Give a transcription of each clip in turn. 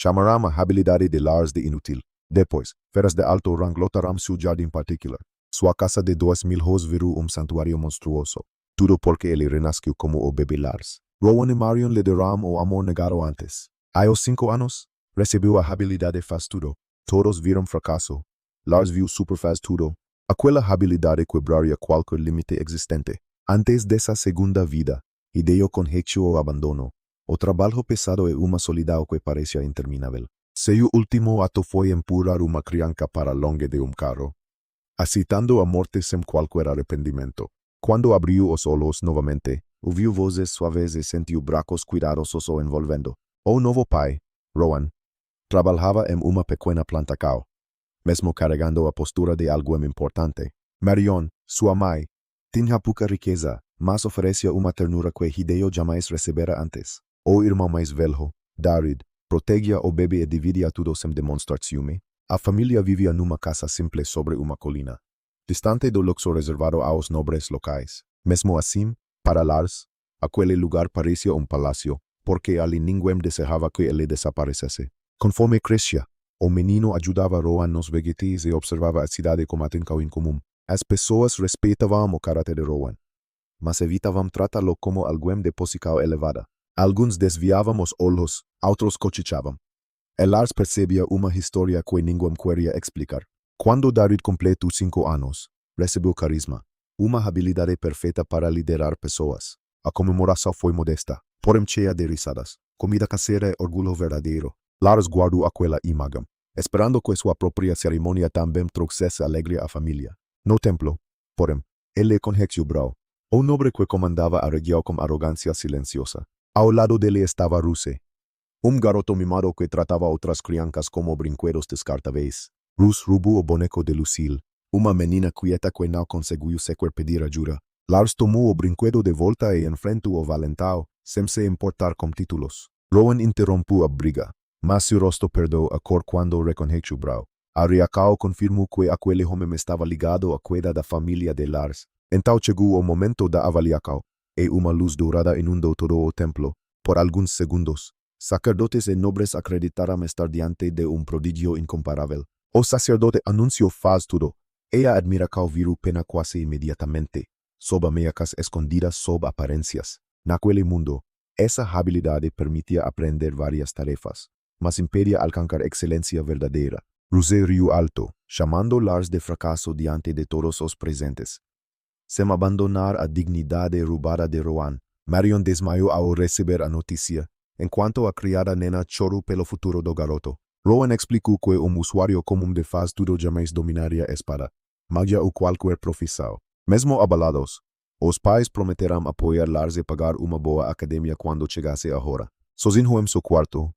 Chamarama habilidade de Lars de inútil. Depois, feras de alto rango lotaram seu jardim particular. Sua casa de 2.000 hos virou santuário monstruoso. Tudo porque ele renasceu como o bebê Lars. Rowan e Marion lhe deram o amor negado antes. Aos 5 anos, recebeu a habilidade faz tudo. Todos viram fracasso. Lars viu super faz tudo. Aquela habilidade quebraria qualquer limite existente. Antes dessa segunda vida, ideou com o abandono. O trabalho pesado e uma solidão que parecia interminável. Seu último ato foi empurrar uma criança para longe de carro, aceitando a morte sem qualquer arrependimento. Quando abriu os olhos novamente, ouviu vozes suaves e sentiu braços cuidadosos o envolvendo. O novo pai, Rowan, trabalhava em uma pequena planta cow, mesmo carregando a postura de algo importante. Marion, sua mãe, tinha pouca riqueza, mas oferecia uma ternura que Hideo jamais recebera antes. O irmão mais velho, Darid, protegia o bebê e dividia tudo sem demonstrar ciúme. A família vivia numa casa simples sobre uma colina, distante do luxo reservado aos nobres locais. Mesmo assim, para Lars, aquele lugar parecia palácio, porque ali ninguém desejava que ele desaparecesse. Conforme crescia, o menino ajudava Rowan nos vegetais e observava a cidade como algo incomum. As pessoas respeitavam o caráter de Rowan, mas evitavam tratá-lo como alguém de posição elevada. Alguns desviavam os olhos, outros cochichavam. E Lars percebia uma história que ninguém queria explicar. Quando Darid completou 5 anos, recebeu carisma, uma habilidade perfeita para liderar pessoas. A comemoração foi modesta, porém cheia de risadas, comida caseira e orgulho verdadeiro. Lars guardou aquela imagem, esperando que sua própria cerimônia também trouxesse alegria à família. No templo, porém, ele conjecturou, o nobre que comandava a região com arrogância silenciosa. Ao lado dele estava Ruse, garoto mimado que tratava outras crianças como brinquedos descartáveis. Ruse roubou o boneco de Lucille, uma menina quieta que não conseguiu sequer pedir ajuda. Lars tomou o brinquedo de volta e enfrentou o valentão, sem se importar com títulos. Rowan interrompeu a briga, mas seu rosto perdeu a cor quando reconheceu. Ariakao confirmou que aquele homem estava ligado à cuida da família de Lars. Então chegou o momento da avaliação, e uma luz dourada inundou todo o templo. Por alguns segundos, sacerdotes e nobres acreditaram estar diante de prodígio incomparável. O sacerdote anunciou faz tudo, e a admiração virou pena quase imediatamente, sob ameaças escondidas sob aparências. Naquele mundo, essa habilidade permitia aprender várias tarefas, mas impedia alcançar excelência verdadeira. Ruse riu alto, chamando Lars de fracasso diante de todos os presentes. Sem abandonar a dignidade roubada de Rowan, Marion desmaiou ao receber a notícia, enquanto a criada nena chorou pelo futuro do garoto. Rowan explicou que usuário comum de faz tudo jamais dominaria a espada, magia ou qualquer profissão. Mesmo abalados, os pais prometeram apoiar Lars e pagar uma boa academia quando chegasse a hora. Sozinho em seu quarto,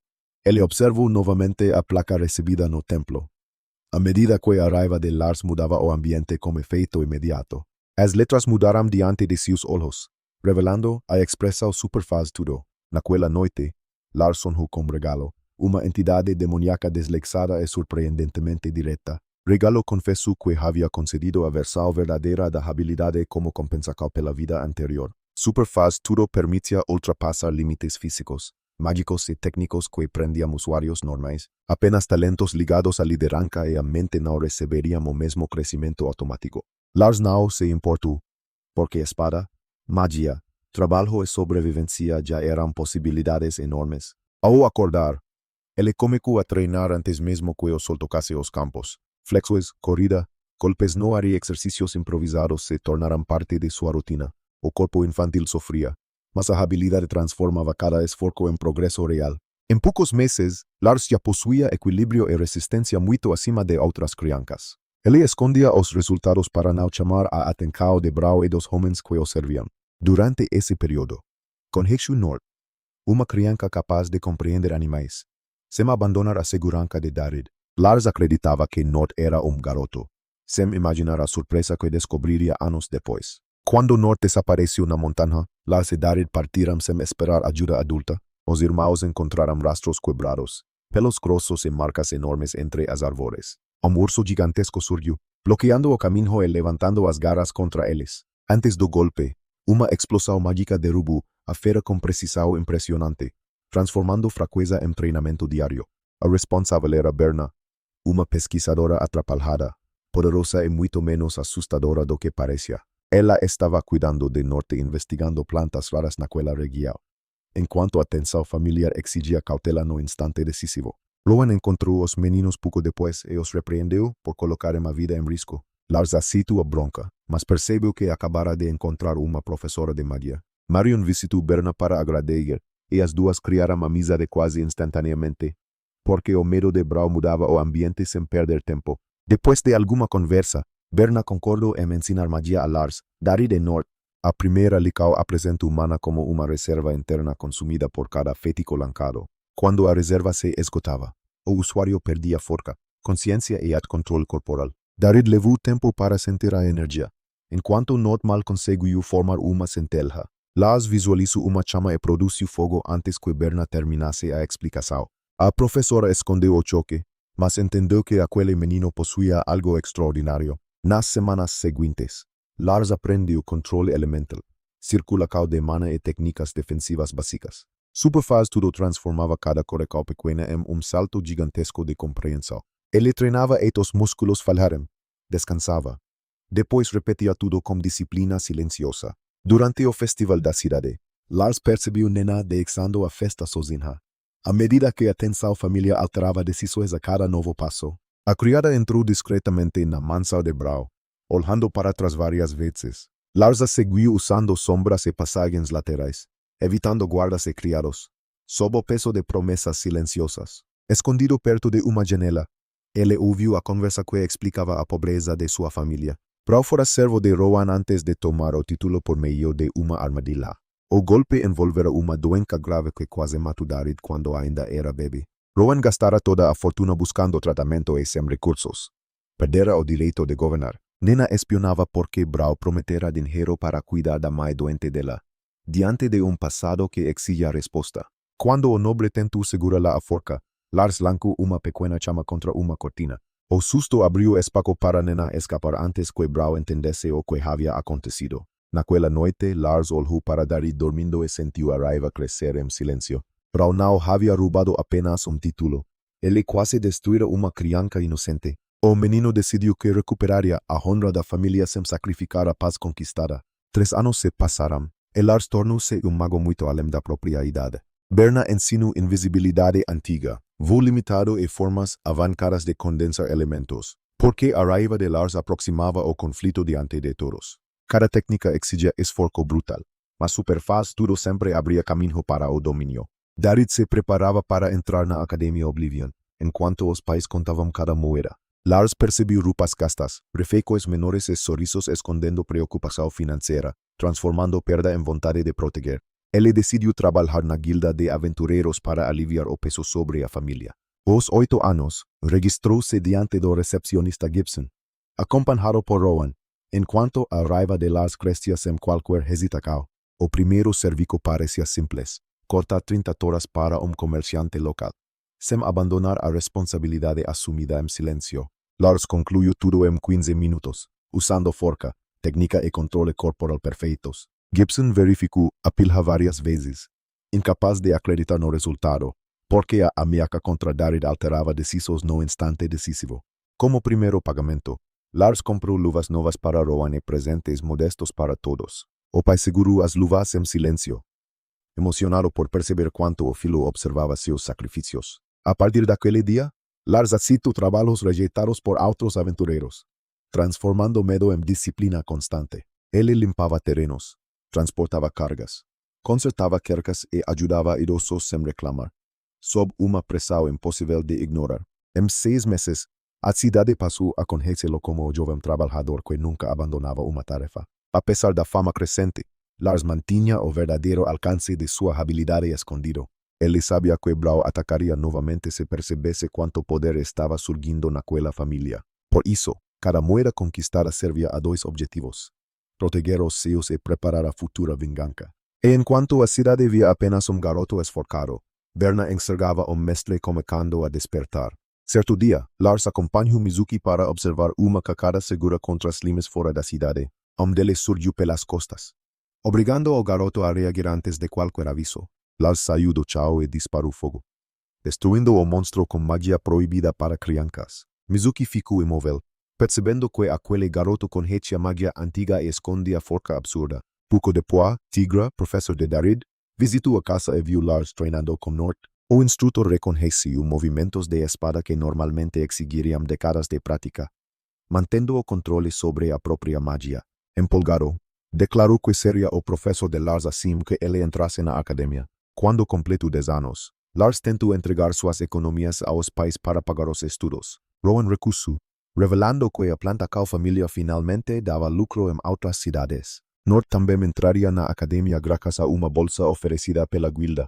ele observou novamente a placa recebida no templo. A medida que a raiva de Lars mudava o ambiente com efeito imediato, as letras mudaram diante de seus olhos, revelando a expressão super faz tudo. Naquela noite, Lars sonhou com regalo, uma entidade demoníaca desleixada e surpreendentemente direta. Regalo confessou que havia concedido a versão verdadeira da habilidade como compensação pela vida anterior. Super faz tudo permitia ultrapassar limites físicos, mágicos e técnicos que prendiam usuários normais. Apenas talentos ligados à liderança e à mente não receberiam o mesmo crescimento automático. Lars não se importou, porque espada, magia, trabalho e sobrevivência já eram possibilidades enormes. Ao acordar, ele começou a treinar antes mesmo que o sol tocasse os campos. Flexões, corrida, golpes no ar e exercícios improvisados se tornaram parte de sua rotina. O corpo infantil sofria, mas a habilidade transformava cada esforço em progresso real. Em poucos meses, Lars já possuía equilíbrio e resistência muito acima de outras crianças. Ele escondia os resultados para não chamar a atenção de Brawl e dos homens que o serviam. Durante esse período, conheceu Nord, uma criança capaz de compreender animais, sem abandonar a segurança de Darid. Lars acreditava que Nord era garoto, sem imaginar a surpresa que descobriria anos depois. Quando Nord desapareceu na montanha, Lars e Darid partiram sem esperar ajuda adulta. Os irmãos encontraram rastros quebrados, pelos grossos e marcas enormes entre as árvores. Urso gigantesco surgiu, bloqueando o caminho e levantando as garras contra eles. Antes do golpe, uma explosão mágica derrubou a fera com precisão impressionante, transformando fraqueza em treinamento diário. A responsável era Berna, uma pesquisadora atrapalhada, poderosa e muito menos assustadora do que parecia. Ela estava cuidando do norte investigando plantas raras naquela região. Enquanto a tensão familiar exigia cautela no instante decisivo. Rowan encontrou os meninos pouco depois e os repreendeu por colocarem a vida em risco. Lars aceitou a bronca, mas percebeu que acabara de encontrar uma professora de magia. Marion visitou Berna para agradecer, e as duas criaram amizade quase instantaneamente, porque o medo de Brawl mudava o ambiente sem perder tempo. Depois de alguma conversa, Berna concordou em ensinar magia a Lars. Darid e Nord, a primeira licau apresenta humana como uma reserva interna consumida por cada fético lancado. Quando a reserva se esgotava, o usuário perdia força, consciência e controle corporal. Darid levou tempo para sentir a energia, enquanto Nord mal conseguiu formar uma centelha. Lars visualizou uma chama e produziu fogo antes que Berna terminasse a explicação. A professora escondeu o choque, mas entendeu que aquele menino possuía algo extraordinário. Nas semanas seguintes, Lars aprendeu controle elemental, circulação de mana e técnicas defensivas básicas. Superfaz tudo transformava cada correção pequena em salto gigantesco de compreensão. Ele treinava e os músculos falharam. Descansava. Depois repetia tudo com disciplina silenciosa. Durante o festival da cidade, Lars percebeu Nena deixando a festa sozinha. À medida que a tensão familiar alterava decisões a cada novo passo, a criada entrou discretamente na mansão de Brawl, olhando para trás várias vezes. Lars a seguiu usando sombras e passagens laterais, evitando guardas e criados, sob o peso de promessas silenciosas. Escondido perto de uma janela, ele ouviu a conversa que explicava a pobreza de sua família. Brawl fora servo de Rowan antes de tomar o título por meio de uma armadilha. O golpe envolvera uma doença grave que quase matou Darid quando ainda era bebê. Rowan gastara toda a fortuna buscando tratamento e sem recursos. Perdera o direito de governar. Nena espionava porque Brawl prometera dinheiro para cuidar da mãe doente dela, diante de passado que exigia resposta. Quando o nobre tentou segurá-la a forca, Lars lançou uma pequena chama contra uma cortina. O susto abriu espaço para Nena escapar antes que Brawl entendesse o que havia acontecido. Naquela noite, Lars olhou para Darid dormindo e sentiu a raiva crescer em silêncio. Brawl não havia roubado apenas título. Ele quase destruíra uma criança inocente. O menino decidiu que recuperaria a honra da família sem sacrificar a paz conquistada. 3 anos se passaram, e Lars tornou-se mago muito além da própria idade. Berna ensinou invisibilidade antiga, voo limitado e formas avançadas de condensar elementos, porque a raiva de Lars aproximava o conflito diante de todos. Cada técnica exigia esforço brutal, mas superfaz tudo sempre abria caminho para o domínio. Darid se preparava para entrar na Academia Oblivion, enquanto os pais contavam cada moeda. Lars percebeu roupas gastas, refecos menores e sorrisos escondendo preocupação financeira, transformando perda em vontade de proteger. Ele decidiu trabalhar na guilda de aventureiros para aliviar o peso sobre a família. Aos 8 anos, registrou-se diante do recepcionista Gibson, acompanhado por Rowan, enquanto a raiva de Lars crescia sem qualquer hesitação. O primeiro serviço parecia simples: cortar 30 toras para comerciante local, sem abandonar a responsabilidade assumida em silêncio. Lars concluiu tudo em 15 minutos, usando forca, técnica e controle corporal perfeitos. Gibson verificou a pilha várias vezes, incapaz de acreditar no resultado, porque a ameaça contra Darid alterava decisões no instante decisivo. Como primeiro pagamento, Lars comprou luvas novas para Rowan e presentes modestos para todos. O pai segurou as luvas em silêncio, emocionado por perceber quanto o filho observava seus sacrifícios. A partir daquele dia, Lars aceitou trabalhos rejeitados por outros aventureiros, transformando medo em disciplina constante. Ele limpava terrenos, transportava cargas, consertava cercas e ajudava idosos sem reclamar, sob uma pressão impossível de ignorar. Em 6 meses, a cidade passou a conhecê-lo como o jovem trabalhador que nunca abandonava uma tarefa. Apesar da fama crescente, Lars mantinha o verdadeiro alcance de sua habilidade escondido. Ele sabia que Brawl atacaria novamente se percebesse quanto poder estava surgindo naquela família. Por isso, cada moeda conquistada servia a 2 objetivos: proteger os seus e preparar a futura vingança. E enquanto a cidade via apenas garoto esforçado, Berna enxergava o mestre começando a despertar. Certo dia, Lars acompanhou Mizuki para observar uma cacada segura contra os limes fora da cidade. Dele surgiu pelas costas, obrigando o garoto a reagir antes de qualquer aviso. Lars saiu do chão e disparou fogo. destruyendo o monstruo con magia prohibida para crianças. Mizuki ficou imóvel, percebendo que aquele garoto conhecia magia antiga e escondia forca absurda. Pouco depois, Tigra, professor de Darid, visitou a casa e viu Lars treinando com Nort. O instrutor reconheceu movimentos de espada que normalmente exigirían décadas de prática, mantendo o controle sobre a própria magia. Empolgado, declarou que seria o professor de Lars assim que ele entrasse na academia. Quando completou 10 anos, Lars tentou entregar suas economias aos pais para pagar os estudos. Rowan recusou, revelando que a planta cal família finalmente dava lucro em outras cidades. Nort também entraria na academia graças a uma bolsa oferecida pela guilda,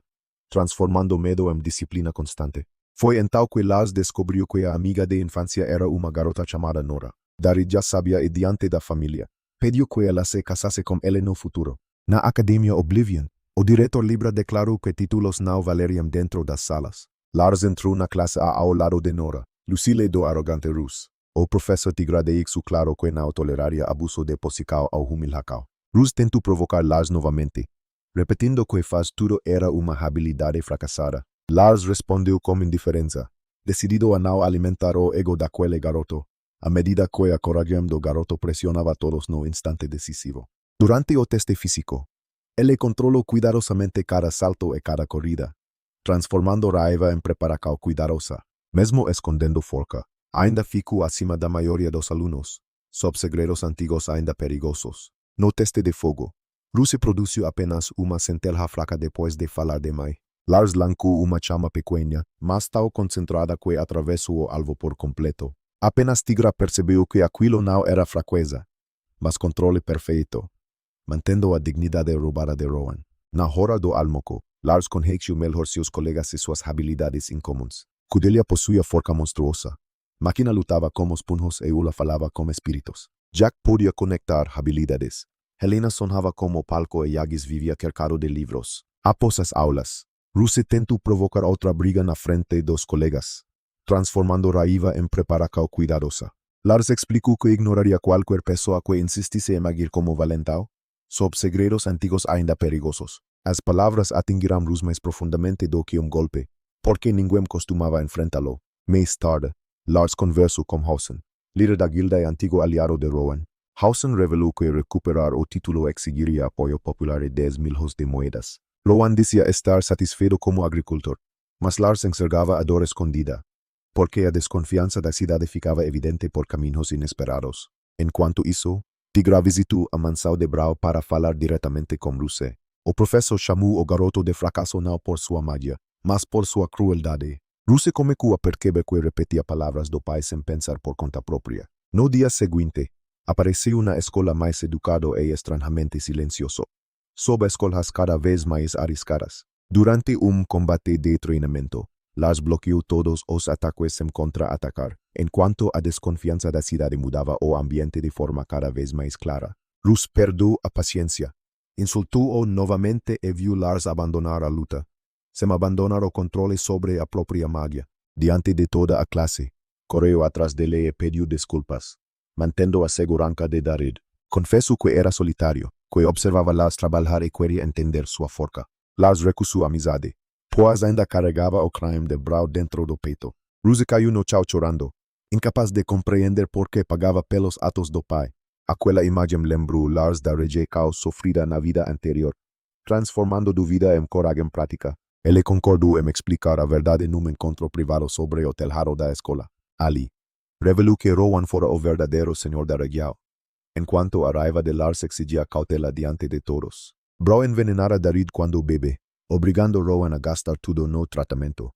transformando medo em disciplina constante. Foi então que Lars descobriu que a amiga de infância era uma garota chamada Nora. Darid já sabia e diante da família, pediu que ela se casasse com ele no futuro. Na academia Oblivion, o diretor Libra declarou que títulos não valeriam dentro das salas. Lars entrou na classe A ao lado de Nora, Lucille do arrogante Rus. O professor Tigra deixou claro que não toleraria abuso de Posicao ou Humilhacao. Rus tentou provocar Lars novamente, repetindo que faz tudo era uma habilidade fracassada. Lars respondeu com indiferença, decidido a não alimentar o ego daquele garoto, à medida que a coragem do garoto pressionava todos no instante decisivo. Durante o teste físico, ele controlou cuidadosamente cada salto e cada corrida, transformando raiva em preparação cuidadosa. Mesmo escondendo forca, ainda ficou acima da maioria dos alunos, sob segredos antigos ainda perigosos. No teste de fogo, Rus produziu apenas uma centelha fraca depois de falar demais. Lars lançou uma chama pequena, mas tão concentrada que atravessou o alvo por completo. Apenas Tigra percebeu que aquilo não era fraqueza, mas controle perfeito, mantendo a dignidade roubada de Rowan. Na hora do almoço, Lars conheceu melhor seus colegas e suas habilidades incomuns. Cudelia possuía forca monstruosa. Máquina lutava com os punhos e Ula falava com espíritos. Jack podia conectar habilidades. Helena sonava como palco e Yagis vivia cercado de livros. Após as aulas, Ruse tentou provocar outra briga na frente dos colegas, transformando raiva em preparação cuidadosa. Lars explicou que ignoraria qualquer pessoa que insistisse em agir como valentão, sob segredos antigos ainda perigosos. As palavras atingiram Rus mais profundamente do que golpe, porque ninguém costumava enfrentá-lo. Mais tarde, Lars conversou com Hausen, líder da guilda e antigo aliado de Rowan. Hausen revelou que recuperar o título exigiria apoio popular e 10.000 de moedas. Rowan dizia estar satisfeito como agricultor, mas Lars enxergava a dor escondida, porque a desconfiança da cidade ficava evidente por caminhos inesperados. Enquanto isso, Tigra visitou a mansão de Brau para falar diretamente com Ruse. O professor chamou o garoto de fracasso não por sua magia, mas por sua crueldade. Ruse começou a perceber que repetia palavras do pai sem pensar por conta própria. No dia seguinte, apareceu na escola mais educado e estranhamente silencioso, sob escolas cada vez mais arriscadas. Durante combate de treinamento, Lars bloqueou todos os ataques sem contra-atacar, enquanto a desconfiança da cidade mudava o ambiente de forma cada vez mais clara. Rus perdeu a paciência, insultou-o novamente e viu Lars abandonar a luta, sem abandonar o controle sobre a própria magia. Diante de toda a classe, correu atrás dele e pediu desculpas, mantendo a segurança de Darid. Confesso que era solitário, que observava Lars trabalhar e queria entender sua forca. Lars recusou amizade, pois ainda carregava o crime de Brau dentro do peito. Ruse caiu no chão chorando, incapaz de compreender por que pagava pelos atos do pai. Aquela imagem lembrou Lars da rejeição sofrida na vida anterior, transformando dúvida em coragem prática. Ele concordou em explicar a verdade num encontro privado sobre o telhado da escola. Ali, revelou que Rowan fora o verdadeiro senhor da região, enquanto a raiva de Lars exigia cautela diante de todos. Brau envenenara Darid quando bebe, obrigando Rowan a gastar tudo no tratamento,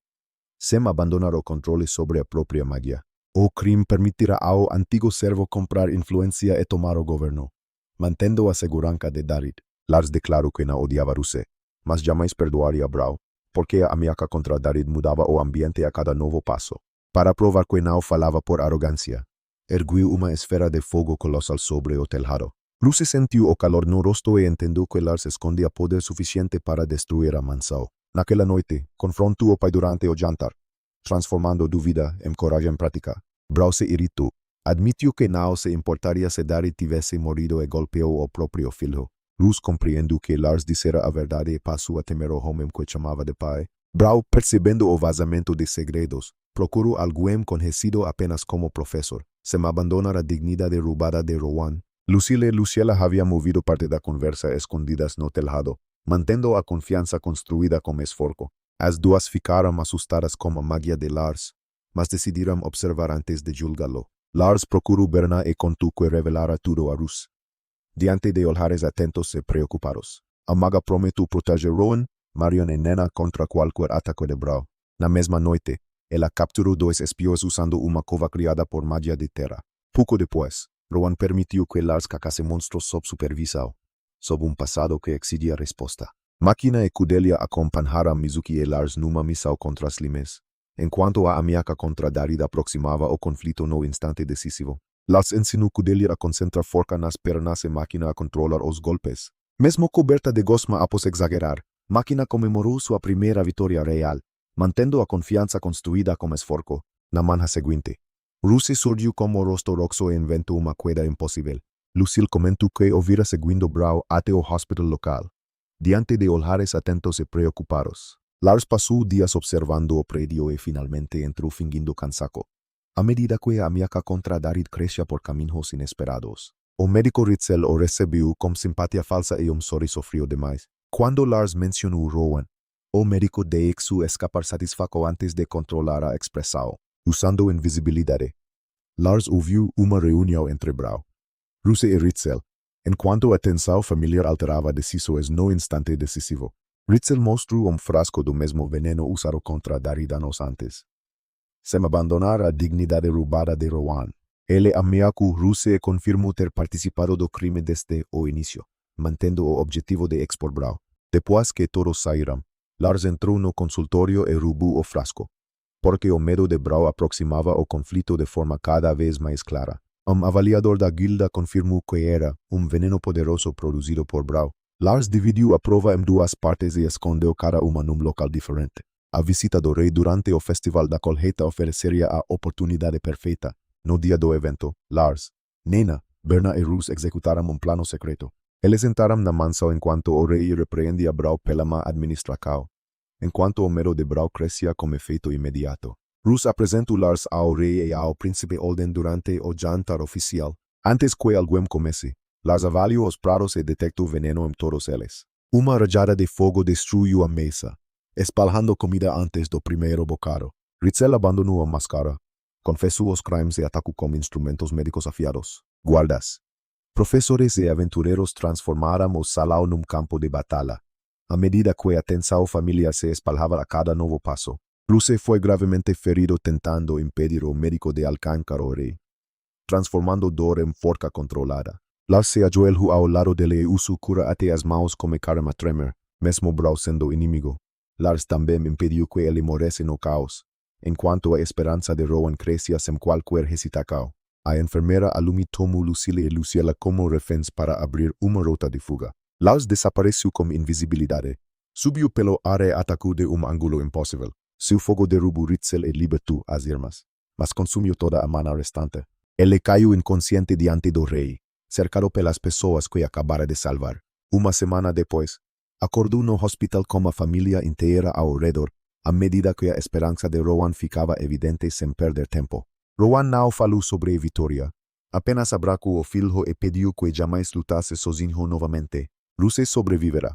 sem abandonar o controle sobre a própria magia. O crime permitirá ao antigo servo comprar influência e tomar o governo, mantendo a segurança de Darid. Lars declarou que não odiava Ruse, mas jamais perdoaria Brau, porque a ameaça contra Darid mudava o ambiente a cada novo passo. Para provar que não falava por arrogância, erguiu uma esfera de fogo colossal sobre o telhado. Ruse sentiu o calor no rosto e entendeu que Lars escondia poder suficiente para destruir a mansão. Naquela noite, confrontou o pai durante o jantar, transformando dúvida em coragem prática. Brau se irritou. Admitiu que não se importaria se Darid tivesse morrido e golpeou o próprio filho. Rus compreendeu que Lars dissera a verdade e passou a temer o homem que chamava de pai. Brau, percibiendo o vazamento de segredos, procuró alguém conhecido apenas como profesor. Se me abandona la dignidad derrubada de Rowan. Lucille e Luciela había movido parte da conversa escondidas no telhado, mantendo a confiança construída com esforço. As duas ficaram assustadas com a magia de Lars, mas decidiram observar antes de julgá-lo. Lars procurou Berna e contou que revelara tudo a Rus. Diante de olhares atentos e preocupados, a maga prometeu proteger Rowan, Marion e Nena contra qualquer ataque de Brau. Na mesma noite, ela capturou dois espiões usando uma cova criada por magia de terra. Pouco depois, Rowan permitiu que Lars cacasse monstros sob supervisão, sob passado que exigia resposta. Máquina e Kudelia acompanharam Mizuki e Lars numa missão contra as limes, enquanto a ameaça contra Darida aproximava o conflito no instante decisivo. Lars ensinou Kudelia a concentrar forca nas pernas e Máquina a controlar os golpes. Mesmo coberta de gosma após exagerar, Máquina comemorou sua primeira vitória real, mantendo a confiança construída com esforço. Na manhã seguinte, Russi surgiu como rosto roxo e inventou uma queda impossível. Lucille comentou que ouvira seguindo Brau até o hospital local. Diante de olhares atentos e preocupados, Lars passou dias observando o prédio e finalmente entrou fingindo cansaco. A medida que a ameaça contra Darid crescia por caminhos inesperados, o médico Ritzel o recebeu com simpatia falsa e sorriso frio demais. Quando Lars mencionou Rowan, o médico deixou escapar satisfaco antes de controlar a expressão, usando invisibilidade. Lars ouviu uma reunião entre Brau, Ruse e Ritzel, enquanto a tensão familiar alterava decisões no instante decisivo. Ritzel mostrou frasco do mesmo veneno usado contra Darid anos antes. Sem abandonar a dignidade roubada de Rowan, ele ameaçou Ruse e confirmou ter participado do crime desde o início, mantendo o objetivo de expor Brau. Depois que todos saíram, Lars entrou no consultório e roubou o frasco, porque o medo de Brau aproximava o conflito de forma cada vez mais clara. Avaliador da guilda confirmou que era veneno poderoso produzido por Brau. Lars dividiu a prova em duas partes e escondeu cada uma num local diferente. A visita do rei durante o festival da colheita ofereceria a oportunidade perfeita. No dia do evento, Lars, Nena, Berna e Rus executaram plano secreto. Eles entraram na mansão enquanto o rei repreendia Brau pela má administração. Enquanto o medo de Brau crescia com efeito imediato, Rus apresentou Lars ao rei e ao príncipe Olden durante o jantar oficial. Antes que alguém comece, Lars avaliou os pratos e detectou veneno em todos eles. Uma rajada de fogo destruiu a mesa, espalhando comida antes do primeiro bocado. Ritzel abandonou a máscara, confessou os crimes e atacou com instrumentos médicos afiados. Guardas, professores e aventureiros transformaram o salão num campo de batalha. À medida que a tensão familiar se espalhava a cada novo passo, Ruse foi gravemente ferido tentando impedir o médico de alcançar o rei, transformando dor em forca controlada. Lars se ajoelhou ao lado dele e usou cura até as mãos começaram a tremer, mesmo Brau sendo inimigo. Lars também impediu que ele morresse no caos, enquanto a esperança de Rowan crescia sem qualquer hesitação. A enfermeira Alumi tomou Lucille e Luciela como reféns para abrir uma rota de fuga. Lars desapareceu com invisibilidade, subiu pelo ar e atacou de ângulo impossível. Seu fogo derrubou Ritzel e libertou as irmãs, mas consumiu toda a mana restante. Ele caiu inconsciente diante do rei, cercado pelas pessoas que acabara de salvar. Uma semana depois, acordou no hospital com a família inteira ao redor, à medida que a esperança de Rowan ficava evidente sem perder tempo. Rowan não falou sobre vitória, apenas abracou o filho e pediu que jamais lutasse sozinho novamente. Ruse sobreviverá.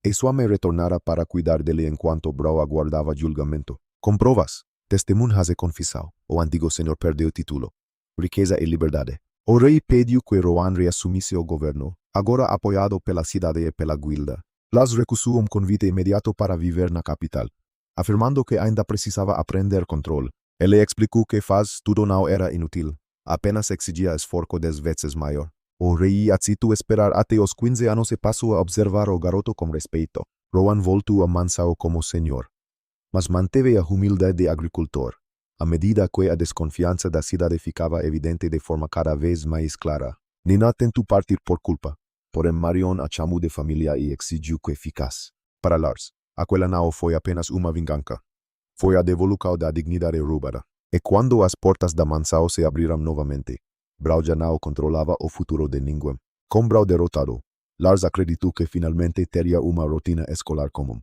E sua mãe retornara para cuidar dele enquanto Brau aguardava julgamento. Com provas, testemunhas e confissão, o antigo senhor perdeu o título, riqueza e liberdade. O rei pediu que Rowan reassumisse o governo, agora apoiado pela cidade e pela guilda. Lars recusou convite imediato para viver na capital, afirmando que ainda precisava aprender controle. Ele explicou que faz tudo não era inútil, apenas exigia esforço 10 vezes maior. O rei aceitou esperar até os 15 anos e passou a observar o garoto com respeito. Rowan voltou a mansão como senhor, mas manteve a humildade de agricultor. À medida que a desconfiança da cidade ficava evidente de forma cada vez mais clara, Nina tentou partir por culpa, porém Marion a chamou de família e exigiu que ficasse. Para Lars, aquela não foi apenas uma vingança. Foi a devolução da dignidade roubada. E quando as portas da mansão se abriram novamente, Brau já não controlava o futuro de ninguém. Com Brau derrotado, Lars acreditou que finalmente teria uma rotina escolar comum.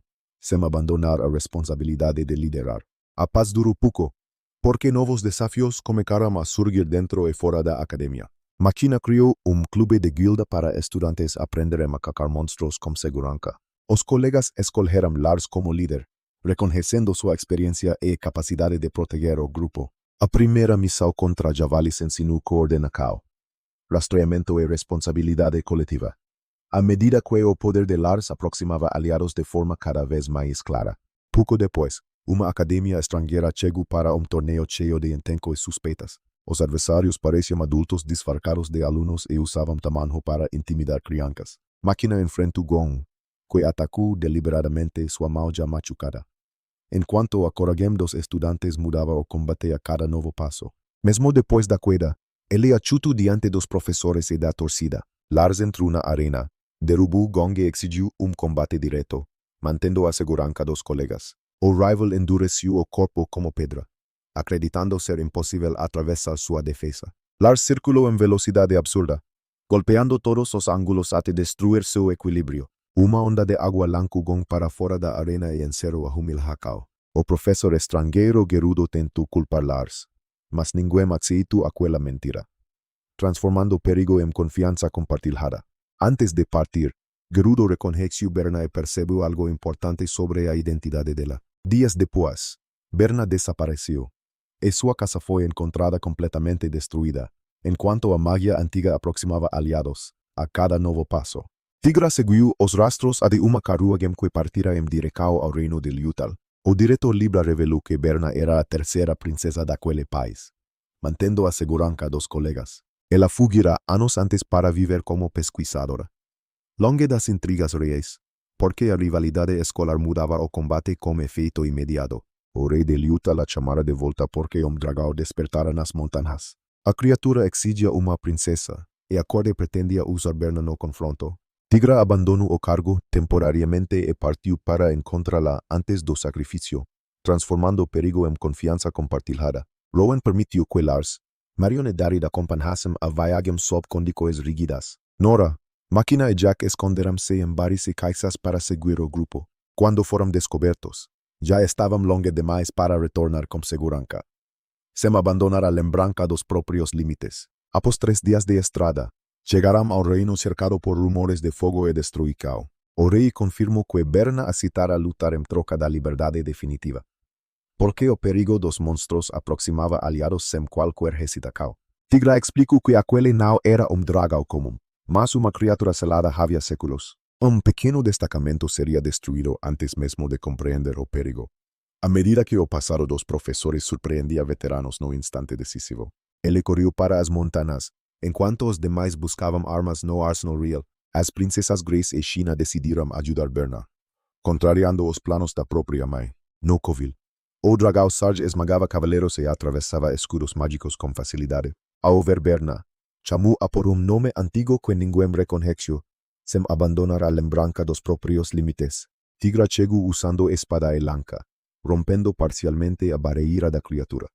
sem abandonar a responsabilidade de liderar. A paz durou pouco, porque novos desafios começaram a surgir dentro e fora da academia. Makina criou clube de guilda para estudantes aprender a macacar monstros com segurança. Os colegas escolheram Lars como líder, reconhecendo sua experiência e capacidade de proteger o grupo. A primeira missão contra javalis ensinou coordenação, rastreamento e responsabilidade coletiva. À medida que o poder de Lars aproximava aliados de forma cada vez mais clara. Pouco depois, uma academia estrangeira chegou para torneio cheio de encrenca e suspeitas. Os adversários pareciam adultos disfarçados de alunos e usavam tamanho para intimidar crianças. Makina enfrentou Gong, que atacou deliberadamente sua mão já machucada. Enquanto a coragem dos estudantes mudava o combate a cada novo passo. Mesmo depois da queda, ele achutou diante dos professores e da torcida. Lars entrou na arena, derrubou Gong e exigiu combate direto, mantendo a segurança dos colegas. O rival endureceu o corpo como pedra, acreditando ser impossível atravessar sua defesa. Lars circulou em velocidade absurda, golpeando todos os ângulos até destruir seu equilíbrio. Uma onda de água lançou Gong para fora da arena e encerrou a humilhacao. O professor estrangeiro Gerudo tentou culpar Lars, mas ninguém aceitou aquela mentira, transformando perigo em confiança compartilhada. Antes de partir, Gerudo reconheceu Berna e percebeu algo importante sobre a identidade dela. Dias depois, Berna desapareceu, e sua casa foi encontrada completamente destruída, enquanto a magia antiga aproximava aliados a cada novo passo. Tigra seguiu os rastros de uma carruagem que partira em direção ao reino de Liutal. O diretor Libra revelou que Berna era a terceira princesa daquele país, mantendo a segurança dos colegas. Ela fugira anos antes para viver como pesquisadora. Longe das intrigas reais, porque a rivalidade escolar mudava o combate com efeito imediato. O rei de Liutal a chamara de volta porque dragão despertara nas montanhas. A criatura exigia uma princesa, e a corte pretendia usar Berna no confronto. Tigra abandonou o cargo temporariamente e partiu para encontrá-la antes do sacrifício, transformando o perigo em confiança compartilhada. Rowan permitiu que Lars, marionetari da companhassem a viagem sob condições rígidas. Nora, Makina e Jack esconderam-se em bares e caixas para seguir o grupo. Quando foram descobertos, já estavam longe demais para retornar com segurança, sem abandonar a lembrança dos próprios limites. Após 3 dias de estrada, chegaram ao reino cercado por rumores de fogo e destruição. O rei confirmou que Berna aceitara lutar em troca da liberdade definitiva, porque o perigo dos monstros aproximava aliados sem qualquer hesitação. Tigra explicou que aquele não era dragão comum, mas uma criatura selada havia séculos. Pequeno destacamento seria destruído antes mesmo de compreender o perigo. À medida que o passado dos professores surpreendia veteranos no instante decisivo, ele correu para as montanhas, enquanto os demais buscavam armas no arsenal real. As princesas Grace e Sheena decidiram ajudar Berna, contrariando os planos da própria mãe. No covil, o dragão Sarge esmagava cavaleiros e atravessava escudos mágicos com facilidade. Ao ver Berna, chamou-a por nome antigo que ninguém reconheceu, sem abandonar a lembrança dos próprios limites. Tigra chegou usando espada e lança, rompendo parcialmente a barreira da criatura,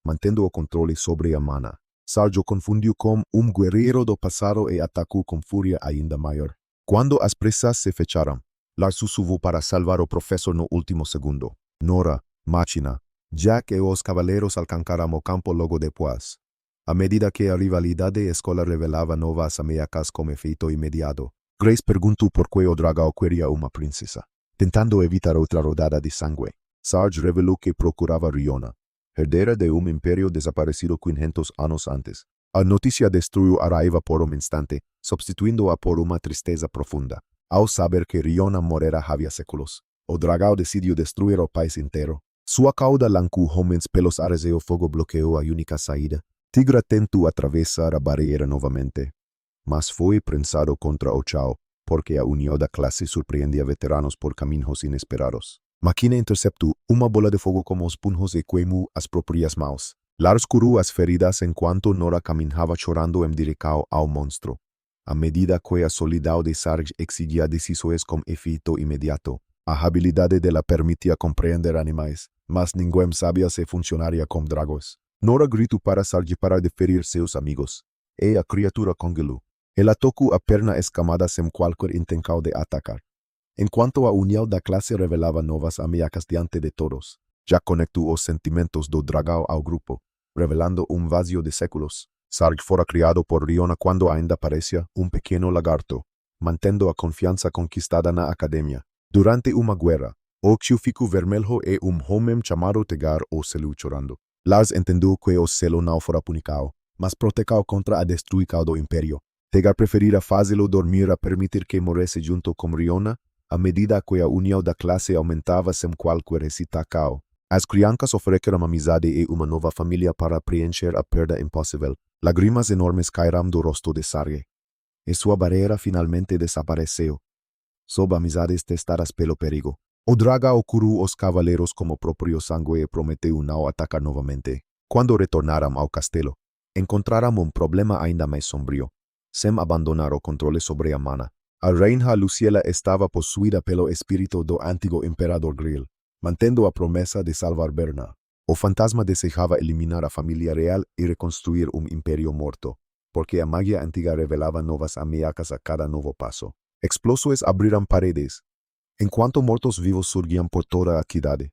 mantendo o controle sobre a mana. Sarge o confundiu com guerreiro do passado e atacou com fúria ainda maior. Quando as presas se fecharam, Lars sussurrou para salvar o professor no último segundo. Nora, Makina, Jack e os cavaleiros alcançaram o campo logo depois. À medida que a rivalidade escolar revelava novas ameaças com efeito imediato, Grace perguntou por que o dragão queria uma princesa, tentando evitar outra rodada de sangue. Sarge revelou que procurava Riona, herdeira de império desaparecido 500 anos antes. A notícia destruiu a raiva por instante, substituindo-a por uma tristeza profunda. Ao saber que Riona morrera havia séculos, o dragão decidiu destruir o país inteiro. Sua cauda lançou homens pelos ares e o fogo bloqueou a única saída. Tigra tentou atravessar a barreira novamente, mas foi prensado contra o Chao, porque a união da classe surpreendia veteranos por caminhos inesperados. Makina interceptou uma bola de fogo com os punhos e queimou as próprias mãos. Lars curou as feridas enquanto Nora caminhava chorando em direção ao monstro. À medida que a solidão de Sarge exigia decisões com efeito imediato, a habilidade dela permitia compreender animais, mas ninguém sabia se funcionaria com dragões. Nora gritou para Sarge parar de ferir seus amigos, e a criatura congelou. Ela tocou a perna escamada sem qualquer intenção de atacar. En cuanto a união da classe revelava novas ameaças diante de todos. Já conectou os sentimentos do dragão ao grupo, revelando vazio de séculos. Sarge fora criado por Riona quando ainda parecia pequeno lagarto, mantendo a confiança conquistada na academia. Durante uma guerra, o que ficou vermelho e homem chamado Tegar o selu chorando. Lars entendeu que o selo não fora punicao, mas protegeu contra a destruição do império. Tegar preferira fazê-lo dormir a permitir que morresse junto com Riona, à medida que a união da classe aumentava sem qualquer hesitação. As crianças ofereceram amizade e uma nova família para preencher a perda impossível. Lágrimas enormes caíram do rosto de Sarge. E sua barreira finalmente desapareceu. Sob amizades testadas pelo perigo. O dragão curou os cavaleiros como próprio sangue e prometeu não atacar novamente. Quando retornaram ao castelo, encontraram problema ainda mais sombrio. Sem abandonar o controle sobre a mana, a rainha Luciela estava possuída pelo espírito do antigo imperador Grill, mantendo a promessa de salvar Berna. O fantasma desejava eliminar a família real e reconstruir império morto, porque a magia antiga revelava novas ameaças a cada novo passo. Explosões abriram paredes, enquanto mortos-vivos surgiam por toda a cidade.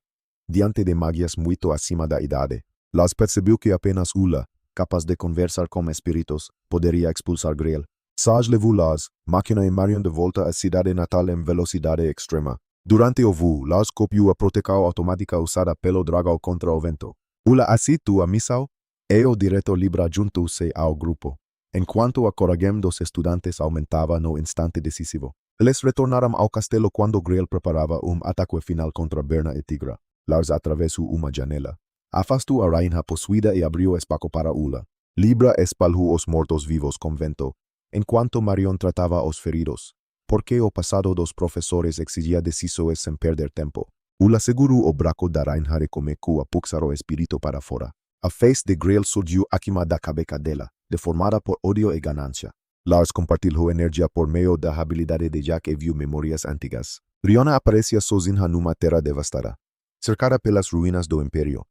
Diante de magias muito acima da idade, Lars percebeu que apenas Ula, capaz de conversar com espíritos, poderia expulsar Grill. Sarge levou Lars, máquina e Marion de volta à cidade natal em velocidade extrema. Durante o voo, Lars copiou a proteção automática usada pelo dragão contra o vento. Ula assistiu a missão e o diretor Libra juntou-se ao grupo, enquanto a coragem dos estudantes aumentava no instante decisivo. Eles retornaram ao castelo quando Grill preparava ataque final contra Berna e Tigra. Lars atravessou uma janela. Afastou a rainha possuída e abriu espaço para Ula. Libra espalhou os mortos-vivos com vento, enquanto Marion tratava os feridos, porque o passado dos professores exigia decisões sem perder tempo. Ula segurou o braço da rainha e começou a puxar o espírito para fora. A face de Grill surgiu acima da cabeça dela, deformada por ódio e ganância. Lars compartilhou energia por meio da habilidade de Jack e viu memórias antigas. Riona aparecia sozinha numa terra devastada, cercada pelas ruínas do império.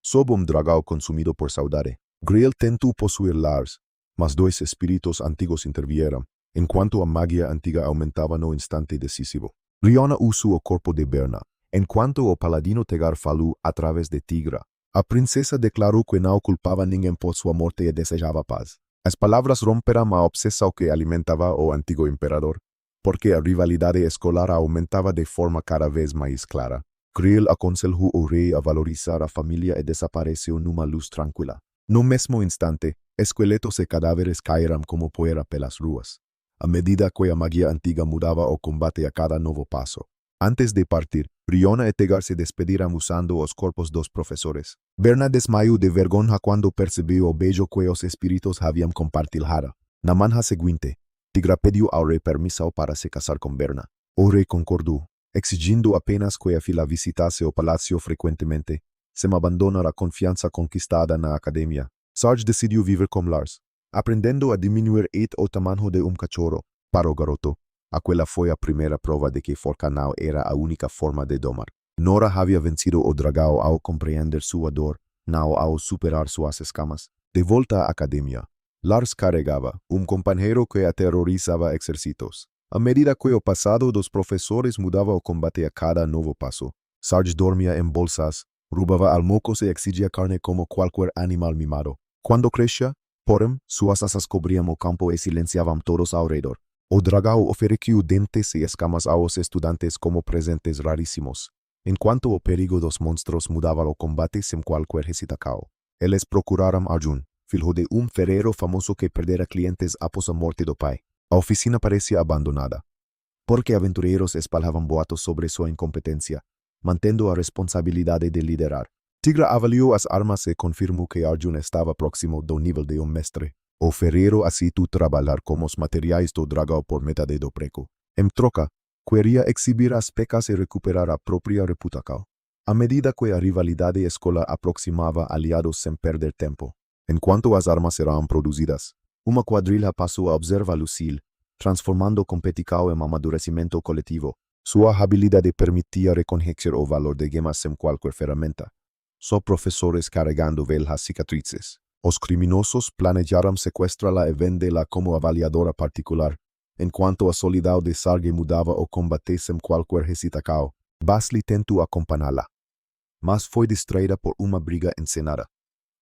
Sob dragão consumido por saudade, Grill tentou possuir Lars, mas dois espíritos antigos intervieram, enquanto a magia antiga aumentava no instante decisivo. Riona usou o corpo de Berna, enquanto o paladino Tegar falou através de Tigra. A princesa declarou que não culpava ninguém por sua morte e desejava paz. As palavras romperam a obsessão que alimentava o antigo imperador, porque a rivalidade escolar aumentava de forma cada vez mais clara. Grill aconselhou o rei a valorizar a família e desapareceu numa luz tranquila. No mesmo instante, esqueletos e cadáveres caíram como poeira pelas ruas, à medida que a magia antiga mudava o combate a cada novo passo. Antes de partir, Riona e Tegar se despediram usando os corpos dos professores. Berna desmaiou de vergonha quando percebeu o beijo que os espíritos haviam compartilhado. Na manhã seguinte, Tigra pediu ao rei permissão para se casar com Berna. O rei concordou, exigindo apenas que a filha visitasse o palácio frequentemente, sem abandonar a confiança conquistada na academia. Sarge decidiu viver com Lars, aprendendo a diminuir o tamanho de cachorro. Para o garoto, aquela foi a primeira prova de que forca não era a única forma de domar. Nora havia vencido o dragão ao compreender sua dor, não ao superar suas escamas. De volta à academia, Lars carregava companheiro que aterrorizava exércitos. À medida que o passado dos professores mudava o combate a cada novo passo, Sarge dormia em bolsas, roubava almocos e exigia carne como qualquer animal mimado. Quando crescia, porém, suas asas cobriam o campo e silenciavam todos ao redor. O dragão ofereceu dentes e escamas aos estudantes como presentes raríssimos, enquanto o perigo dos monstros mudava o combate sem qualquer hesitação. Eles procuraram Arjun, filho de ferreiro famoso que perdera clientes após a morte do pai. A oficina parecia abandonada, porque aventureiros espalhavam boatos sobre sua incompetência, mantendo a responsabilidade de liderar. Tigra avaliou as armas e confirmou que Arjun estava próximo do nível de mestre. O ferreiro aceitou trabalhar com os materiais do dragão por metade do preço. Em troca, queria exibir as pecas e recuperar a própria reputação. À medida que a rivalidade escolar aproximava aliados sem perder tempo, enquanto as armas eram produzidas, uma quadrilha passou a observar Lucille, transformando competição em amadurecimento coletivo. Sua habilidade permitia reconhecer o valor de gemas sem qualquer ferramenta. Só professores carregando velhas cicatrizes. Os criminosos planejaram sequestrá-la e vendê-la como avaliadora particular, En cuanto a solidao de Sarge mudava o combate sem qualquer hesitacao, Basli tentou acompanhá-la. Mas foi distraída por uma briga encenada.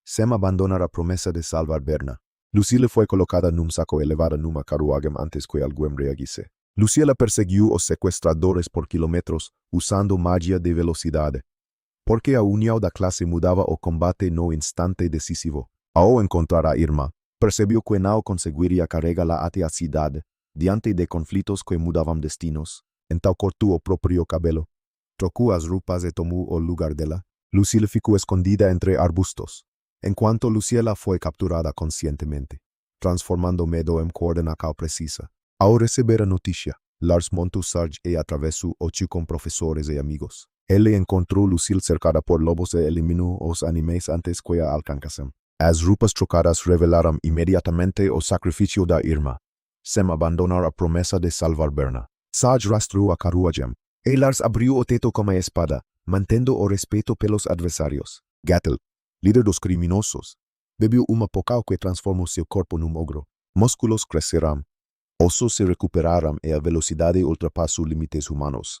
Sem abandonar a promessa de salvar Berna. Lucille foi colocada num saco e levada numa carruagem antes que alguém reagisse. Lucille perseguiu os sequestradores por quilômetros, usando magia de velocidade. Porque a união da classe mudava o combate no instante decisivo. Ao encontrar a Irma, percebeu que não conseguiria carregá-la até a cidade, diante de conflitos que mudavam destinos. Então cortou o próprio cabelo. Trocou as roupas e tomou o lugar dela. Lucille ficou escondida entre arbustos. Enquanto Luciela foi capturada conscientemente, transformando medo em coordenação precisa. Ao receber a notícia, Lars montou Sarge e atravessou o com professores e amigos. Ele encontrou Lucille cercada por lobos e eliminou os animais antes que a alcançassem. As roupas trocadas revelaram imediatamente o sacrifício da Irma, sem abandonar a promessa de salvar Berna. Sarge rastreou a carruagem, e Lars abriu o teto com a espada, mantendo o respeito pelos adversários. Gatel, líder dos criminosos, bebeu uma pocal que transformou seu corpo num ogro. Músculos cresceram, ossos se recuperaram e a velocidade ultrapassou limites humanos.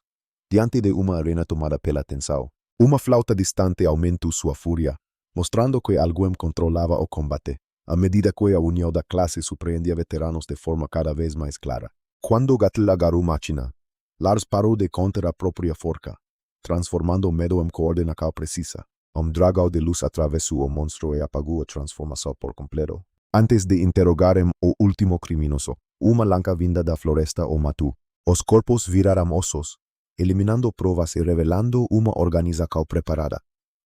Diante de uma arena tomada pela tensão, uma flauta distante aumentou sua fúria, mostrando que alguém controlava o combate, à medida que a união da classe surpreendia veteranos de forma cada vez mais clara. Quando Gatel agarrou máquina, Lars parou de conter a própria forca, transformando o medo em coordenação precisa. Dragão de luz atravessou o monstro e apagou a transformação por completo. Antes de interrogarem o último criminoso, uma lanca vinda da floresta o matou. Os corpos viraram ossos, eliminando provas e revelando uma organização preparada.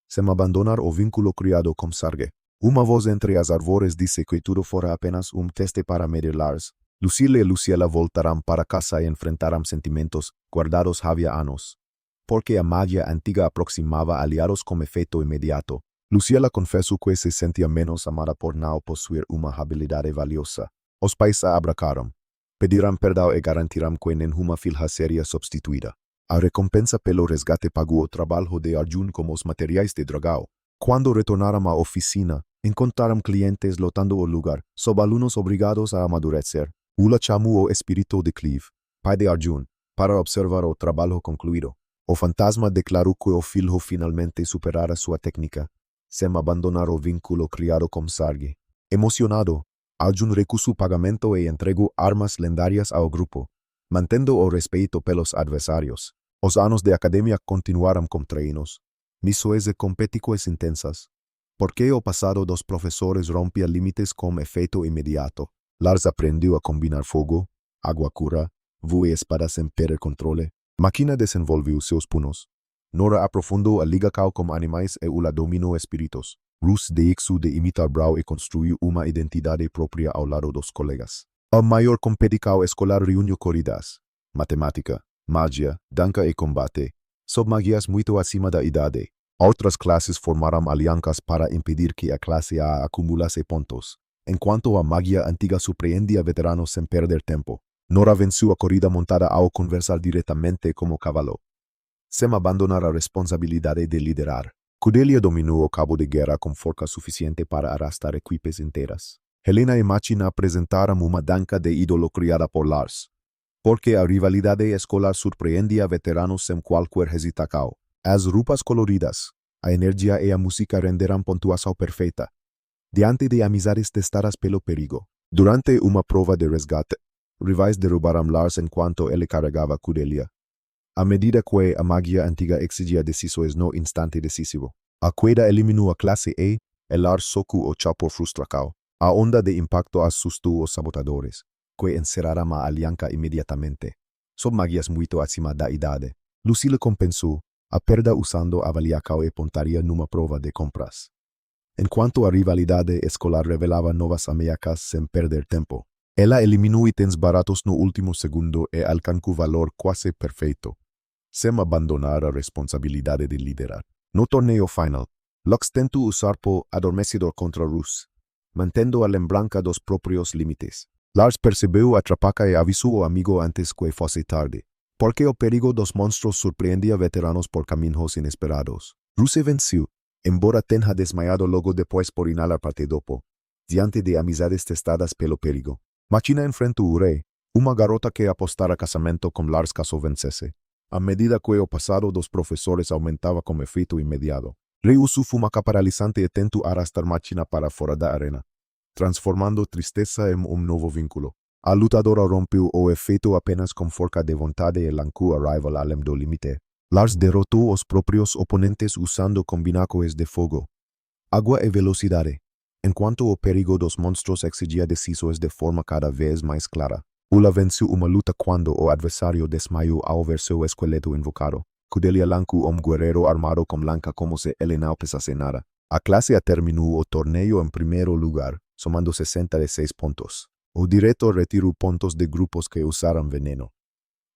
Sem abandonar o vínculo criado com Sarge. Uma voz entre as árvores disse que tudo fora apenas teste para medir Lars. Lucille e Luciela voltaram para casa e enfrentaram sentimentos guardados havia anos. Porque a magia antiga aproximava aliados com efeito imediato. Luciela confessou que se sentia menos amada por não possuir uma habilidade valiosa. Os pais a abraçaram. Pediram perdão e garantiram que nenhuma filha seria substituída. A recompensa pelo resgate pagou o trabalho de Arjun com os materiais de dragão. Quando retornaram à oficina, encontraram clientes lotando o lugar, sob alunos obrigados a amadurecer. Ula chamou o espírito de Clive, pai de Arjun, para observar o trabalho concluído. O fantasma declarou que o filho finalmente superara sua técnica, sem abandonar o vínculo criado com Sarge. Emocionado, Arjun recusou pagamento e entregou armas lendárias ao grupo, mantendo o respeito pelos adversários. Os anos de academia continuaram com treinos, missões e competições intensas. Porque o passado dos professores rompia limites com efeito imediato. Lars aprendeu a combinar fogo, água cura, voe e espada sem perder controle. Máquina desenvolveu seus punos. Nora aprofundou a ligação com animais e Ula dominou espíritos. Rus deixou de imitar Brau e construiu uma identidade própria ao lado dos colegas. A maior competição escolar reuniu corridas, matemática, magia, dança e combate, sob magias muito acima da idade. Outras classes formaram alianças para impedir que a classe A acumulasse pontos, enquanto a magia antiga surpreendia veteranos sem perder tempo. Nora venceu a corrida montada ao conversar diretamente como cavalo, sem abandonar a responsabilidade de liderar. Cordelia dominou o cabo de guerra com força suficiente para arrastar equipes inteiras. Helena e Machina apresentaram uma dança de ídolo criada por Lars, porque a rivalidade escolar surpreendia veteranos sem qualquer hesitação. As roupas coloridas, a energia e a música renderam pontuação perfeita, diante de amizades testadas pelo perigo. Durante uma prova de resgate, rivais derrubaram Lars enquanto ele carregava Cordelia. À medida que a magia antiga exigia decisões no instante decisivo, a queda eliminou a classe E e Lars socou o chão por frustração. A onda de impacto assustou os sabotadores, que encerraram a aliança imediatamente. Sob magias muito acima da idade, Lucille compensou a perda usando a valiação e pontaria numa prova de compras. Enquanto a rivalidade escolar revelava novas ameaças sem perder tempo, ela eliminou itens baratos no último segundo e alcançou valor quase perfeito, sem abandonar a responsabilidade de liderar. No torneio final, Lux tentou usar po adormecedor contra Rus, mantendo a lembrança dos próprios limites. Lars percebeu a trapaca e avisou o amigo antes que fosse tarde, porque o perigo dos monstros surpreendia veteranos por caminhos inesperados. Rus venceu, embora tenha desmaiado logo depois por inalar parte dopo, diante de amizades testadas pelo perigo. Machina enfrentou o rei, Uma garota que apostara casamento com Lars caso vencesse. A medida que o passado dos professores aumentava com efeito imediato, reusou fumaca paralisante e tentou arrastar máquina para fora da arena, transformando tristeza em novo vínculo. A lutadora rompeu o efeito apenas com força de vontade e lancou a rival além do limite. Lars derrotou os próprios oponentes usando combinações de fogo, água e velocidade, enquanto o perigo dos monstros exigia decisões de forma cada vez mais clara. Ula venceu uma luta quando o adversário desmaiou ao ver seu esqueleto invocado. Kudelia lancou guerreiro armado com lança como se ele não pesasse nada. A classe terminou o torneio em primeiro lugar, somando 66 pontos. O diretor retirou pontos de grupos que usaram veneno,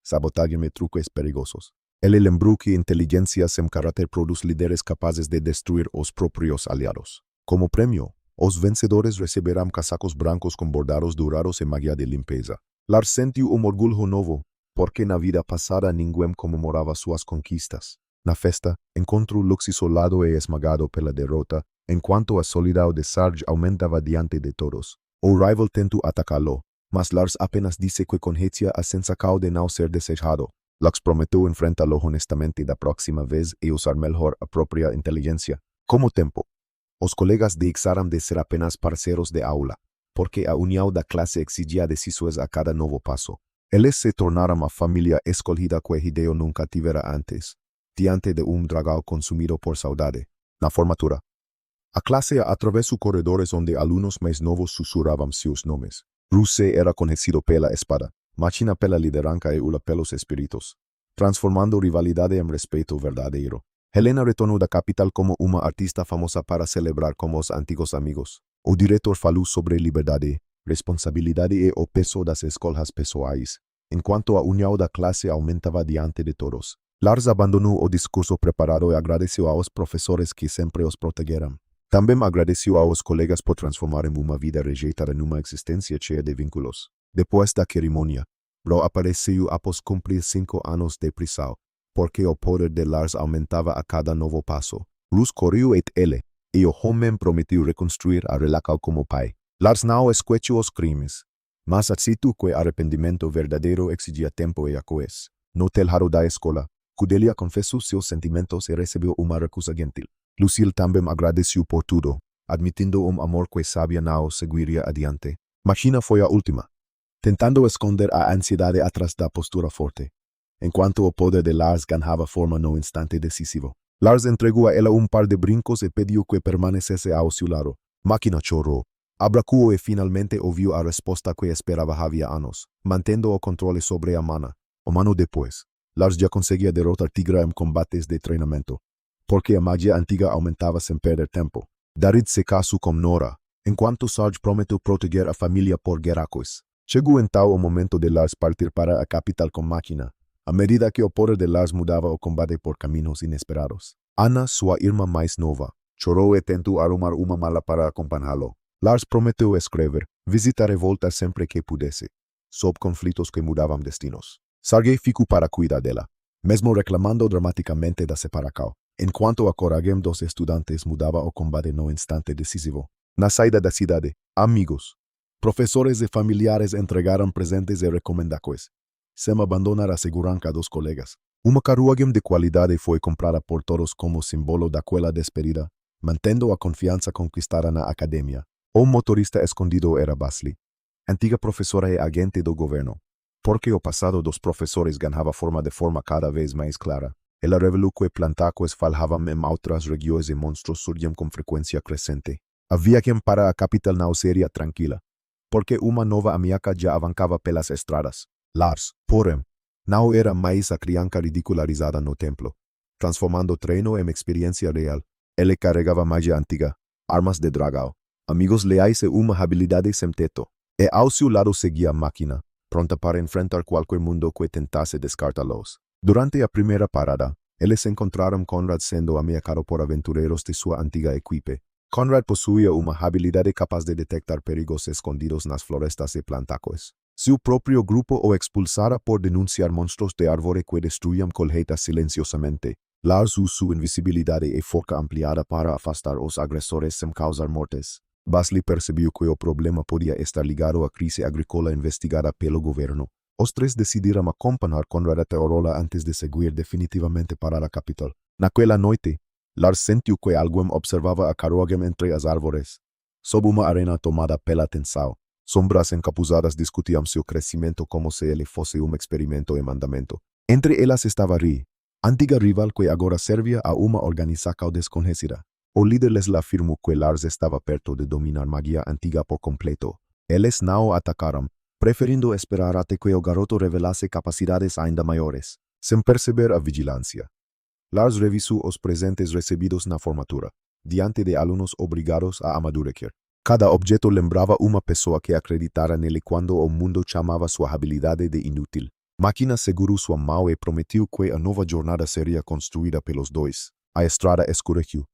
sabotagem e truques perigosos. Ele lembrou que inteligência sem caráter produz líderes capazes de destruir os próprios aliados. Como prêmio, os vencedores receberão casacos brancos com bordados dourados e magia de limpeza. Lars sentiu orgulho novo, porque na vida passada ninguém comemorava suas conquistas. Na festa, encontrou Lux isolado e esmagado pela derrota, enquanto a solidão de Sarge aumentava diante de todos. O rival tentou atacá-lo, mas Lars apenas disse que conhecia a sensação de não ser desejado. Lux prometeu enfrentá-lo honestamente da próxima vez e usar melhor a própria inteligência. Como tempo, os colegas deixaram de ser apenas parceiros de aula, porque a união da classe exigia decisões a cada novo passo. Eles se tornaram a família escolhida que Hideo nunca tivera antes, diante de dragão consumido por saudade. Na formatura, a classe atravessou corredores onde alunos mais novos sussurravam seus nomes. Bruce era conhecido pela espada, Machina pela liderança e Ula pelos espíritos, transformando rivalidade em respeito verdadeiro. Helena retornou da capital como uma artista famosa para celebrar com os antigos amigos. O diretor falou sobre liberdade, responsabilidade e o peso das escolhas pessoais, enquanto a união da classe aumentava diante de todos. Lars abandonou o discurso preparado e agradeceu aos professores que sempre os protegeram. Também agradeceu aos colegas por transformarem uma vida rejeitada numa existência cheia de vínculos. Depois da cerimônia, Bro apareceu após cumprir 5 anos de prisão, porque o poder de Lars aumentava a cada novo passo. Rus correu et ele, e o homem prometeu reconstruir a relação como pai. Lars não esqueceu os crimes, mas aceitou que arrependimento verdadeiro exigia tempo e acues. No telhado da escola, Kudelia confessou seus sentimentos e recebeu uma recusa gentil. Lucille também agradeceu por tudo, admitindo amor que sabia não seguiria adiante. Machina foi a última, tentando esconder a ansiedade atrás da postura forte, enquanto o poder de Lars ganhava forma no instante decisivo. Lars entregou a ela par de brincos e pediu que permanecesse ao seu lado. Máquina chorou, abracou e finalmente ouviu a resposta que esperava havia anos, mantendo o controle sobre a mana. Um ano depois, Lars já conseguia derrotar Tigra em combates de treinamento, porque a magia antiga aumentava sem perder tempo. Darid se casou com Nora, enquanto Sarge prometeu proteger a família por Gerakos. Chegou então o momento de Lars partir para a capital com Máquina. A medida que o poder de Lars mudava o combate por caminhos inesperados. Anna, sua irmã mais nova, chorou e tentou arrumar uma mala para acompanhá-lo. Lars prometeu escrever, visitar e voltar sempre que pudesse, sob conflitos que mudavam destinos. Sarge ficou para cuidar dela, mesmo reclamando dramaticamente da separação, enquanto a coragem dos estudantes mudava o combate no instante decisivo. Na saída da cidade, amigos, professores e familiares entregaram presentes e recomendações, sem abandonar a segurança dos colegas. Uma carruagem de qualidade foi comprada por todos como símbolo daquela despedida, mantendo a confiança conquistada na academia. O motorista escondido era Basley, antiga professora e agente do governo. Porque o passado dos professores ganhava forma de forma cada vez mais clara, ela revelou que plantacos falhavam em outras regiões e monstros surgiam com frequência crescente. A viagem para a capital não seria tranquila, porque uma nova ameaça já avançava pelas estradas. Lars, porém, não era mais a criança ridicularizada no templo. Transformando treino em experiência real, ele carregava magia antiga, armas de dragão, amigos leais e uma habilidade sem teto. E ao seu lado seguia a Máquina, pronta para enfrentar qualquer mundo que tentasse descartá-los. Durante a primeira parada, eles encontraram Conrad sendo ameaçado por aventureiros de sua antiga equipe. Conrad possuía uma habilidade capaz de detectar perigos escondidos nas florestas e plantacos. Seu próprio grupo o expulsara por denunciar monstros de árvore que destruíam colheitas silenciosamente. Lars usou invisibilidade e forca ampliada para afastar os agressores sem causar mortes. Basley percibiu que o problema podía estar ligado a crise agrícola investigada pelo governo. Os três decidiram acompanhar Conrad até Orola antes de seguir definitivamente para a capital. Naquela noite, Lars sentiu que alguém observava a carruagem entre as árvores. Sob uma arena tomada pela tensão, sombras encapuzadas discutiam seu crescimento como se ele fosse experimento em mandamento. Entre elas estava Ri, antiga rival que agora servia a uma organização desconhecida. O líder les afirmou que Lars estava perto de dominar magia antiga por completo. Eles não o atacaram, preferindo esperar até que o garoto revelasse capacidades ainda maiores, sem perceber a vigilância. Lars revisou os presentes recebidos na formatura, diante de alunos obrigados a amadurecer. Cada objeto lembrava uma pessoa que acreditara nele quando o mundo chamava sua habilidade de inútil. Máquina segurou sua mão e prometeu que a nova jornada seria construída pelos dois. A estrada escureceu,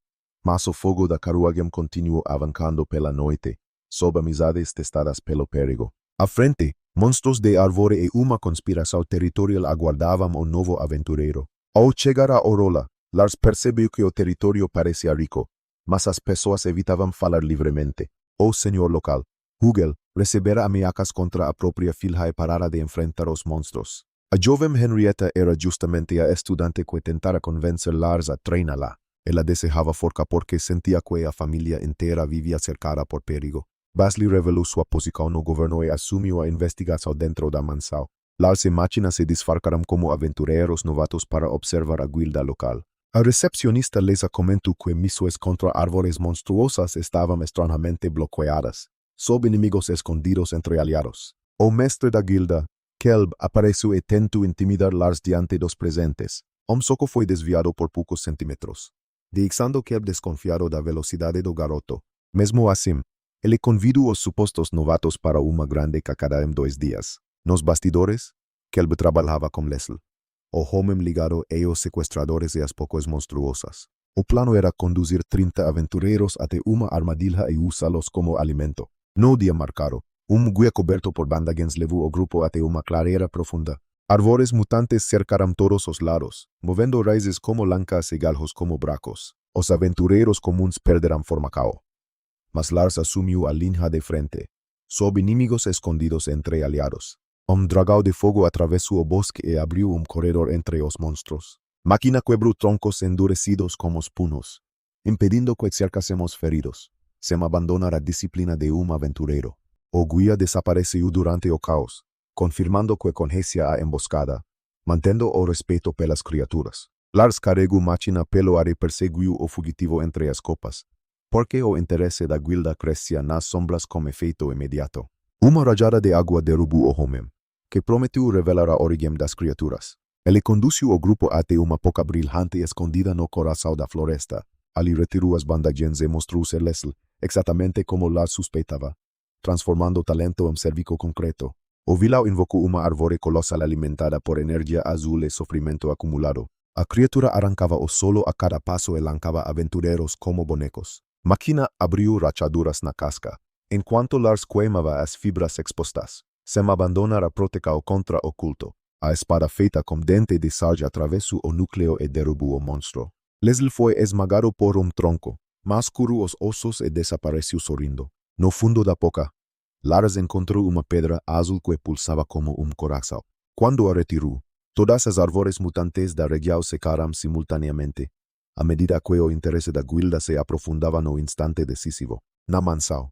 mas o fogo da carruagem continuou avançando pela noite, sob amizades testadas pelo perigo. À frente, monstros de árvore e uma conspiração territorial aguardavam o novo aventureiro. Ao chegar a Orola, Lars percebeu que o território parecia rico, mas as pessoas evitavam falar livremente. O senhor local, Hugel, recebera ameaças contra a própria filha e parara de enfrentar os monstros. A jovem Henrietta era justamente a estudante que tentara convencer Lars a treiná-la. Ela desejava forca porque sentia que a família inteira vivia cercada por perigo. Basley revelou sua posição no governo e assumiu a investigação dentro da mansão. Lars e Máquina se disfarçaram como aventureiros novatos para observar a guilda local. A recepcionista les comentou que missões contra árvores monstruosas estavam estranhamente bloqueadas, sob inimigos escondidos entre aliados. O mestre da guilda, Kelb, apareceu e tentou intimidar Lars diante dos presentes. Soco foi desviado por poucos centímetros, deixando Kelb desconfiado da velocidade do garoto. Mesmo assim, ele convidou os supostos novatos para uma grande cacada em 2 dias. Nos bastidores, Kelb trabalhava com Leslie, o homem ligado a os sequestradores e as pocos monstruosas. O plano era conduzir 30 aventureiros até uma armadilha e usá-los como alimento. No dia marcado, guia coberto por bandagens levou o grupo até uma clareira profunda. Árvores mutantes cercaram todos os lados, movendo raízes como lancas e galhos como bracos. Os aventureiros comuns perderam formacao. Mas Lars assumiu a linha de frente, sob inimigos escondidos entre aliados. Dragão de fogo atravessou o bosque e abriu corredor entre os monstros. Máquina quebrou troncos endurecidos como os punos, impedindo que cercássemos feridos, sem abandonar a disciplina de aventureiro. O guia desapareceu durante o caos, confirmando que conhecia a emboscada, mantendo o respeito pelas criaturas. Lars carregou Máquina pelo ar e perseguiu o fugitivo entre as copas, porque o interesse da guilda crescia nas sombras com efeito imediato. Uma rajada de água derrubou o homem, que prometeu revelar a origem das criaturas. Ele conduziu o grupo até uma boca brilhante escondida no coração da floresta. Ali retirou as bandagens e mostrou ser Leslie, exatamente como Lars suspeitava, transformando o talento em serviço concreto. O vilão invocou uma árvore colossal alimentada por energia azul e sofrimento acumulado. A criatura arrancava o solo a cada passo e lancava aventureiros como bonecos. Máquina abriu rachaduras na casca, enquanto Lars queimava as fibras expostas, sem abandonar a proteção contra o culto. A espada feita com dente de sarja atravessou o núcleo e derrubou o monstro. Leslie foi esmagado por tronco, mas curou os ossos e desapareceu sorrindo. No fundo da boca, Lars encontrou uma pedra azul que pulsava como coração. Quando a retirou, todas as árvores mutantes da região secaram simultaneamente, à medida que o interesse da guilda se aprofundava no instante decisivo. Na mansão,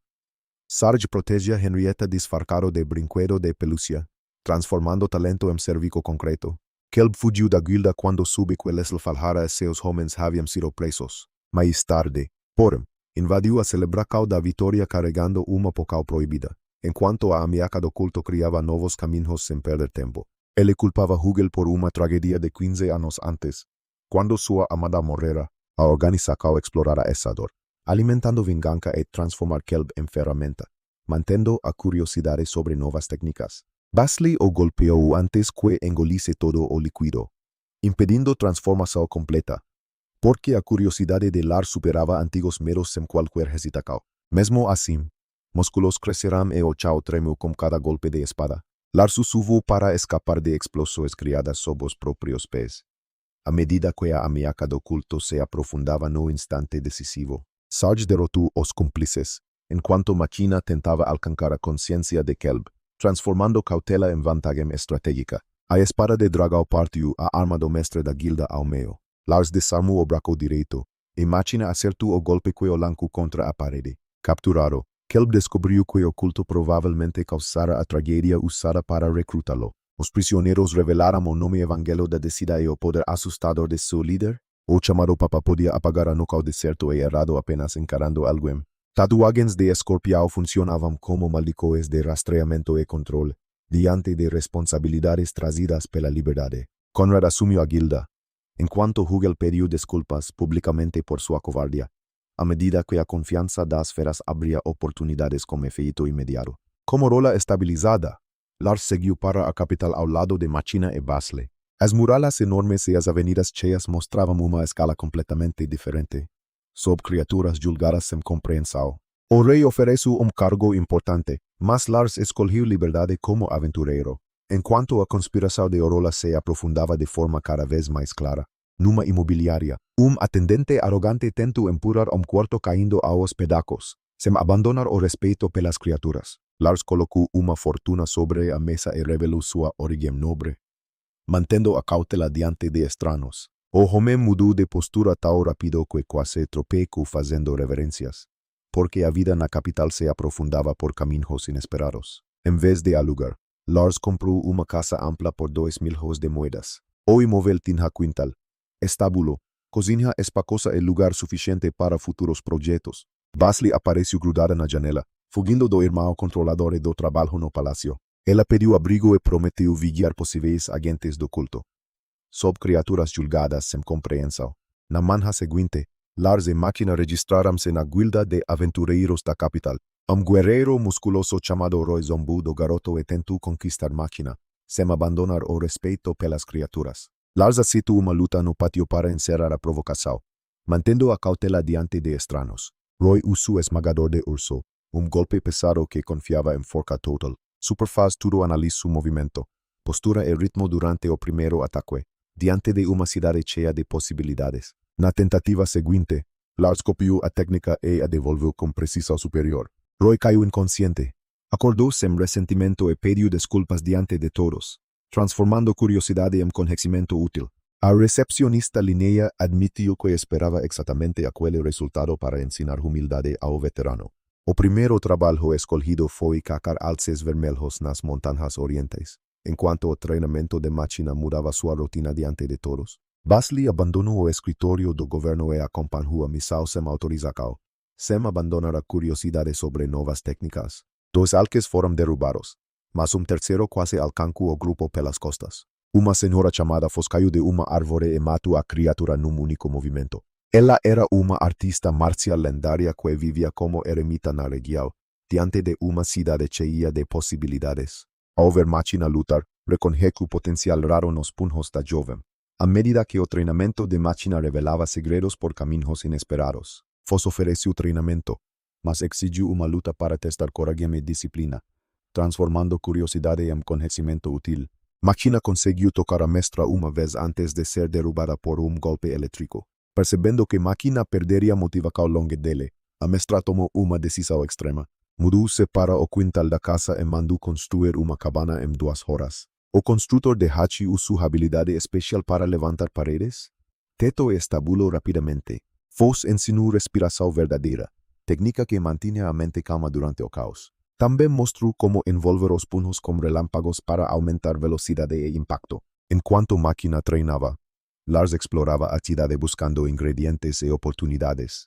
Sarge protegia Henrietta disfarçado de brinquedo de pelúcia, transformando talento em serviço concreto. Kelb fugiu da guilda quando soube que Leslie Falhara e seus homens haviam sido presos. Mais tarde, porém, invadiu a celebração da vitória carregando uma pocão proibida, enquanto a ameaça do culto criava novos caminhos sem perder tempo. Ele culpava Hugel por uma tragédia de 15 anos antes. Quando sua amada morrera, a organização explorara essa dor, alimentando vingança e transformar Kelb em ferramenta, mantendo a curiosidade sobre novas técnicas. Basley o golpeou antes que engolisse todo o líquido, impedindo transformação completa, porque a curiosidade de Lars superava antigos medos sem qualquer hesitação. Mesmo assim, músculos cresceram e o chão tremeu com cada golpe de espada. Lars sussurrou para escapar de explosões criadas sob os próprios pés. À medida que a ameaça do culto se aprofundava no instante decisivo, Sarge derrotou os cúmplices, en cuanto Machina tentaba alcanzar a conciencia de Kelb, transformando cautela en vantagem estratégica. A espada de dragão partiu a arma do mestre da guilda ao meio. Lars desarmou o braço direito, e Machina acertou o golpe que o lancou contra a parede. Capturado, Kelb descobriu que o culto provavelmente causara a tragédia usada para recrutá-lo. Os prisioneiros revelaram o nome Evangelho da Descida e o poder assustador de seu líder. O chamado Papa podia apagar a nuca ao deserto e errado apenas encarando alguém. Tatuagens de escorpião funcionavam como maldições de rastreamento e controle, diante de responsabilidades trazidas pela liberdade. Conrad assumiu a guilda, enquanto Hugel pediu desculpas publicamente por sua covardia, a medida que a confiança das feras abria oportunidades com efeito imediato. Como rola estabilizada, Lars seguiu para a capital ao lado de Machina e Basle. As muralhas enormes e as avenidas cheias mostravam uma escala completamente diferente, sob criaturas julgadas sem compreensão. O rei ofereceu cargo importante, mas Lars escolheu liberdade como aventureiro, enquanto a conspiração de Orola se aprofundava de forma cada vez mais clara. Numa imobiliária, atendente arrogante tentou empurrar quarto caindo aos pedacos, sem abandonar o respeito pelas criaturas. Lars colocou uma fortuna sobre a mesa e revelou sua origem nobre, mantendo a cautela diante de estranhos. O homem mudou de postura tão rápido que quase tropecou fazendo reverências, porque a vida na capital se aprofundava por caminhos inesperados. Em vez de alugar, Lars comprou uma casa ampla por 2.000 hojas de moedas. O imóvel tinha quintal, estábulo, cozinha espaçosa e lugar suficiente para futuros projetos. Basle apareceu grudada na janela, fugindo do irmão controlador e do trabalho no palácio. Ela pediu abrigo e prometeu vigiar possíveis agentes do culto, sob criaturas julgadas sem compreensão. Na manhã seguinte, Lars e Machina registraram-se na guilda de aventureiros da capital. Guerreiro musculoso chamado Roy zombou do garoto e tentou conquistar Machina, sem abandonar o respeito pelas criaturas. Lars aceitou uma luta no pátio para encerrar a provocação, mantendo a cautela diante de estranhos. Roy usou esmagador de urso, golpe pesado que confiava em forca total. Superfaz tudo analisou seu movimento, postura e ritmo durante o primeiro ataque, diante de uma cidade cheia de possibilidades. Na tentativa seguinte, Lars copiou a técnica e a devolveu com precisão superior. Roy caiu inconsciente. Acordou sem ressentimento e pediu desculpas diante de todos, transformando curiosidade em conhecimento útil. A recepcionista Linnea admitiu que esperava exatamente aquele resultado para ensinar humildade ao veterano. O primeiro trabalho escolhido foi caçar alces vermelhos nas montanhas orientais, enquanto o treinamento de Machina mudava sua rotina diante de todos. Basle abandonou o escritório do governo e acompanhou a missão sem autorização, sem abandonar a curiosidade sobre novas técnicas. 2 alques foram derrubados, mas terceiro quase alcançou o grupo pelas costas. Uma senhora chamada Fos caiu de uma árvore e matou a criatura num único movimento. Ela era uma artista marcial lendária que vivia como eremita na região, diante de uma cidade cheia de possibilidades. Ao ver Machina lutar, reconheceu o potencial raro nos punhos da jovem. À medida que o treinamento de Machina revelava segredos por caminhos inesperados, Fos ofereceu treinamento, mas exigiu uma luta para testar coragem e disciplina, transformando curiosidade em conhecimento útil. Machina conseguiu tocar a mestra uma vez antes de ser derrubada por golpe elétrico. Percebendo que Machina perderia motivação longe dele, a mestra tomou uma decisão extrema. Mudou-se para o quintal da casa e mandou construir uma cabana em 2 horas. O construtor de Hachi usou habilidade especial para levantar paredes, teto e estábulo rapidamente. Fos ensinou respiração verdadeira, técnica que mantinha a mente calma durante o caos. Também mostrou como envolver os punhos com relâmpagos para aumentar velocidade e impacto. Enquanto Machina treinava, Lars explorava a cidade buscando ingredientes e oportunidades,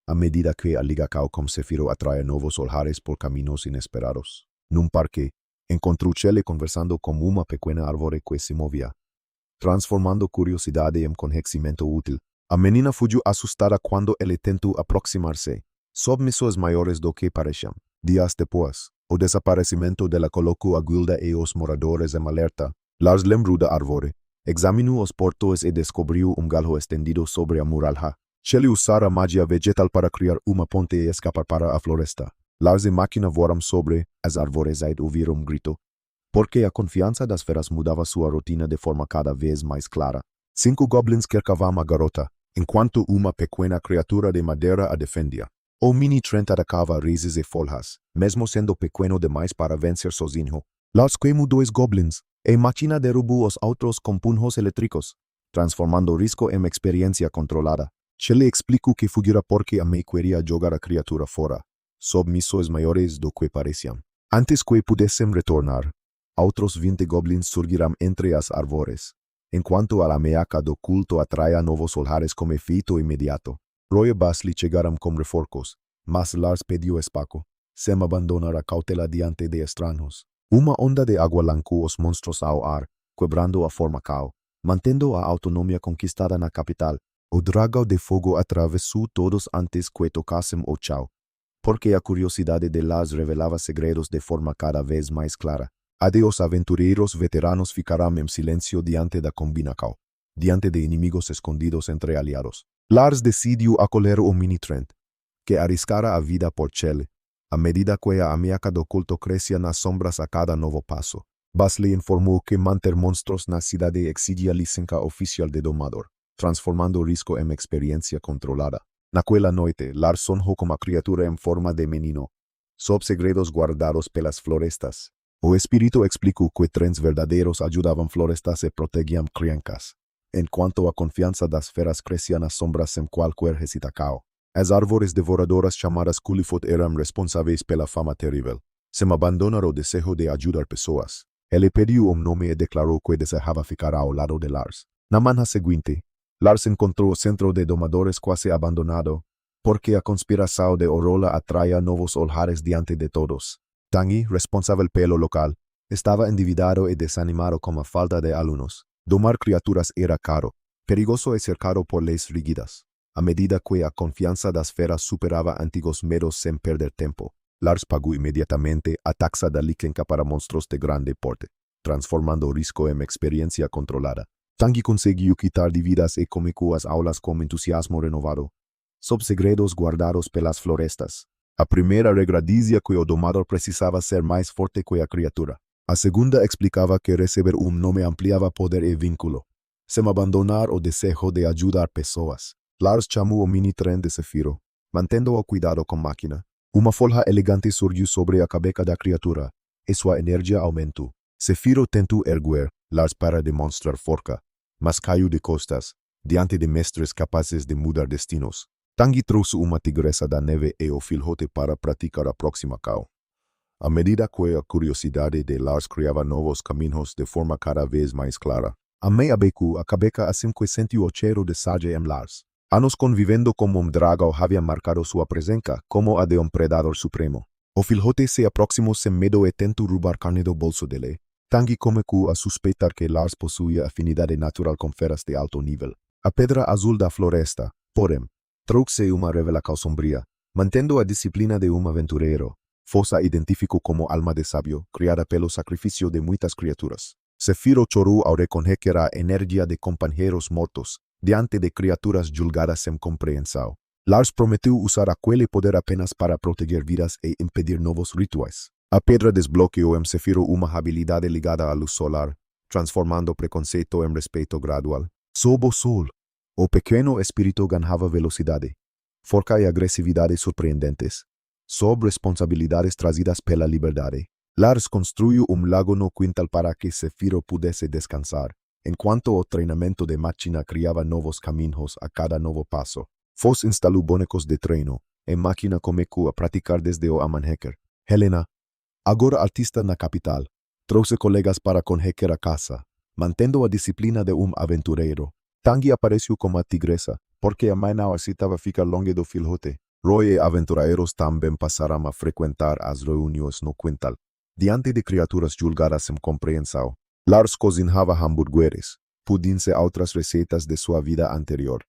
a medida que a liga com Sephiroth atraía novos olhares por caminhos inesperados. Num parque, encontrou Shelley conversando com uma pequena árvore que se movia, transformando curiosidade em conhecimento útil. A menina fugiu assustada quando ele tentou aproximar-se, sob missões maiores do que pareciam. Dias depois, o desaparecimento dela colocou a guilda e os moradores em alerta. Lars lembrou da árvore, examinou os portões e descobriu galho estendido sobre a muralha. Shelley usara magia vegetal para criar uma ponte e escapar para a floresta. Lars e Machina voaram sobre as árvores e ouviram grito, porque a confiança das feras mudava sua rotina de forma cada vez mais clara. 5 goblins cercavam a garota, enquanto uma pequena criatura de madeira a defendia. O mini Trent atacava raízes e folhas, mesmo sendo pequeno demais para vencer sozinho. Lars queimou dois goblins, e máquina derrubou os outros com punhos elétricos, transformando risco em experiência controlada. Shelley explicou que fugira porque a mãe queria jogar a criatura fora, sob missões maiores do que pareciam. Antes que pudessem retornar, outros 20 goblins surgiram entre as árvores, enquanto a ameaça do culto atraía novos olhares como efeito imediato. Roy e Basley chegaram com reforços, mas Lars pediu espaço, sem abandonar a cautela diante de estranhos. Uma onda de água lançou os monstros ao ar, quebrando a forma cao, mantendo a autonomia conquistada na capital. O dragão de fogo atravessou todos antes que tocassem o chão, porque a curiosidade de Lars revelava segredos de forma cada vez mais clara. Adeus aventureiros veteranos ficarão em silêncio diante da combinação, diante de inimigos escondidos entre aliados. Lars decidiu acolher o mini Trent, que arriscara a vida por Shelley, à medida que a ameaça do culto crescia nas sombras a cada novo passo. Basley informou que manter monstros na cidade exigia licença oficial de domador, transformando o risco em experiência controlada. Naquela noite, Lars sonhou com a criatura em forma de menino, sob segredos guardados pelas florestas. O espírito explicou que trens verdadeiros ajudavam florestas e protegiam crianças, enquanto a confiança das feras crescia nas sombras sem qualquer hesitação. As árvores devoradoras chamadas Culifoot eram responsáveis pela fama terrível, sem abandonar o desejo de ajudar pessoas. Ele pediu nome e declarou que desejava ficar ao lado de Lars. Na manhã seguinte, Lars encontrou o centro de domadores quase abandonado, porque a conspiração de Orola atraía novos olhares diante de todos. Tangi, responsável pelo local, estava endividado e desanimado com a falta de alunos. Domar criaturas era caro, perigoso e cercado por leis rígidas. À medida que a confiança das feras superava antigos medos sem perder tempo, Lars pagou imediatamente a taxa da licença para monstros de grande porte, transformando o risco em experiência controlada. Tangi conseguiu quitar dívidas e começou as aulas com entusiasmo renovado, sob segredos guardados pelas florestas. A primeira regra dizia que o domador precisava ser mais forte que a criatura. A segunda explicava que receber nome ampliava poder e vínculo, sem abandonar o desejo de ajudar pessoas. Lars chamou o mini Trent de Zefiro, mantendo-o cuidado com máquina. Uma folha elegante surgiu sobre a cabeça da criatura, e sua energia aumentou. Zefiro tentou erguer Lars para demonstrar força, mas caiu de costas, diante de mestres capazes de mudar destinos. Tangi trouxe uma tigresa da neve e o filhote para praticar a próxima cal. À medida que a curiosidade de Lars criava novos caminhos de forma cada vez mais clara, a meia beco a cabeça assim que sentiu o cheiro de sage em Lars. Anos convivendo como dragão haviam marcado sua presença como a de predador supremo. O filhote se aproximou sem medo e tentou roubar carne do bolso dele. Tangi começou a suspeitar que Lars possuía afinidade natural com feras de alto nível. A pedra azul da floresta, porém, trouxe uma revelação sombria. Mantendo a disciplina de aventureiro, Fossa identificou como alma de sábio, criada pelo sacrifício de muitas criaturas. Zefiro chorou ao reconhecer a energia de companheiros mortos, diante de criaturas julgadas sem compreensão. Lars prometeu usar aquele poder apenas para proteger vidas e impedir novos rituais. A pedra desbloqueou em Zefiro uma habilidade ligada à luz solar, transformando preconceito em respeito gradual. Sob o sol, o pequeno espírito ganhava velocidade, força e agressividade surpreendentes, sob responsabilidades trazidas pela liberdade. Lars construiu lago no quintal para que Zefiro pudesse descansar, enquanto o treinamento de máquina criava novos caminhos a cada novo passo. Foss instalou bonecos de treino, e máquina começou a praticar desde o amanhecer. Helena, agora artista na capital, trouxe colegas para conhecer a casa, mantendo a disciplina de aventureiro. Tangi apareceu como a tigresa, porque a mãe não aceitava ficar longe do filhote. Roy e aventureiros também passaram a frequentar as reuniões no quintal, diante de criaturas julgadas sem compreensão. Lars cozinhava hambúrgueres, pudins e outras receitas de sua vida anterior.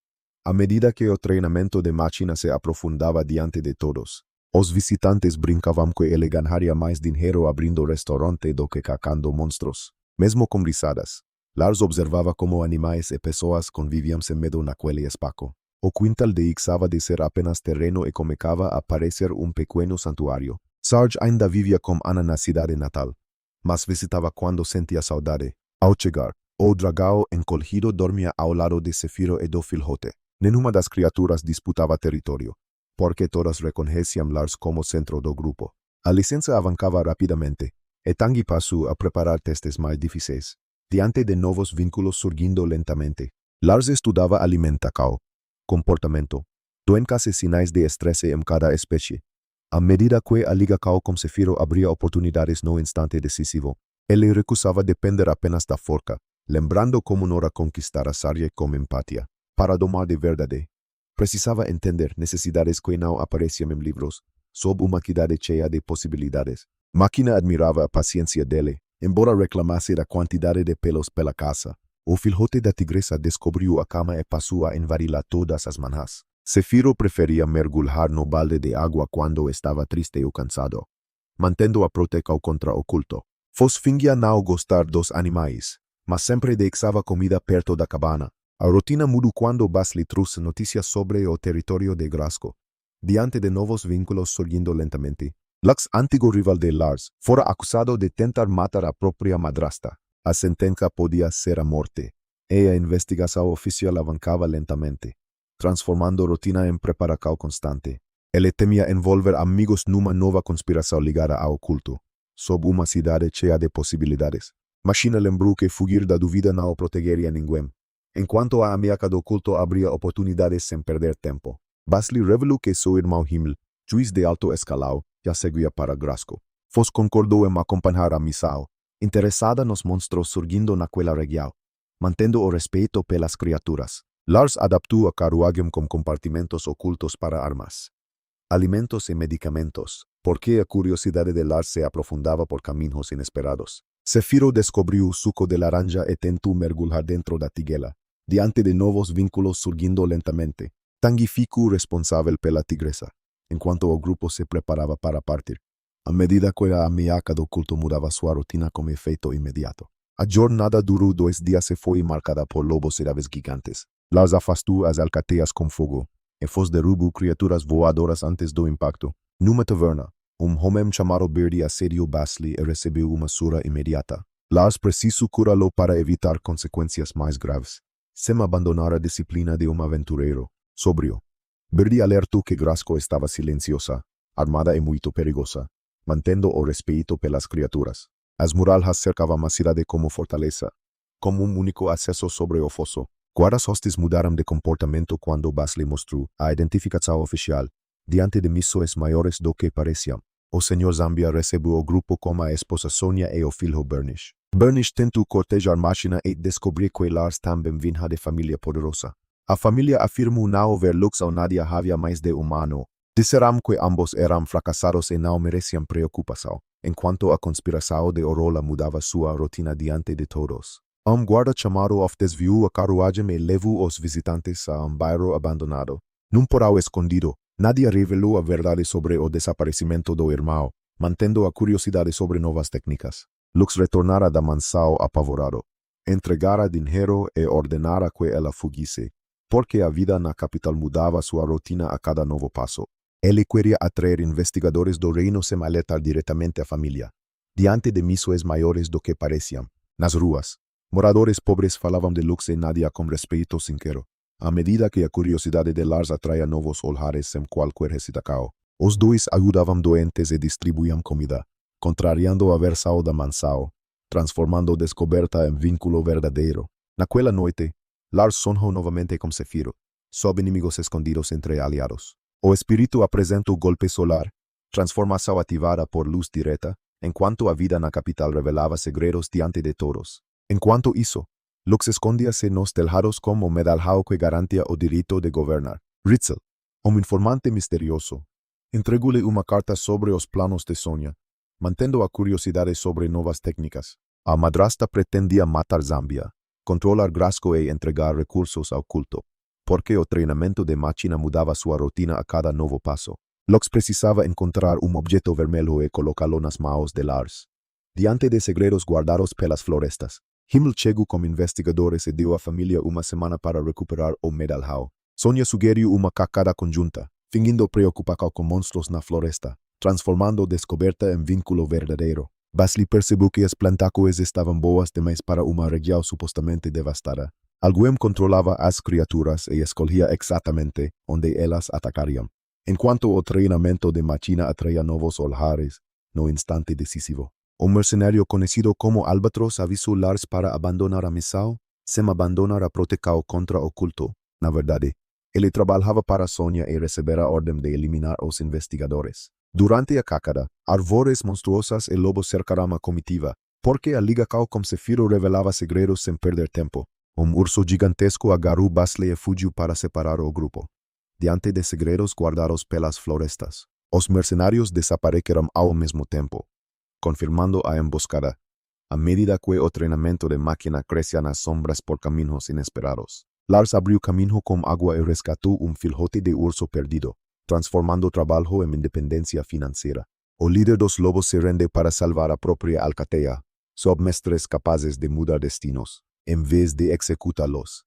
À medida que o treinamento de máquina se aprofundava diante de todos, os visitantes brincavam que ele ganharia mais dinheiro abrindo restaurante do que cacando monstros. Mesmo com risadas, Lars observava como animais e pessoas conviviam sem medo naquele espaço. O quintal deixava de ser apenas terreno e começava a parecer pequeno santuário. Sarge ainda vivia com Anna na cidade natal, mas visitava quando sentia saudade. Ao chegar, o dragão encolhido dormia ao lado de Zefiro e do filhote. Nenhuma das criaturas disputava território. porque todas reconhecían Lars como centro do grupo. A licença avançava rapidamente, e Tanguy passou a preparar testes mais difíceis, diante de novos vínculos surgindo lentamente. Lars estudava alimentação, comportamento, doenças e sinais de estresse em cada espécie. À medida que a ligação com Zefiro abria oportunidades no instante decisivo, ele recusava depender apenas da forca, lembrando como Nora conquistara Sarje com empatia. Para domar de verdade, precisava entender necessidades que não apareciam em livros, sob uma cidade cheia de possibilidades. Máquina admirava a paciência dele, embora reclamasse da quantidade de pelos pela casa. O filhote da tigresa descobriu a cama e passou a invadi-la todas as manhãs. Zefiro preferia mergulhar no balde de água quando estava triste ou cansado, mantendo a proteção contra o culto. Foss fingia não gostar dos animais, mas sempre deixava comida perto da cabana. A rotina mudou quando Basli trouxe notícias sobre o território de Grasko. Diante de novos vínculos surgindo lentamente, Lux, antigo rival de Lars, fora acusado de tentar matar a própria madrasta. A sentença podia ser a morte, e a investigação oficial avançava lentamente, transformando rotina em preparação constante. Ele temia envolver amigos numa nova conspiração ligada ao culto, sob uma cidade cheia de possibilidades. Machina lembrou que fugir da dúvida não protegeria ninguém, enquanto a ameaça do culto abria oportunidades sem perder tempo. Basli revelou que seu irmão Himmel, juiz de alto escalão, já seguia para Grasko. Foss concordou em acompanhar a missão, interessada nos monstros surgindo naquela região, mantendo o respeito pelas criaturas. Lars adaptou a carruagem com compartimentos ocultos para armas, alimentos e medicamentos, porque a curiosidade de Lars se aprofundava por caminhos inesperados. Zefiro descobriu o suco de laranja e tentou mergulhar dentro da tiguela, diante de novos vínculos surgindo lentamente. Tanguy ficou responsável pela tigresa, enquanto o grupo se preparava para partir. À medida que a ameaça do culto mudava sua rotina com efeito imediato. A jornada durou 2 dias e foi marcada por lobos e aves gigantes. Lars afastou as alcateias com fogo, e Foss derrubou criaturas voadoras antes do impacto. Numa taverna, homem chamado Birdie assediou Basli e recebeu uma surra imediata. Lars precisou curá-lo para evitar consequências mais graves, sem abandonar a disciplina de aventureiro sóbrio. Birdie alertou que Grasko estava silenciosa, armada e muito perigosa, mantendo o respeito pelas criaturas. As muralhas cercavam a cidade como fortaleza, como único acesso sobre o fosso. Guardas hostis mudaram de comportamento quando Basli mostrou a identificação oficial, diante de missões maiores do que pareciam. O Sr. Zambia recebeu o grupo com a esposa Sonia e o filho Bernish. Bernish tentou cortejar Machina e descobriu que Lars também vinha de família poderosa. A família afirmou não ver Lux ou Nadia havia mais de humano. Disseram que ambos eram fracassados e não mereciam preocupação, enquanto a conspiração de Orola mudava sua rotina diante de todos. Guarda chamado Off desviou a carruagem e levou os visitantes a bairro abandonado. Num porão escondido, Nadia revelou a verdade sobre o desaparecimento do irmão, mantendo a curiosidade sobre novas técnicas. Lux retornara da mansão apavorado, entregara dinheiro e ordenara que ela fugisse, porque a vida na capital mudava sua rotina a cada novo passo. Ele queria atrair investigadores do reino sem alertar diretamente a família, diante de missões maiores do que pareciam. Nas ruas, moradores pobres falavam de Lux e Nadia com respeito sincero. À medida que a curiosidade de Lars atraía novos olhares sem qualquer hesitação, os dois ajudavam doentes e distribuíam comida, contrariando a versão da mansão, transformando descoberta em vínculo verdadeiro. Naquela noite, Lars sonhou novamente com Zefiro, sob inimigos escondidos entre aliados. O espírito apresenta o golpe solar, transformação ativada por luz direta, enquanto a vida na capital revelava segredos diante de todos. Enquanto isso, Lux escondia-se nos telhados como medalhão que garantia o direito de governar. Ritzel, informante misterioso, entregou-lhe uma carta sobre os planos de Sonia, mantendo a curiosidade sobre novas técnicas. A madrasta pretendia matar Zambia, controlar Grasko e entregar recursos ao culto, porque o treinamento de Machina mudava sua rotina a cada novo passo. Lux precisava encontrar objeto vermelho e colocá-lo nas mãos de Lars, diante de segredos guardados pelas florestas. Himmel chegou como investigadores e deu à família uma semana para recuperar o medalhão. Sonia sugeriu uma cacada conjunta, fingindo preocupação com monstros na floresta, transformando descoberta em vínculo verdadeiro. Basli percebeu que as plantações estavam boas demais para uma região supostamente devastada. Alguém controlava as criaturas e escolhia exatamente onde elas atacariam. En cuanto al entrenamiento de máquina atraía nuevos olhares, no instante decisivo. Un mercenario conocido como Albatros avisó Lars para abandonar a Misao, sem abandonar a Protecao contra oculto. Na verdade, ele trabajaba para Sonia y recibera orden de eliminar a los investigadores. Durante a cacada, árvores monstruosas y lobos cercaram a comitiva, porque a Liga Cao com Sefiro revelava segredos sem perder tempo. Un urso gigantesco agarró Basley e fugiu para separar o grupo. Diante de segredos guardados pelas florestas, os mercenarios desapareceram ao mesmo tempo, confirmando a emboscada, a medida que o treinamento de máquina crecía nas sombras por caminos inesperados. Lars abriu caminho com água e rescatou filhote de urso perdido, transformando trabalho em independência financeira. O líder dos lobos se rende para salvar a própria alcateia, sob mestres capazes de mudar destinos, em vez de executá-los.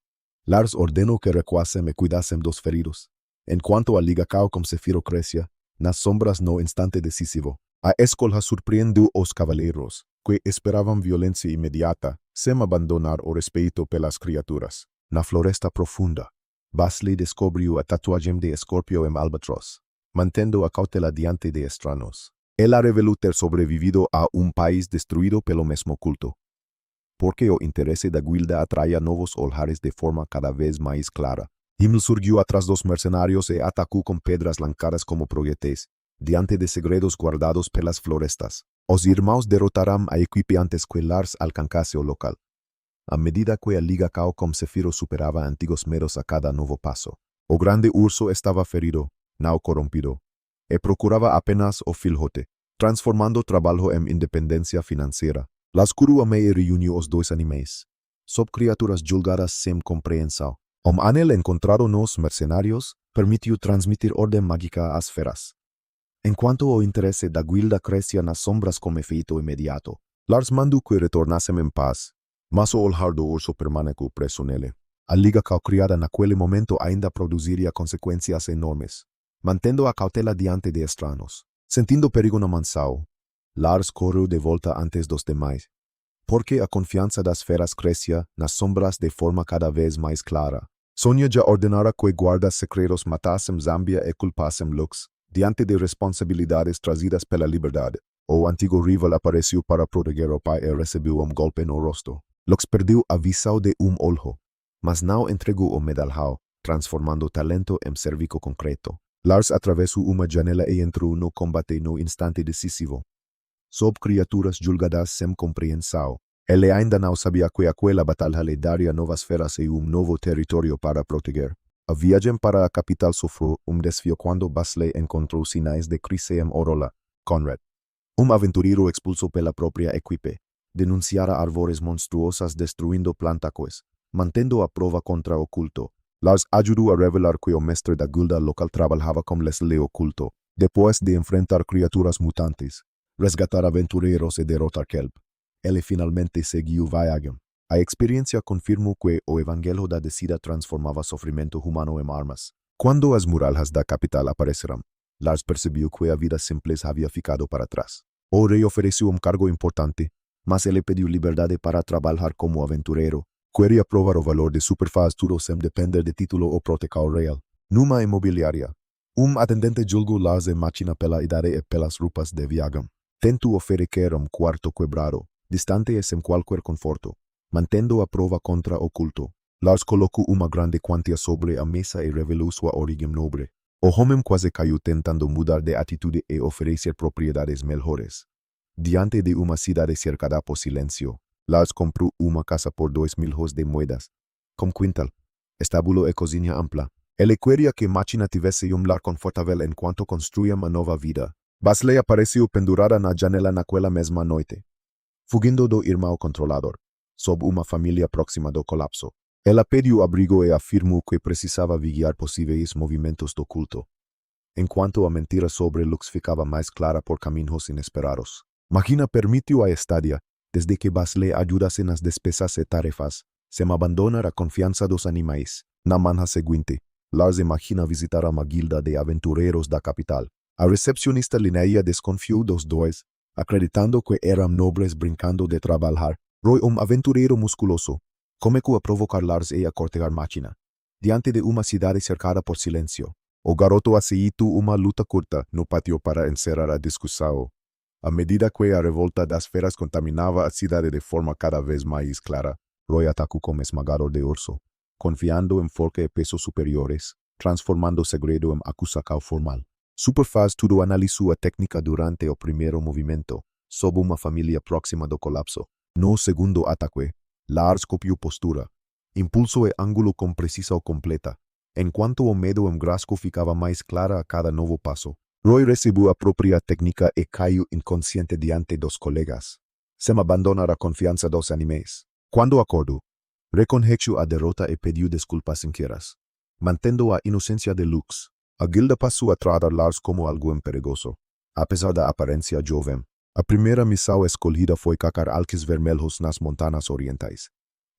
Lars ordenou que recuassem e cuidassem dos feridos. Enquanto a Liga Cao com Sefiro crescia, nas sombras no instante decisivo, a escolha surpreendeu os cavaleiros, que esperavam violência imediata, sem abandonar o respeito pelas criaturas. Na floresta profunda, Basley descobriu a tatuagem de Escorpio em Albatros, mantendo a cautela diante de estranhos. Ela revelou ter sobrevivido a país destruído pelo mesmo culto. Porque o interesse da guilda atraía novos olhares de forma cada vez mais clara. Himmel surgiu atrás dos mercenários e atacou com pedras lançadas como projéteis, diante de segredos guardados pelas florestas. Os irmãos derrotaram a equipe antes que Lars alcançasse o local. A medida que a Liga Cao com Sefiro superava antigos medos a cada novo passo, o grande urso estava ferido, não corrompido, e procurava apenas o filhote, transformando trabalho em independência financeira. Lascuro amei reuniu os dois animais, sob criaturas julgadas sem compreensão. Anel encontrado nos mercenários permitiu transmitir ordem mágica às feras. Enquanto o interesse da guilda crescia nas sombras com efeito imediato, Lars mandou que retornassem em paz, mas o olhar do urso permaneceu preso nele. A Liga Cao criada naquele momento ainda produziria consequências enormes, mantendo a cautela diante de estranhos. Sentindo perigo na mansão, Lars correu de volta antes dos demais, porque a confiança das feras crescia nas sombras de forma cada vez mais clara. Sonia já ordenara que guardas secretos matassem Zambia e culpassem Lux, diante de responsabilidades trazidas pela liberdade. O antigo rival apareceu para proteger o pai e recebeu golpe no rosto. Lux perdeu a visão de olho, mas não entregou o medalhão, transformando talento em serviço concreto. Lars atravessou uma janela e entrou no combate no instante decisivo. Sob criaturas julgadas sem compreensão, ele ainda não sabia que aquela batalha lhe daria novas feras e novo território para proteger. A viagem para a capital sofreu desvio quando Basley encontrou sinais de crise em Orola, Conrad. Aventureiro expulso pela própria equipe, denunciara árvores monstruosas destruindo plantacoes, mantendo a prova contra o culto. Lars ajudou a revelar que o mestre da guilda local trabalhava com Leslie oculto, depois de enfrentar criaturas mutantes, resgatar aventureiros e derrotar Kelp. Ele finalmente seguiu viagem. A experiência confirmou que o evangelho da descida transformava sofrimento humano em armas. Quando as muralhas da capital apareceram, Lars percebeu que a vida simples havia ficado para trás. O rei ofereceu cargo importante, mas ele pediu liberdade para trabalhar como aventureiro. Queria provar o valor de superfaz tudo sem depender de título ou protocolo real. Numa imobiliária, atendente julgou Lars em máquina pela idade e pelas roupas de viagem. Tentou oferecer quarto quebrado, distante e sem qualquer conforto, mantendo a prova contra o culto. Lars colocou uma grande quantia sobre a mesa e revelou sua origem nobre. O homem quase caiu tentando mudar de atitude e oferecer propriedades melhores. Diante de uma cidade cercada por silêncio, Lars comprou uma casa por 2.000 hos de moedas, com quintal, estábulo e cozinha ampla. Ele queria que a máquina tivesse lar confortável enquanto construía uma nova vida. Basley apareceu pendurada na janela naquela mesma noite, fugindo do irmão controlador, sob uma família próxima do colapso. Ela pediu abrigo e afirmou que precisava vigiar possíveis movimentos do culto, enquanto a mentira sobre Lux ficava mais clara por caminhos inesperados. Máquina permitiu a estadia, desde que Basley ajudasse nas despesas e tarefas, sem abandonar a confiança dos animais. Na manhã seguinte, Lars e Máquina visitaram a guilda de aventureiros da capital. A recepcionista Linnea desconfiou dos dois, acreditando que eram nobres brincando de trabalhar. Roy, aventureiro musculoso, começou a provocar Lars e a cortejar Máquina, diante de uma cidade cercada por silêncio. O garoto aceitou uma luta curta no pátio para encerrar a discussão. À medida que a revolta das feras contaminava a cidade de forma cada vez mais clara, Roy atacou como esmagador de urso, confiando em força e peso superiores, transformando o segredo em acusação formal. Superfaz tudo analisou a técnica durante o primeiro movimento, sob uma família próxima do colapso. No segundo ataque, Lars copiou postura, impulso e ângulo com precisão completa, enquanto o medo em Grasko ficava mais clara a cada novo passo. Roy recebeu a própria técnica e caiu inconsciente diante dos colegas, sem abandonar a confiança dos animes. Quando acordou, reconheceu a derrota e pediu desculpas sinceras, mantendo a inocência de Lux. A guilda passou a tratar Lars como algo perigoso. Apesar da aparência jovem, a primeira missão escolhida foi caçar alces vermelhos nas montanhas orientais.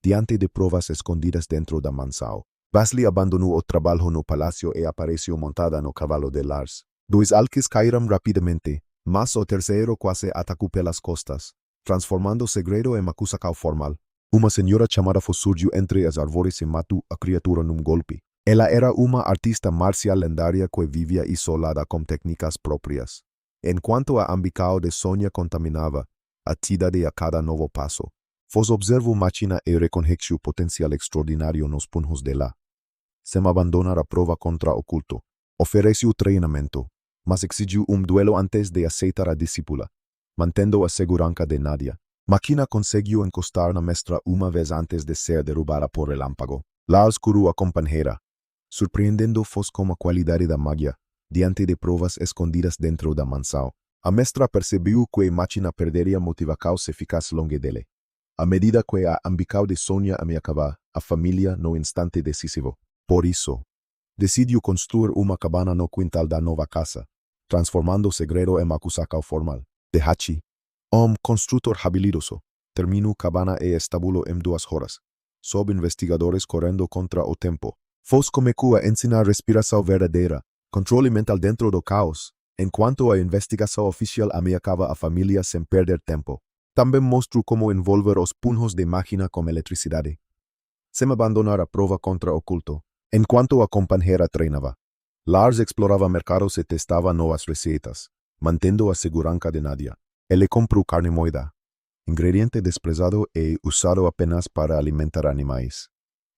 Diante de provas escondidas dentro da mansão, Basley abandonou o trabalho no palácio e apareceu montada no cavalo de Lars. 2 alces caíram rapidamente, mas o terceiro quase atacou pelas costas, transformando o segredo em acusação formal. Uma senhora chamada surgiu entre as árvores e matou a criatura num golpe. Ela era uma artista marcial lendária que vivia isolada com técnicas próprias. Enquanto a ambição de Sonia contaminava a cidade a cada novo passo, Foz observou máquina e reconheceu potencial extraordinário nos punhos dela. Sem abandonar a prova contra o culto, ofereceu treinamento, mas exigiu duelo antes de aceitar a discípula, mantendo a segurança de Nadia. Máquina conseguiu encostar na mestra uma vez antes de ser derrubada por relâmpago. Lars curou a companheira, surpreendendo Foz com a qualidade da magia, diante de provas escondidas dentro da mansão. A mestra percebeu que a máquina perderia motivação se ficasse longe dele. À medida que a ambição de Sonia ameaçava a família no instante decisivo. Por isso, decidiu construir uma cabana no quintal da nova casa, transformando o segredo em acusação formal. De Hachi, construtor habilidoso, terminou cabana e estábulo em 2 horas, sob investigadores correndo contra o tempo. Foz começou a ensinar respiração verdadeira, controle mental dentro do caos, enquanto a investigação oficial ameaçava a família sem perder tempo. Também mostrou como envolver os punhos de máquina com eletricidade, sem abandonar a prova contra o culto. Enquanto a companheira treinava, Lars explorava mercados e testava novas receitas, mantendo a segurança de Nadia. Ele comprou carne moída, ingrediente desprezado e usado apenas para alimentar animais,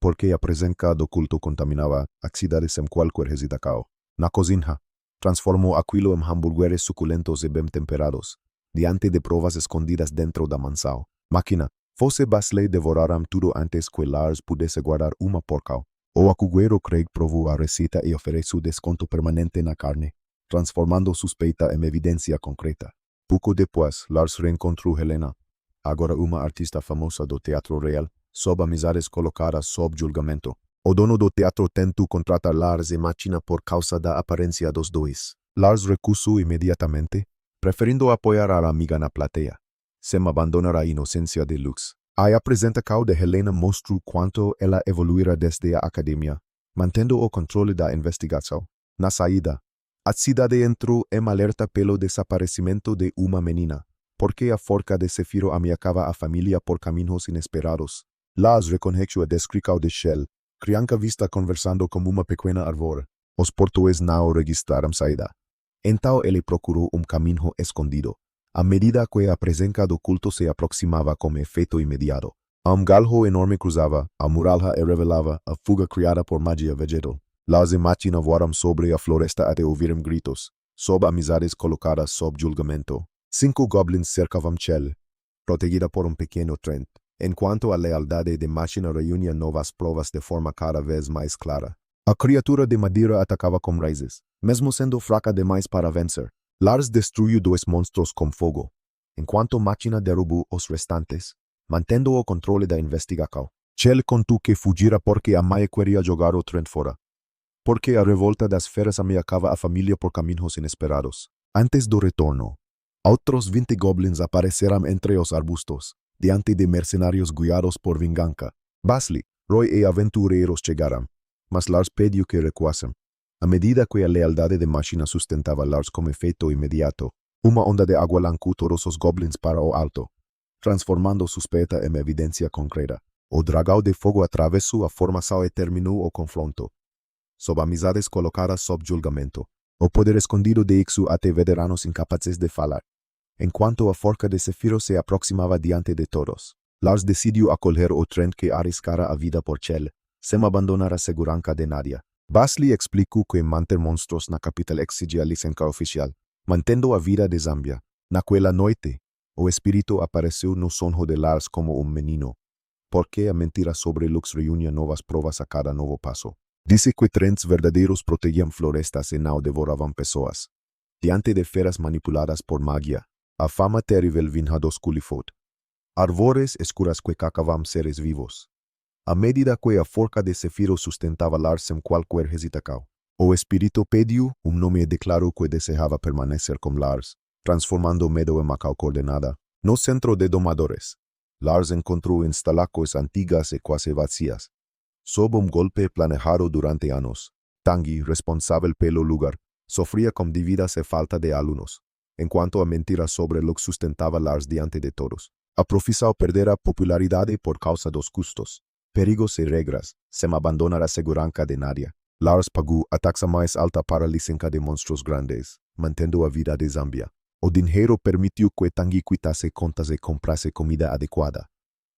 porque a presença do culto contaminava a cidade sem qualquer hesitação. Na cozinha, transformou aquilo em hambúrgueres suculentos e bem temperados, diante de provas escondidas dentro da mansão. Máquina, Foz e Basley devoraram tudo antes que Lars pudesse guardar uma porção. O açougueiro Craig provou a receita e ofereceu desconto permanente na carne, transformando suspeita em evidência concreta. Pouco depois, Lars reencontrou Helena, agora uma artista famosa do teatro real, sob amizades colocadas sob julgamento. O dono do teatro tentou contratar Lars e Máquina por causa da aparência dos dois. Lars recusou imediatamente, preferindo apoiar a amiga na plateia, sem abandonar a inocência de Lux. A apresentação de Helena mostrou quanto ela evoluíra desde a academia, mantendo o controle da investigação. Na saída, a cidade entrou em alerta pelo desaparecimento de uma menina, porque a forca de Zefiro ameaçava a família por caminhos inesperados. Lars reconheceu a descrição de Shell, criança vista conversando com uma pequena árvore. Os portugueses não registraram saída. Então ele procurou caminho escondido. À medida que a presença do culto se aproximava com efeito imediato, galho enorme cruzava a muralha e revelava a fuga criada por magia vegetal. Lars e Máquina voaram sobre a floresta até ouviram gritos, sob amizades colocadas sob julgamento. 5 goblins cercavam Shell, protegida por pequeno trem, enquanto a lealdade de Máquina reunia novas provas de forma cada vez mais clara. A criatura de madeira atacava com raízes, mesmo sendo fraca demais para vencer. Lars destruiu 2 monstros com fogo, enquanto Máquina derrubou os restantes, mantendo o controle da investigação. Shell contou que fugira porque a mãe queria jogar o trem fora, porque a revolta das feras ameaçava a família por caminhos inesperados. Antes do retorno, outros 20 goblins apareceram entre os arbustos, diante de mercenários guiados por vingança. Basley, Roy e aventureiros chegaram, mas Lars pediu que recuassem. À medida que a lealdade de Máquina sustentava Lars com efeito imediato, uma onda de água lancou todos os goblins para o alto, transformando suspeita em evidência concreta. O dragão de fogo atravessou a formação e terminou o confronto. sob amizades colocadas sob julgamento, o poder escondido de Ixu ante veteranos incapaces de falar. En cuanto a Forca de Cefiro se aproximaba diante de todos, Lars decidiu acolher o trem que arriscara a vida por Chel, sem abandonar a segurança de Nadia. Basli explicou que manter monstros na capital exigia licença oficial, mantendo a vida de Zambia. Naquela noite, o espírito apareceu no sonho de Lars como menino, porque a mentira sobre Lux reunia novas provas a cada novo passo. Disse que trens verdadeiros protegiam florestas e não devoravam pessoas. Diante de feras manipuladas por magia, a fama terrível vinha dos Culifot. Árvores escuras que cacavam seres vivos. A medida que a Forca de Cefiro sustentava Lars sem qualquer hesitação, o espírito pediu nome e declarou que desejava permanecer com Lars, transformando medo em ação coordenada. No centro de domadores, Lars encontrou estalactitas antigas e quase vazias. Sob golpe planejado durante anos, Tanguy, responsável pelo lugar, sofria com dívidas e falta de alunos, enquanto a mentira sobre Lux sustentava Lars diante de todos. A profissão perdera popularidade por causa dos custos, perigos e regras, sem abandonar a segurança de Nadia. Lars pagou a taxa mais alta para a licença de monstros grandes, mantendo a vida de Zambia. O dinheiro permitiu que Tanguy quitasse contas e comprasse comida adequada,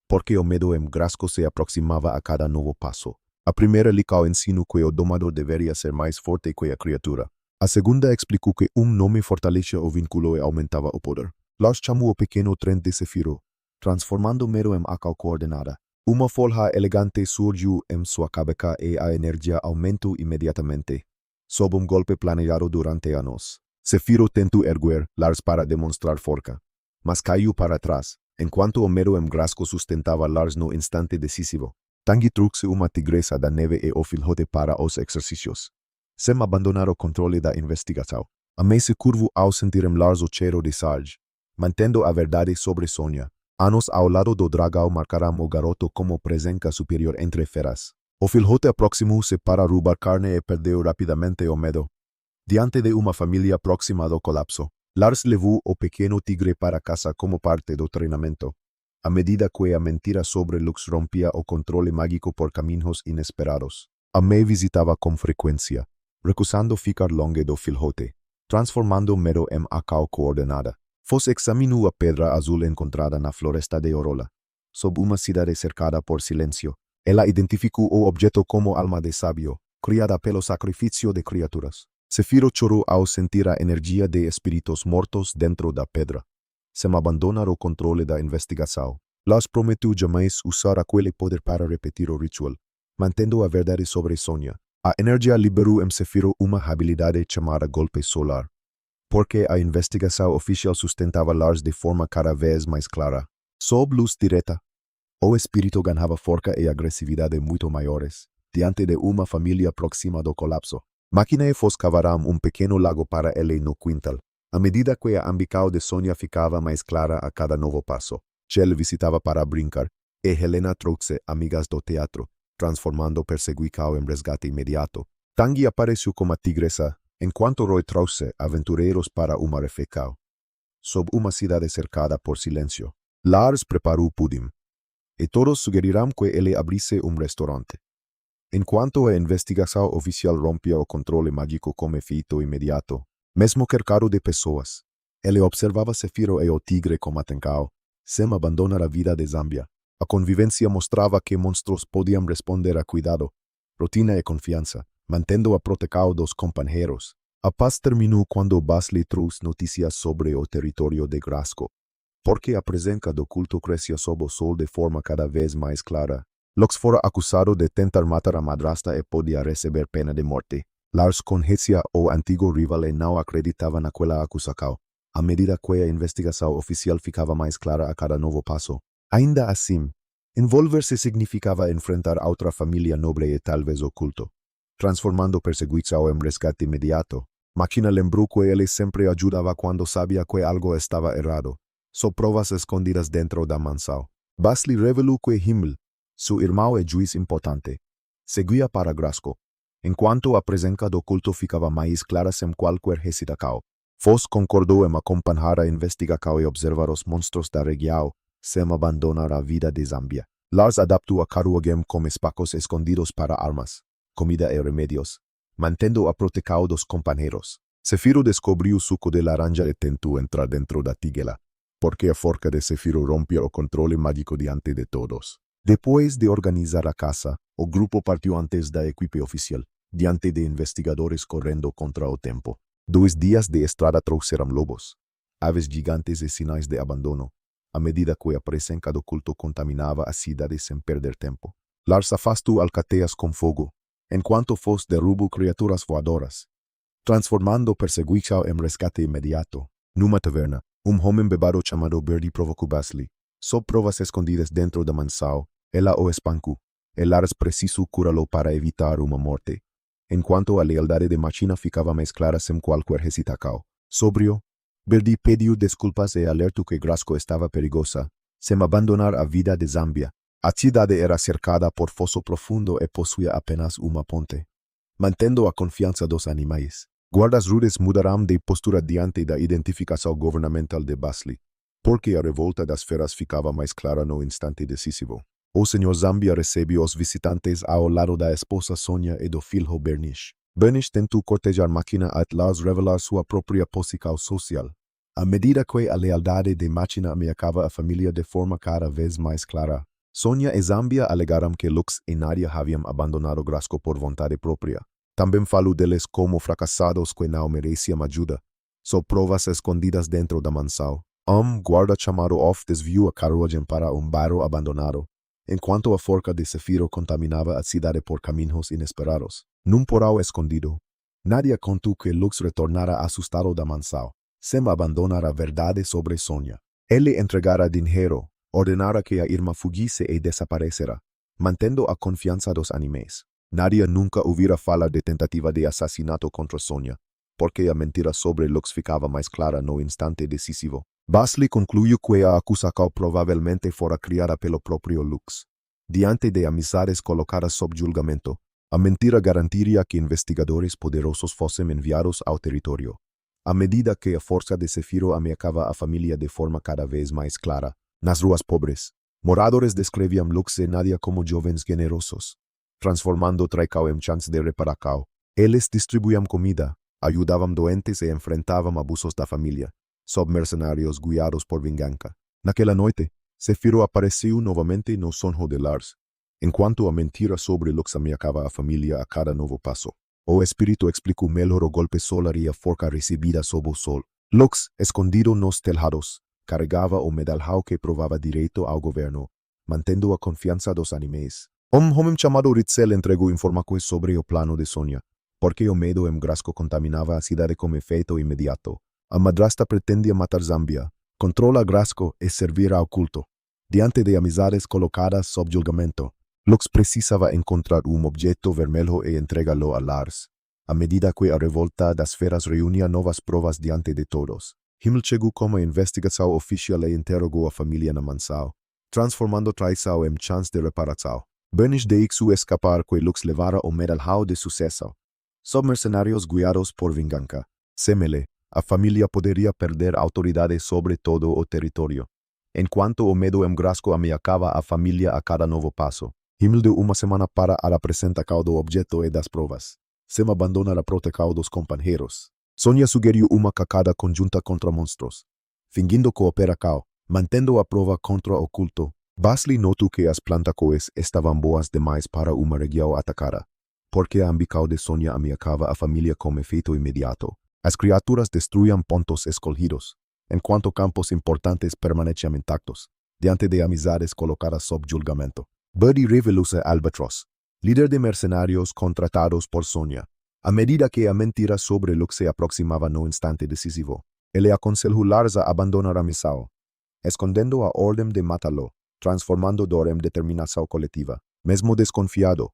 porque o medo em Grasco se aproximava a cada novo passo. A primeira licou ensino que o domador deveria ser mais forte que a criatura. A segunda explicou que nome fortalecia o vínculo e aumentava o poder. Lars chamou o pequeno trem de Cefiro, transformando medo em ação coordenada. Uma folha elegante surgiu em sua cabeça e a energia aumentou imediatamente, sob golpe planejado durante anos. Cefiro tentou erguer Lars para demonstrar forca, mas caiu para trás, enquanto o medo em Grasco sustentava Lars no instante decisivo. Tanguy trouxe uma tigresa da neve e o filhote para os exercícios, sem abandonar o controle da investigação. A mãe se curvou ao sentir em Lars o cheiro de Sarge, mantendo a verdade sobre Sonia. Anos ao lado do dragão marcaram o garoto como presença superior entre feras. O filhote aproximou-se para roubar carne e perdeu rapidamente o medo. Diante de uma família próxima do colapso, Lars levou o pequeno tigre para casa como parte do treinamento. À medida que a mentira sobre Lux rompia o controle mágico por caminhos inesperados, a mãe visitava com frequência, recusando ficar longe do filhote, transformando medo em ação coordenada. Foss examinou a pedra azul encontrada na floresta de Orola, sob uma cidade cercada por silêncio. Ela identificou o objeto como alma de sábio, criada pelo sacrifício de criaturas. Cefiro chorou ao sentir a energia de espíritos mortos dentro da pedra. Sem abandonar o controle da investigação, Lars prometeu jamais usar aquele poder para repetir o ritual, mantendo a verdade sobre Sonia. A energia liberou em Cefiro uma habilidade chamada golpe solar, porque a investigação oficial sustentava Lars de forma cada vez mais clara. Sob luz direta, o espírito ganhava força e agressividade muito maiores, diante de uma família próxima do colapso. Máquina e Foss cavaram pequeno lago para ele no quintal. À medida que a ambição de Sonia ficava mais clara a cada novo passo, Chel visitava para brincar, e Helena trouxe amigas do teatro, transformando perseguição em resgate imediato. Tanguy apareceu como a tigresa, enquanto Roy trouxe aventureiros para uma refeição. Sob uma cidade cercada por silêncio, Lars preparou pudim, e todos sugeriram que ele abrisse restaurante. Enquanto a investigação oficial rompia o controle mágico com efeito imediato, mesmo cercado de pessoas, ele observava Cefiro e o tigre com atenção, sem abandonar a vida de Zambia. A convivência mostrava que monstros podiam responder a cuidado, rotina e confiança, mantendo a proteção dos companheiros. A paz terminou quando Basli trouxe notícias sobre o território de Grasco, porque a presença do culto crescia sob o sol de forma cada vez mais clara. Lux fora acusado de tentar matar a madrasta e podia receber pena de morte. Lars conhecia o antigo rival e não acreditava naquela acusação, à medida que a investigação oficial ficava mais clara a cada novo passo. Ainda assim, envolver-se significava enfrentar outra família nobre e talvez oculto, transformando perseguição em resgate imediato. Máquina lembrou que ele sempre ajudava quando sabia que algo estava errado. Só provas escondidas dentro da mansão. Basli revelou que Himmel, seu irmão e juiz importante, seguia para Grasco, enquanto a presença do culto ficava mais clara sem qualquer hesitação. Foss concordou em acompanhar a investigação e observar os monstros da região, sem abandonar a vida de Zambia. Lars adaptou a carruagem com espaços escondidos para armas, comida e remédios, mantendo a proteger dos compañeros. Zefiro descobriu suco de laranja e tentou entrar dentro da tigela, porque a forca de Zefiro rompió o controle mágico diante de todos. Depois de organizar a casa, o grupo partiu antes da equipe oficial, diante de investigadores correndo contra o tempo. 2 dias de estrada trouxeram lobos, aves gigantes e sinais de abandono, a medida que a presença do culto contaminava a cidade sem perder tempo. Lars afastou alcateias com fogo, enquanto Foss derrubou criaturas voadoras, transformando perseguição em resgate imediato. Numa taverna, homem bebado chamado Birdie provocou Basli. Sob provas escondidas dentro da mansão, ela o espancou, e Lars precisou curá-lo para evitar uma morte. Enquanto a lealdade de Machina ficava mais clara sem qualquer hesitação. Sobrio, Birdie pediu desculpas e alertou que Grasko estava perigosa, sem abandonar a vida de Zambia. A cidade era cercada por fosso profundo e possuía apenas uma ponte. Mantendo a confiança dos animais, guardas rudes mudaram de postura diante da identificação governamental de Basli, porque a revolta das feras ficava mais clara no instante decisivo. O Sr. Zambia recebeu os visitantes ao lado da esposa Sonia e do filho Bernish. Bernish tentou cortejar Machina a Lars revelar sua própria posição social. À medida que a lealdade de Machina ameaçava a família de forma cada vez mais clara, Sonia e Zambia alegaram que Lux e Nadia haviam abandonado Grasko por vontade própria. Também falou deles como fracassados que não mereciam ajuda, sob provas escondidas dentro da mansão. Guarda chamado Off desviou a carruagem para bairro abandonado, enquanto a forca de Zefiro contaminava a cidade por caminhos inesperados. Num porão escondido, Nadia contou que Lux retornara assustado da mansão, sem abandonar a verdade sobre Sonia. Ele entregara dinheiro, ordenara que a irmã fugisse e desaparecera, mantendo a confiança dos animais. Nadia nunca ouvira falar de tentativa de assassinato contra Sonia, porque a mentira sobre Lux ficava mais clara no instante decisivo. Basli concluiu que a acusação provavelmente fora criada pelo próprio Lux. Diante de amizades colocadas sob julgamento, a mentira garantiria que investigadores poderosos fossem enviados ao território. À medida que a força de Zefiro ameaçava a família de forma cada vez mais clara, nas ruas pobres, moradores descreviam Lux e Nadia como jovens generosos, transformando traicao em chance de reparação. Eles distribuíam comida, ajudavam doentes e enfrentavam abusos da família, sob mercenários guiados por vingança. Naquela noite, Zefiro apareceu novamente no sonho de Lars, enquanto a mentira sobre Lux ameaçava a família a cada novo passo. O espírito explicou melhor o golpe solar e a forca recebida sob o sol. Lux, escondido nos telhados, carregava o medalhão que provava direito ao governo, mantendo a confiança dos animais. Homem chamado Ritzel entregou informações sobre o plano de Sonia, porque o medo em Grasko contaminava a cidade com efeito imediato. A madrasta pretendia matar Zambia, controla Grasko e servir ao culto. Diante de amizades colocadas sob julgamento, Lux precisava encontrar objeto vermelho e entregá-lo a Lars. À medida que a revolta das feras reunia novas provas diante de todos, Himmel chegou como investigação oficial e interrogou a família na mansão, transformando traição em chance de reparação. Bernish deixou escapar que Lux levara o medalhão de sucesso. Sob mercenários guiados por vingança, semele, a família poderia perder autoridade sobre todo o território. Enquanto o medo em Grasko ameaçava a família a cada novo passo, Himmel deu uma semana para a apresentação do objeto e das provas, sem abandonar a proteção dos companheiros. Sonia sugeriu uma cacada conjunta contra monstros, fingindo cooperação, mantendo a prova contra o culto. Basli notou que as plantacoes estavam boas demais para uma região atacada, porque a ambição de Sonia ameaçava a família com efeito imediato. As criaturas destruíam pontos escolhidos, enquanto campos importantes permaneciam intactos, diante de amizades colocadas sob julgamento. Birdie revelou-se Albatross, líder de mercenários contratados por Sonia. À medida que a mentira sobre Lux se aproximava no instante decisivo, ele aconselhou Lars a abandonar a missão, escondendo a ordem de matá-lo, transformando dor em determinação coletiva. Mesmo desconfiado,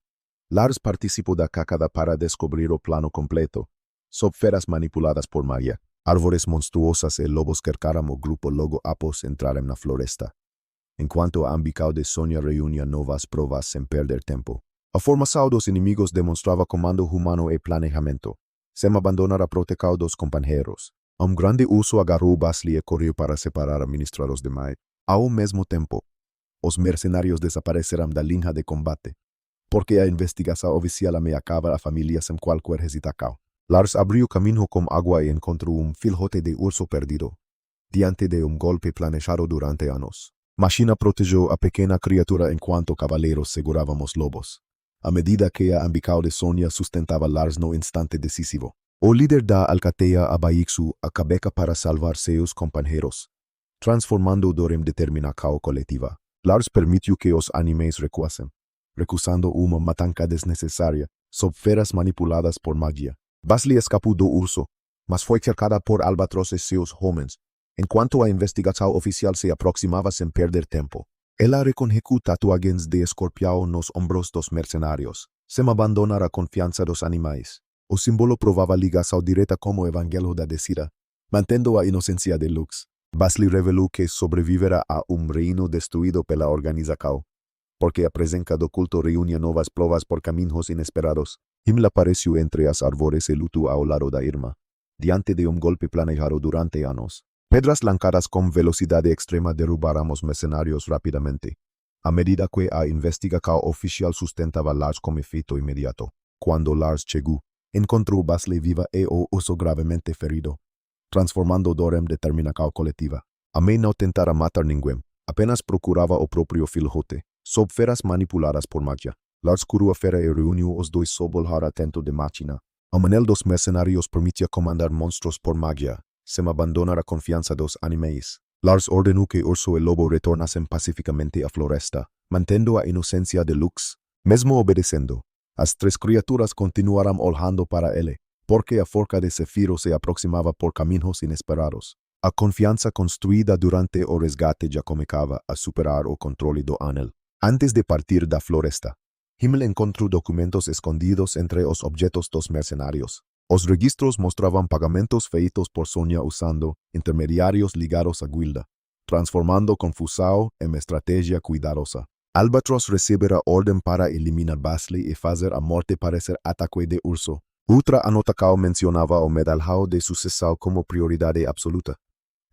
Lars participou da cacada para descobrir o plano completo, sob feras manipuladas por magia. Árvores monstruosas e lobos cercaram o grupo logo após entrarem na floresta, enquanto a ambição de Sonia reunia novas provas sem perder tempo. A formação dos inimigos demonstrava comando humano e planejamento, sem abandonar a proteção dos companheiros. Grande urso agarrou Basli e correu para separar a ministra dos demais. Ao mesmo tempo, os mercenários desapareceram da linha de combate, porque a investigação oficial ameacaba a família sem qualquer hesitação. Lars abriu caminho com água e encontrou filhote de urso perdido, diante de golpe planejado durante anos. Machina protegeu a pequena criatura enquanto cavaleiros segurávamos lobos. A medida que a ambição de Sonia sustentava Lars no instante decisivo. O líder da alcateia abaixou a cabeça para salvar seus companheiros, transformando Dorem determinação coletiva. Lars permitiu que os animais recuassem, recusando uma matança desnecessária sob feras manipuladas por magia. Basli escapou do urso, mas foi cercada por Albatros e seus homens, enquanto a investigação oficial se aproximava sem perder tempo. Ela reconheceu tatuagens de escorpião nos ombros dos mercenários, sem abandonar a confiança dos animais. O símbolo provava ligação direta como evangelho da descida, mantendo a inocência de Lux. Basli revelou que sobrevivera a reino destruído pela organização, porque a presença do culto reunia novas provas por caminhos inesperados. Himmel apareceu entre as árvores e lutou ao lado da Irma, diante de golpe planejado durante anos. Pedras lançadas com velocidade extrema derrubaram os mercenários rapidamente, a medida que a investigação oficial sustentava Lars com efeito imediato. Quando Lars chegou, encontrou Basli viva e o urso gravemente ferido, transformando Dorem determinação coletiva. A mãe não tentara matar ninguém, apenas procurava o próprio filhote, sob feras manipuladas por magia. Lars curou a fera e reuniu os dois sob o olhar atento de Machina. O manel dos mercenários permitia comandar monstros por magia, sem abandonar a confiança dos animais. Lars ordenou que urso e lobo retornassem pacificamente à floresta, mantendo a inocência de Lux. Mesmo obedecendo, as três criaturas continuaram olhando para ele, porque a forca de Zefiro se aproximava por caminhos inesperados. A confiança construída durante o resgate já começava a superar o controle do anel. Antes de partir da floresta, Himmel encontrou documentos escondidos entre os objetos dos mercenários. Os registros mostravam pagamentos feitos por Sonia usando intermediários ligados à guilda, transformando confusão em estratégia cuidadosa. Albatros recebera ordem para eliminar Basli e fazer a morte parecer ataque de urso. Outra anotação mencionava o medalhão de sucessão como prioridade absoluta,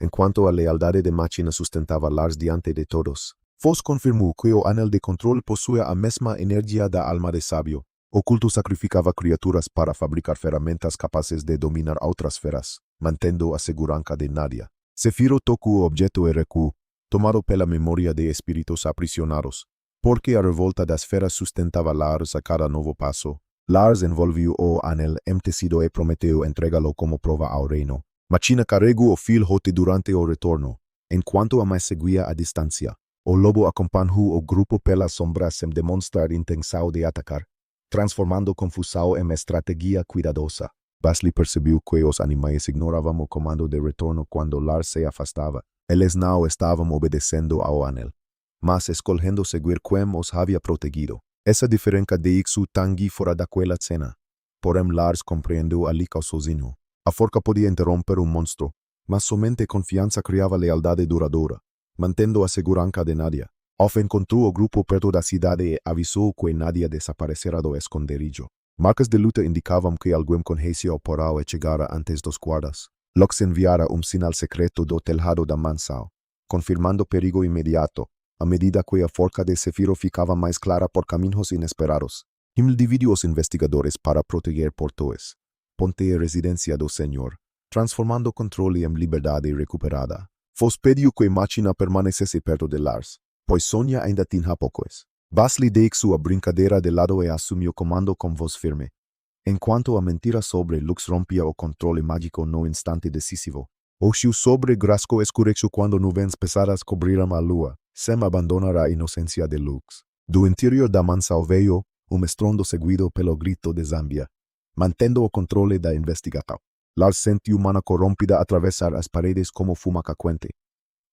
enquanto a lealdade de Machina sustentava Lars diante de todos. Foss confirmou que o anel de controle possuía a mesma energia da alma de sábio. O culto sacrificava criaturas para fabricar ferramentas capazes de dominar outras feras, mantendo a segurança de Nadia. Zefiro tocou o objeto e recuou, tomado pela memória de espíritos aprisionados, porque a revolta das feras sustentava Lars a cada novo passo. Lars envolviu o anel emtecido e prometeu entregá-lo como prova ao reino. Machina carregou o filhote durante o retorno, enquanto a mãe seguia à distância. O lobo acompanhou o grupo pelas sombras sem demonstrar intenção de atacar, transformando confusão em estratégia cuidadosa. Basli percebeu que os animais ignoravam o comando de retorno quando Lars se afastava. Eles não estavam obedecendo ao anel, mas escolhendo seguir quem os havia protegido. Essa diferença deixou Tanguy fora daquela cena. Porém, Lars compreendeu ali sozinho. A forca podia interromper monstro, mas somente confiança criava lealdade duradoura, mantendo a segurança de Nadia. Off encontrou o grupo perto da cidade e avisou que Nadia desaparecera do esconderijo. Marcas de luta indicavam que alguém conhecia o porão e chegara antes dos guardas. Lux enviara sinal secreto do telhado da mansão, confirmando perigo imediato, a medida que a forca de Zefiro ficava mais clara por caminhos inesperados. Himmel dividiu os investigadores para proteger portões, ponte e residência do senhor, transformando controle em liberdade recuperada. Foss pediu que Machina permanecesse perto de Lars, pois Sonia ainda tinha poucos. Basli deixou a brincadeira de lado e assumiu o comando com voz firme, enquanto a mentira sobre Lux rompia o controle mágico no instante decisivo. O chiu sobre Grasko escureceu quando nuvens pesadas cobriram a lua, sem abandonar a inocência de Lux. Do interior da mansão veio estrondo seguido pelo grito de Zambia, mantendo o controle da investigação. Lars sentiu mana corrompida atravessar as paredes como fumaça quente.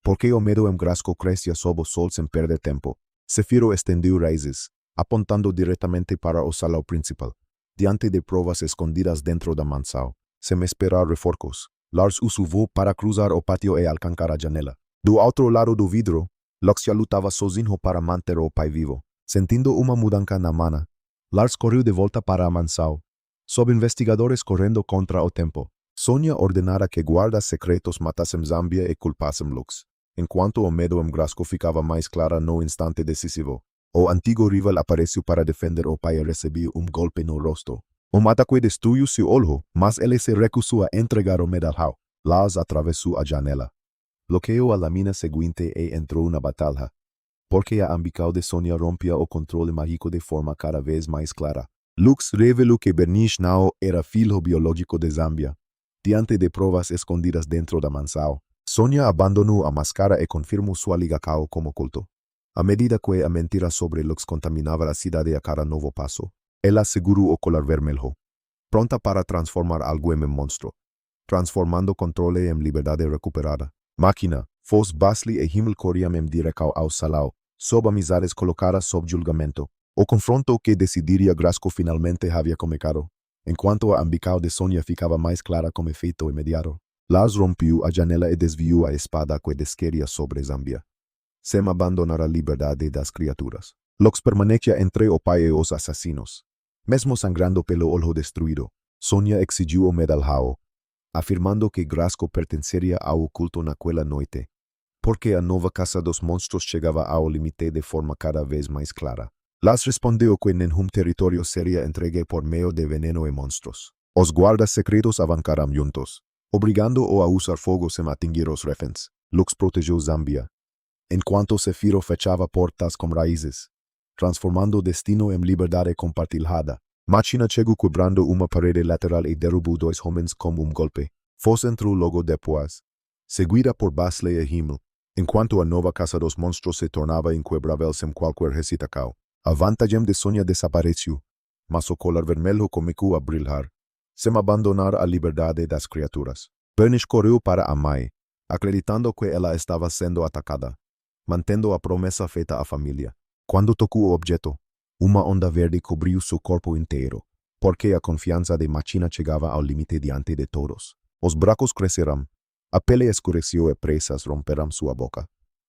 Porque o medo em Grasko crescia sob o sol sem perder tempo. Zefiro estendeu raízes, apontando diretamente para o salão principal, diante de provas escondidas dentro da mansão. Sem esperar reforços, Lars usou voo para cruzar o pátio e alcançar a janela. Do outro lado do vidro, Lux já lutava sozinho para manter o pai vivo. Sentindo uma mudança na mana, Lars correu de volta para a mansão, sob investigadores correndo contra o tempo. Sonia ordenara que guardas secretos matassem Zambia e culpassem Lux, enquanto o medo em Grasko ficava mais clara no instante decisivo. O antiguo rival apareció para defender o para recibir un golpe no rostro. O atacó y destruyó su olho, mas él se recusó a entregar o medalhao. Lars atravesó a janela. Bloqueó a la mina seguinte e entró una batalla. Porque a ambicao de Sonia rompía o control mágico de forma cada vez más clara. Lux reveló que Bernish Nao era filho biológico de Zambia. Diante de pruebas escondidas dentro da mansao, Sonia abandonó a máscara e confirmó su aligacao como culto. A medida que a mentira sobre Lux contaminaba la ciudad de a cada nuevo paso, él aseguró o color vermelho, pronta para transformar algo en monstruo, transformando control en libertad recuperada. Máquina, Fos Basli e Himmel Coriam em direcao ao salao, sob amizades colocadas sob julgamento. O confronto que decidiria Grasko finalmente havia começado. Enquanto a ambicao de Sonia ficava mais clara como efeito imediato, Lars rompiu a janela e desviou a espada que desqueria sobre Zambia. Sem abandonar a liberdade das criaturas. Lux permanecia entre o pai e os assassinos. Mesmo sangrando pelo olho destruído, Sonia exigiu o medalhao, afirmando que Grasko pertenceria ao culto naquela noite, porque a nova caça dos monstros chegava ao limite de forma cada vez mais clara. Lars respondeu que nenhum território seria entregue por meio de veneno e monstros. Os guardas secretos avancaram juntos, obrigando-o a usar fogo sem atingir os reféns. Lux protegeu Zambia, enquanto Zefiro fechava portas com raízes, transformando o destino em liberdade compartilhada. Máquina chegou quebrando uma parede lateral e derrubou dois homens com um golpe. Fos entrou logo depois, seguida por Basle e Himmel, enquanto a nova caça dos monstros se tornava inquebrável sem qualquer hesitação. A vantagem de Sonia desapareceu, mas o colar vermelho começou a brilhar, sem abandonar a liberdade das criaturas. Bernish correu para a mãe, acreditando que ela estava sendo atacada, mantendo a promessa feita à família. Quando tocou o objeto, uma onda verde cobriu seu corpo inteiro, porque a confiança de Máquina chegava ao limite diante de todos. Os bracos cresceram, a pele escureceu e presas romperam sua boca,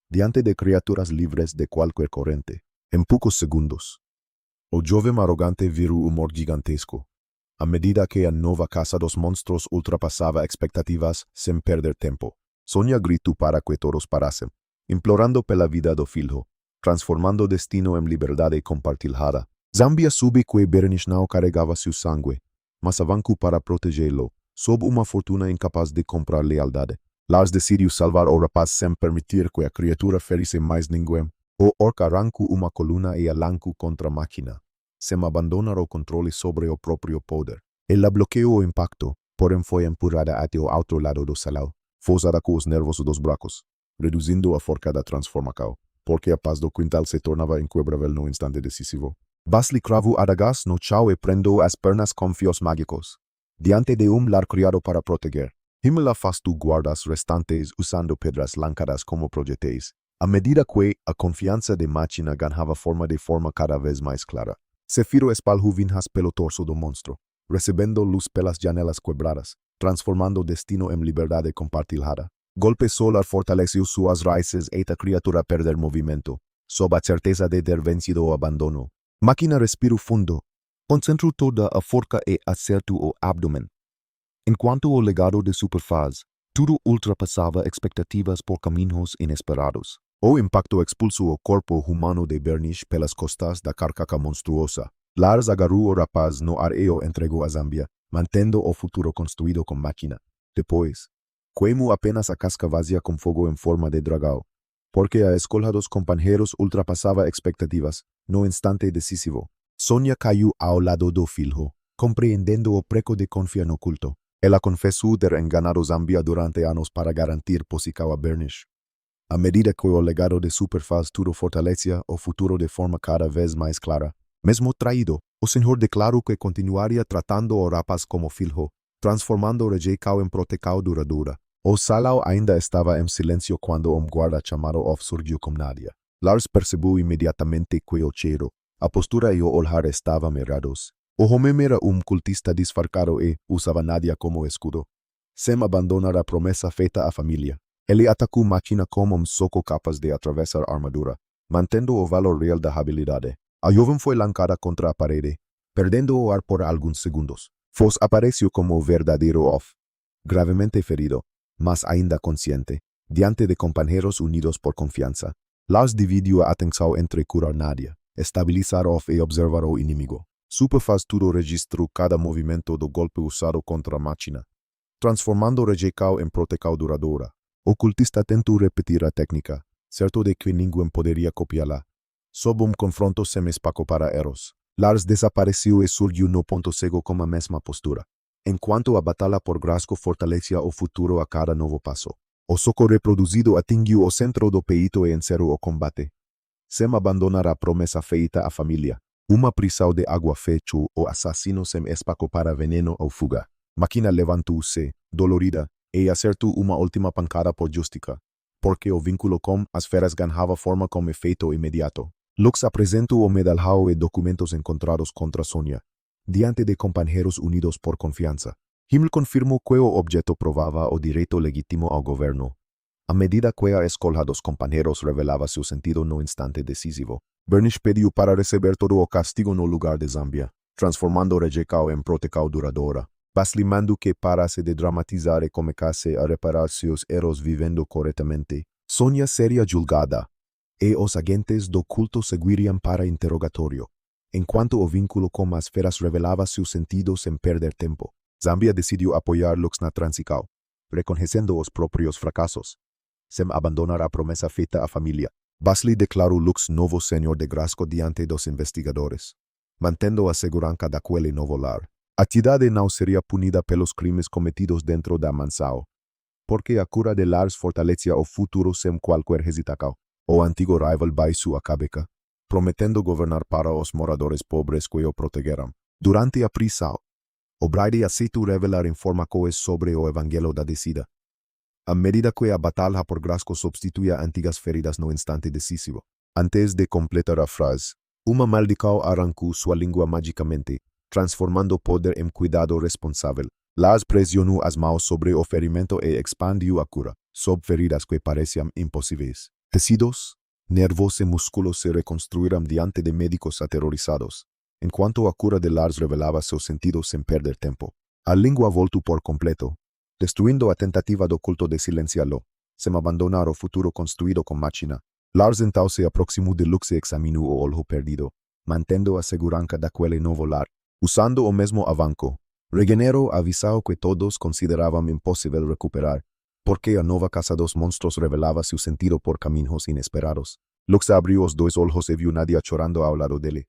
diante de criaturas livres de qualquer corrente. Em poucos segundos, o jovem arrogante virou humor gigantesco, à medida que a nova caça dos monstros ultrapassava expectativas sem perder tempo. Sonia gritou para que todos parassem, implorando pela vida do filho, transformando o destino em liberdade compartilhada. Zambia soube que Bernish Nao carregava seu sangue, mas avancou para protegê-lo, sob uma fortuna incapaz de comprar lealdade. Lars decidiu salvar o rapaz sem permitir que a criatura ferisse mais ninguém. O orc arrancou uma coluna e a lancou contra a máquina, sem abandonar o controle sobre o próprio poder. Ela bloqueou o impacto, porém foi empurrada até o outro lado do salão, forçada com os nervos dos bracos, reduzindo a forca da transformação, porque a paz do quintal se tornava inquebrável no instante decisivo. Basli cravou adagas no chão e prendeu as pernas com fios mágicos, diante de lar criado para proteger. Himmel afastou guardas restantes usando pedras lançadas como projéteis. À medida que a confiança de Máquina ganhava forma cada vez mais clara, Zefiro espalhou vinhas pelo torso do monstro, recebendo luz pelas janelas quebradas, transformando o destino em liberdade compartilhada. Golpe solar fortaleceu suas raízes e a criatura perder movimento, sob a certeza de ter vencido o abandono. Máquina respirou fundo, concentrou toda a força e acertou o abdômen. Enquanto o legado de Superfaz, tudo ultrapassava expectativas por caminhos inesperados. O impacto expulsou o corpo humano de Bernish pelas costas da carcaça monstruosa. Lars agarrou o rapaz no ar e o entregou a Zambia, mantendo o futuro construído com Máquina. Depois, queimou apenas a casca vazia com fogo em forma de dragão, porque a escolha dos companheiros ultrapassava expectativas no instante decisivo. Sonia caiu ao lado do filho, compreendendo o preco de confiança no culto. Ela confessou ter enganado Zambia durante anos para garantir posição a Bernish. À medida que o legado de Superfaz tudo fortalecia o futuro de forma cada vez mais clara. Mesmo traído, o senhor declarou que continuaria tratando o rapaz como filho, transformando o rejeição em proteção duradoura. O salão ainda estava em silêncio quando um guarda chamado Off surgiu com Nadia. Lars percebeu imediatamente que o cheiro, a postura e o olhar estavam errados. O homem era um cultista disfarçado e usava Nadia como escudo, sem abandonar a promessa feita à família. Ele atacou Máquina como um soco capaz de atravessar a armadura, mantendo o valor real da habilidade. A jovem foi lançada contra a parede, perdendo o ar por alguns segundos. Fos apareceu como o verdadeiro Off, gravemente ferido, mas ainda consciente, diante de companheiros unidos por confiança. Lars dividiu a atenção entre curar Nadia, estabilizar e observar o inimigo. Superfaz tudo registro cada movimento do golpe usado contra a máquina, transformando rejeição em proteção duradoura. O cultista tentou repetir a técnica, certo de que ninguém poderia copiá-la. Sob confronto semi-espaco para Eros, Lars desapareceu e surgiu no ponto cego com a mesma postura. Enquanto a batalha por Grasko fortalecia o futuro a cada novo passo. O soco reproduzido atingiu o centro do peito e encerrou o combate. Sem abandonar a promessa feita à família. Uma prisão de água fechou o assassino sem espaco para veneno ou fuga. Máquina levantou-se, dolorida, e acertou uma última pancada por justiça, porque o vínculo com as feras ganhava forma com efeito imediato. Lux apresentou o medalhão e documentos encontrados contra Sonia, diante de companheiros unidos por confiança. Himmel confirmou que o objeto provava o direito legítimo ao governo. À medida que a escolha dos companheiros revelava seu sentido no instante decisivo, Bernish pediu para receber todo o castigo no lugar de Zambia, transformando rejeição em proteção duradoura. Baslimando que parasse de dramatizar e começasse a reparar seus erros vivendo corretamente. Sonia seria julgada, e os agentes do culto seguiriam para interrogatório, enquanto o vínculo com as feras revelava seu sentido sem perder tempo. Zambia decidiu apoiar Lux na transição, reconhecendo os próprios fracassos, sem abandonar a promessa feita à família. Basli declarou Lux novo senhor de Grasko diante dos investigadores, mantendo a segurança daquele novo lar. A cidade não seria punida pelos crimes cometidos dentro da mansão, porque a cura de Lars fortalecia o futuro sem qualquer hesitação. O antigo rival vai sua cabeça, prometendo governar para os moradores pobres que o protegeram. Durante a prisão, O'Brien aceitou revelar informações sobre o evangelho da descida. À medida que a batalha por Grasko substituía antigas feridas no instante decisivo. Antes de completar a frase, uma maldição arrancou sua língua magicamente, transformando o poder em cuidado responsável. Lars pressionou as mãos sobre o ferimento e expandiu a cura, sob feridas que pareciam impossíveis. Tecidos, nervos e músculos se reconstruíram diante de médicos aterrorizados, enquanto a cura de Lars revelava seu sentido sem perder tempo. A língua voltou por completo, destruindo a tentativa do culto de silenciá-lo, sem abandonar o futuro construído com máquina. Lars então se aproximou de Lux e examinou o olho perdido, mantendo a segurança daquele novo lar. Usando o mesmo avanço, Regenero avisou que todos consideravam impossível recuperar, porque a nova casa dos monstros revelava seu sentido por caminhos inesperados. Lux abriu os dois olhos e viu Nadia chorando ao lado dele,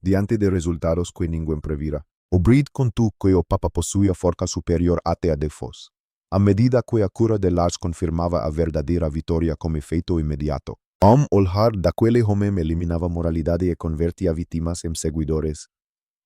diante de resultados que ninguém previra. O'Brien contou que o Papa possuía força superior até a Defos, à medida que a cura de Lars confirmava a verdadeira vitória com efeito imediato. Olhar daquele homem eliminava moralidade e convertia vítimas em seguidores,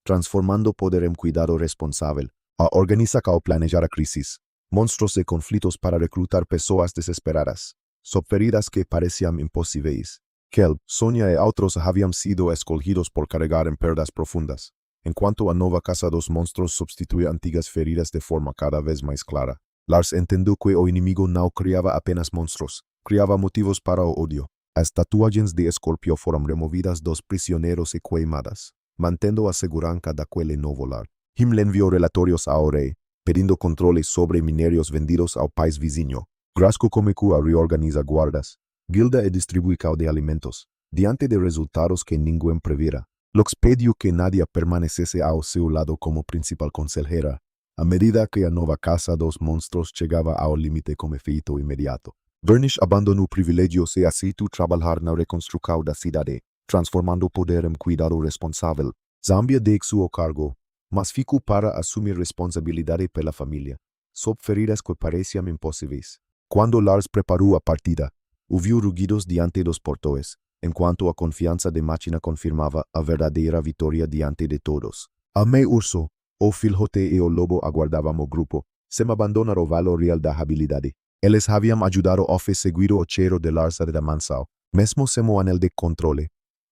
transformando poder em cuidado responsável. A organização planejar a crisis, monstros e conflitos para reclutar pessoas desesperadas, sob feridas que pareciam impossíveis. Kelp, Sonia e outros haviam sido escolhidos por carregar em perdas profundas, enquanto a nova casa dos monstros substituía antigas feridas de forma cada vez mais clara. Lars entendeu que o inimigo não criava apenas monstros, criava motivos para o ódio. As tatuagens de Escorpio foram removidas dos prisioneiros e queimadas, mantendo a segurança daquele novo lar. Himmel enviou relatórios ao rei, pedindo controle sobre minérios vendidos ao país vizinho. Grasko começou a reorganizar guardas, guilda e distribuição de alimentos, diante de resultados que ninguém previra. Lux pediu que Nadia permanecesse ao seu lado como principal conselheira, à medida que a nova casa dos monstros chegava ao limite com efeito imediato. Bernish abandonou privilégios e aceitou trabalhar na reconstrução da cidade, transformando o poder em cuidado responsável. Zambia deixou o cargo, mas ficou para assumir responsabilidade pela família, sob feridas que pareciam impossíveis. Quando Lars preparou a partida, ouviu rugidos diante dos portões, enquanto a confiança de máquina confirmava a verdadeira vitória diante de todos. A meio urso, o filhote e o lobo aguardavam o grupo, sem abandonar o valor real da habilidade. Eles haviam ajudado a seguir o cheiro de Lars da mansão, mesmo sem o anel de controle.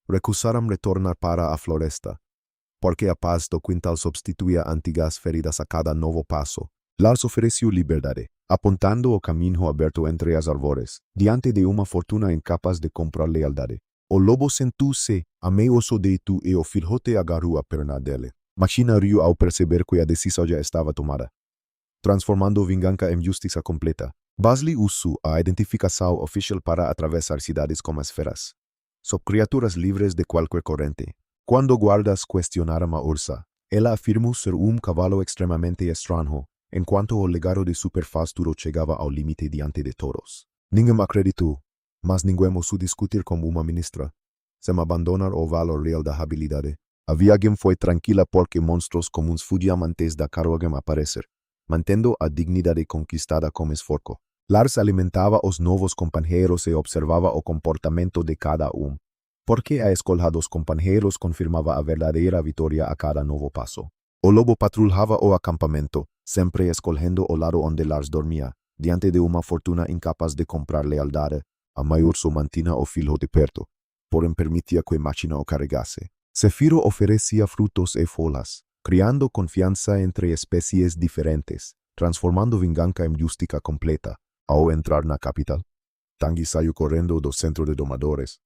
Recusaram retornar para a floresta, porque a paz do quintal substituía antigas feridas a cada novo passo. Lars ofereceu liberdade, apontando o caminho aberto entre as árvores, diante de uma fortuna incapaz de comprar lealdade. O lobo sentou-se a meio deito e o filhote agarrou a perna dele. Machina riu ao perceber que a decisão já estava tomada, transformando vingança em justiça completa. Basli usou a identificação oficial para atravessar cidades como as feras, son criaturas libres de cualquier corriente. Cuando guardas cuestionaram a Ursa, ella afirmó ser un caballo extremadamente extraño, en cuanto al legado de superfaz todo llegaba al límite diante de todos. Ninguém acreditó, mas ninguém su discutir con una ministra. Sem abandonar o valor real da habilidade. A viagem foi tranquila porque monstros comuns fugiam antes da carruagem aparecer, mantendo a dignidade conquistada com esforço. Lars alimentava os novos companheiros e observava o comportamento de cada porque a escolha dos companheiros confirmava a verdadeira vitória a cada novo passo. O lobo patrulhava o acampamento, sempre escolhendo o lado onde Lars dormia, diante de uma fortuna incapaz de comprar lealdade. A maior so mantinha o filho de perto, porém permitia que a máquina o carregasse. Zefiro oferecia frutos e folhas, criando confiança entre especies diferentes, transformando vingança em justiça completa. Ao entrar na capital, Tanguy saiu correndo do centro de domadores,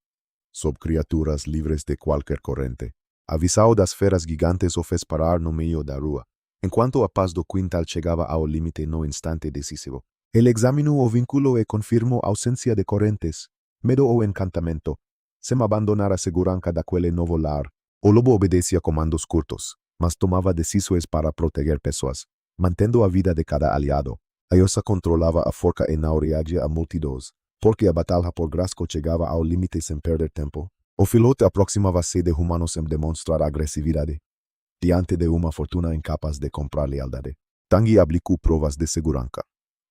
sob criaturas livres de qualquer corrente. A visão das feras gigantes o fez parar no meio da rua, enquanto a paz do quintal chegava ao limite no instante decisivo. Ele examinou o vínculo e confirmou ausência de correntes, medo ou encantamento, sem abandonar a segurança daquele novo lar. O lobo obedecia comandos curtos, mas tomava decisões para proteger pessoas, mantendo a vida de cada aliado. A Ursa controlava a forca e naureagia a multidões, porque a batalha por Grasko chegava ao limite sem perder tempo. O filote aproximava-se de humanos sem demonstrar agressividade, diante de uma fortuna incapaz de comprar lealdade. Tanguy aplicou provas de segurança,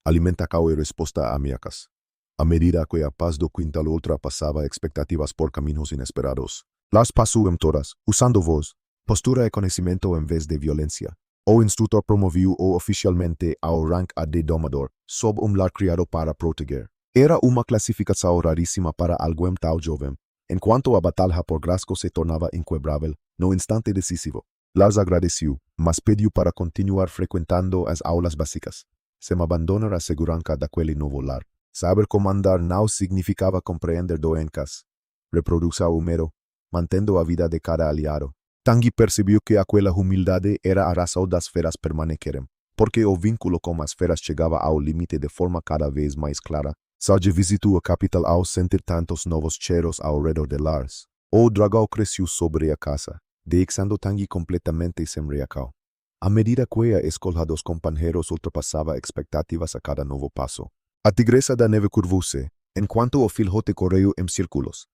alimentação e resposta ameaças. A medida que a paz do quintal ultrapassava expectativas por caminhos inesperados, Lars passou em todas, usando voz, postura e conhecimento em vez de violência. O instrutor promoveu-o oficialmente ao rank de domador, sob lar criado para proteger. Era uma classificação raríssima para alguém tão jovem, enquanto a batalha por Grasko se tornava inquebrável no instante decisivo. Lars agradeceu, mas pediu para continuar frequentando as aulas básicas, sem abandonar a segurança daquele novo lar. Saber comandar não significava compreender doenças, reproduzir o medo, mantendo a vida de cada aliado. Tanguy percebeu que aquela humildade era a razão das feras permanecerem, porque o vínculo com as feras chegava ao limite de forma cada vez mais clara. Sarge visitou a capital ao sentir tantos novos cheiros ao redor de Lars. O dragão cresceu sobre a casa, deixando Tanguy completamente sem reação. À medida que a escolha dos companheiros ultrapassava expectativas a cada novo passo, a tigresa da neve curvou-se, enquanto o filhote correu em círculos,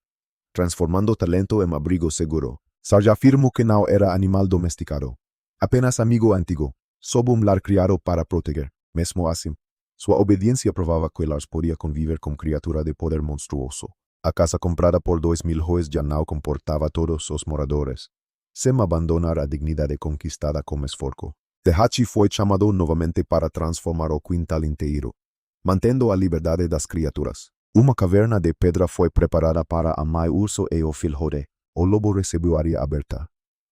transformando talento em abrigo seguro. Sarge afirmou que não era animal domesticado, apenas amigo antigo, sob lar criado para proteger. Mesmo assim, sua obediência provava que Lars podia conviver com criatura de poder monstruoso. A casa comprada por 2.000 joias já não comportava todos os moradores, sem abandonar a dignidade conquistada com esforço. Tehachi foi chamado novamente para transformar o quintal inteiro, mantendo a liberdade das criaturas. Uma caverna de pedra foi preparada para a mãe urso e o filhote. O lobo recebeu área aberta,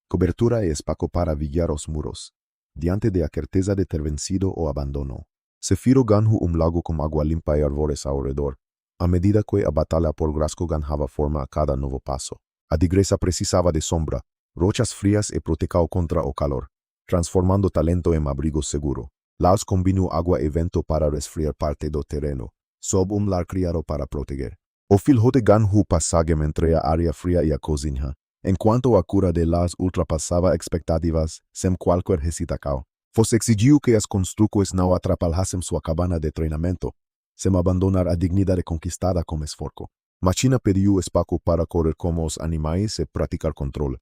cobertura e espaço para vigiar os muros, diante de a certeza de ter vencido o abandono. Zefiro ganhou lago com água limpa e árvores ao redor. À medida que a batalha por Grasko ganhava forma a cada novo passo, a tigresa precisava de sombra, rochas frias e proteção contra o calor, transformando talento em abrigo seguro. Lars combinou água e vento para resfriar parte do terreno, sob lar criado para proteger. O filhote ganhou passagem entre a área fria e a cozinha, enquanto a cura de Lars ultrapassava expectativas sem qualquer hesitação. Foss exigiu que as construções não atrapalhassem sua cabana de treinamento, sem abandonar a dignidade conquistada com esforço. Machina pediu espaço para correr como os animais e praticar controle,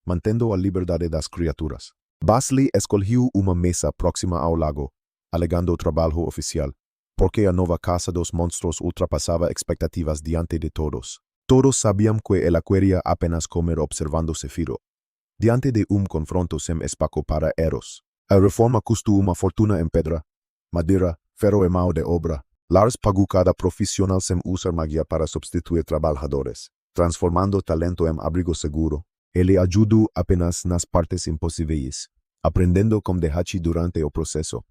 mantendo a liberdade das criaturas. Basley escolheu uma mesa próxima ao lago, alegando trabalho oficial, porque a nova casa dos monstros ultrapassava expectativas diante de todos. Todos sabiam que ela queria apenas comer observando Zefiro. Diante de confronto sem espaço para erros, a reforma custou uma fortuna em pedra, madeira, ferro e mão de obra. Lars pagou cada profissional sem usar magia para substituir trabalhadores, transformando talento em abrigo seguro. Ele ajudou apenas nas partes impossíveis, aprendendo com Tehachi durante o processo.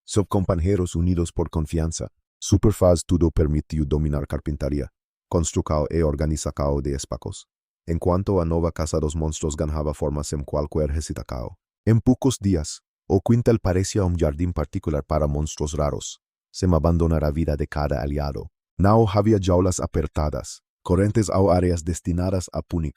Sob companheiros unidos por confiança, Superfaz tudo permitiu dominar carpintaria, construção e organização de espaços, enquanto a nova casa dos monstros ganhava forma sem qualquer hesitação. Em poucos dias, o quintal parecia jardim particular para monstros raros, sem abandonar a vida de cada aliado. Não havia jaulas apertadas, correntes a áreas destinadas a punir,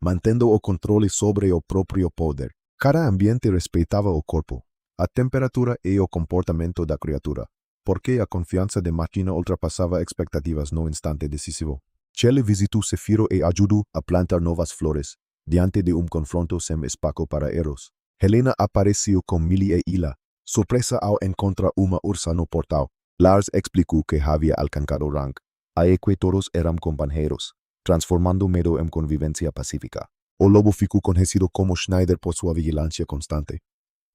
mantendo o controle sobre o próprio poder. Cada ambiente respeitava o corpo, a temperatura e o comportamento da criatura, porque a confiança de máquina ultrapassava expectativas no instante decisivo. Chele visitou Sefiro e ajudou a plantar novas flores, diante de confronto sem espaço para erros. Helena apareceu com Millie e Ila, surpresa ao encontrar uma ursa no portal. Lars explicou que havia alcançado rank, a que todos eram companheiros, transformando medo em convivência pacífica. O lobo ficou conhecido como Schneider por sua vigilância constante.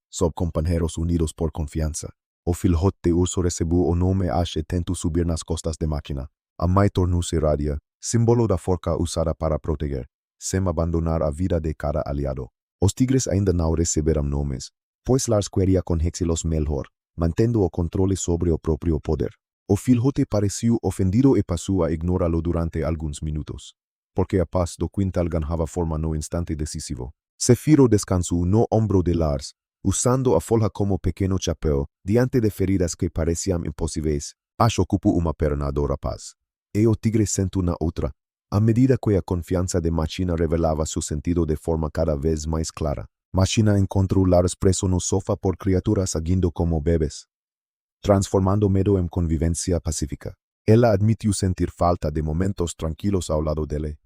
Sob companheiros unidos por confiança. O filhote de urso recebeu o nome Ash e tentou subir nas costas de máquina. A mãe tornou-se Radia, símbolo da forca usada para proteger, sem abandonar a vida de cada aliado. Os tigres ainda não receberam nomes, pois Lars queria conhecê-los melhor, mantendo o controle sobre o próprio poder. O filhote pareceu ofendido e passou a ignorá-lo durante alguns minutos, porque a paz do quintal ganhava forma no instante decisivo. Sefiro descansou no ombro de Lars, usando a folha como pequeno chapéu, diante de feridas que pareciam impossíveis. Ash ocupou uma perna do rapaz, e o tigre sentou na outra, à medida que a confiança de Machina revelava seu sentido de forma cada vez mais clara. Machina encontrou Lars preso no sofá por criaturas agindo como bebês, transformando medo em convivência pacífica. Ela admitiu sentir falta de momentos tranquilos ao lado dele,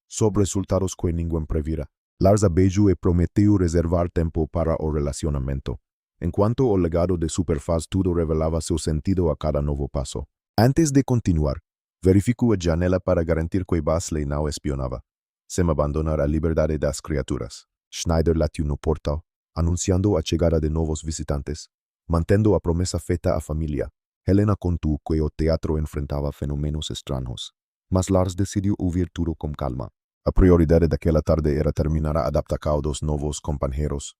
sob resultados que ninguém previra. Lars a beijou e prometeu reservar tempo para o relacionamento, enquanto o legado de Superfast tudo revelava seu sentido a cada novo passo. Antes de continuar, verificou a janela para garantir que Basley não espionava, sem abandonar a liberdade das criaturas. Schneider latiu no portal, anunciando a chegada de novos visitantes, mantendo a promessa feita à família. Helena contou que o teatro enfrentava fenômenos estranhos, mas Lars decidiu ouvir tudo com calma. A prioridade daquela tarde era terminar a adaptação dos novos companheiros,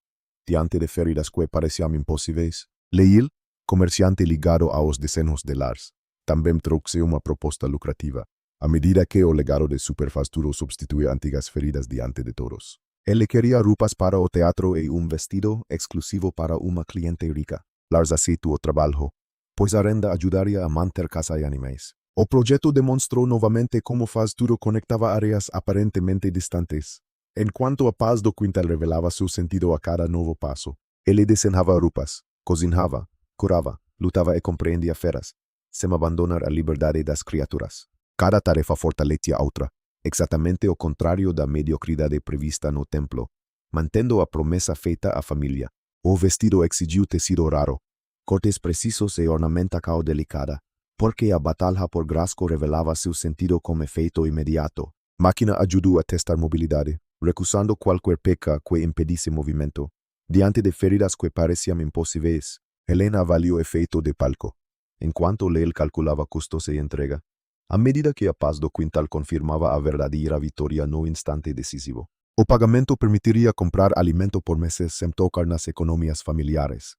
diante de feridas que pareciam impossíveis. Leil, comerciante ligado aos desenhos de Lars, também trouxe uma proposta lucrativa, à medida que o legado de Superfasturo substituía antigas feridas diante de todos. Ele queria roupas para o teatro e vestido exclusivo para uma cliente rica. Lars aceitou o trabalho, pois a renda ajudaria a manter casa e animais. O projeto demonstrou novamente como Fasturo conectava áreas aparentemente distantes, enquanto a paz do quintal revelava seu sentido a cada novo passo. Ele desenhava roupas, cozinhava, curava, lutava e compreendia feras, sem abandonar a liberdade das criaturas. Cada tarefa fortalecia a outra, exatamente o contrário da mediocridade prevista no templo, mantendo a promessa feita à família. O vestido exigiu tecido raro, cortes precisos e ornamentação delicada, porque a batalha por Grayskull revelava seu sentido com efeito imediato. Máquina ajudou a testar mobilidade, recusando qualquer peca que impedisse movimento. Diante de feridas que pareciam impossíveis, Helena avaliou o efeito de palco, enquanto Leil calculava custos e entrega, à medida que a paz do quintal confirmava a verdadeira vitória no instante decisivo. O pagamento permitiria comprar alimento por meses sem tocar nas economias familiares,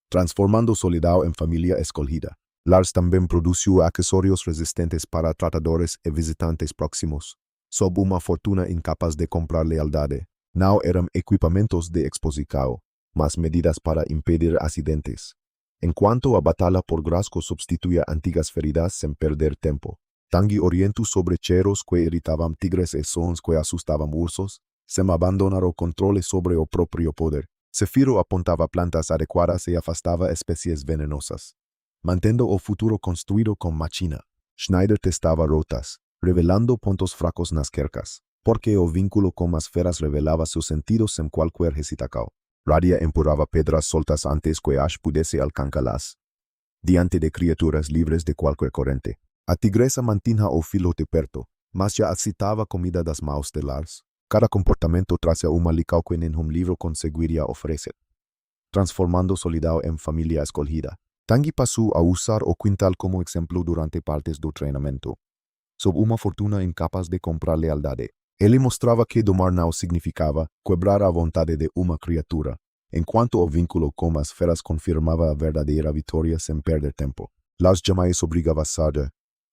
transformando Solidão em família escolhida. Lars também produziu acessórios resistentes para tratadores e visitantes próximos, sob uma fortuna incapaz de comprar lealdade. Não eram equipamentos de exposição, mas medidas para impedir acidentes. Enquanto a batalha por Grayskull substituía antigas feridas sem perder tempo, Tanguy orientou sobre cheiros que irritavam tigres e sons que assustavam ursos, sem abandonar o controle sobre o próprio poder. Sefiro apontava plantas adequadas e afastava espécies venenosas, mantendo o futuro construído com Machina. Schneider testava rotas, revelando pontos fracos nas cercas, porque o vínculo com as feras revelava seu sentido sem qualquer hesitação. Radia empurrava pedras soltas antes que Ash pudesse alcançá-las, diante de criaturas livres de qualquer corrente. A tigresa mantinha o filhote perto, mas já aceitava comida das mãos de Lars. Cada comportamento trazia uma lição que nenhum livro conseguiria oferecer, transformando Solidão em família escolhida. Tanguy passou a usar o quintal como exemplo durante partes do treinamento, sob uma fortuna incapaz de comprar lealdade. Ele mostrava que domar não significava quebrar a vontade de uma criatura, enquanto o vínculo com as feras confirmava a verdadeira vitória sem perder tempo. Lars jamais obrigava Sarda.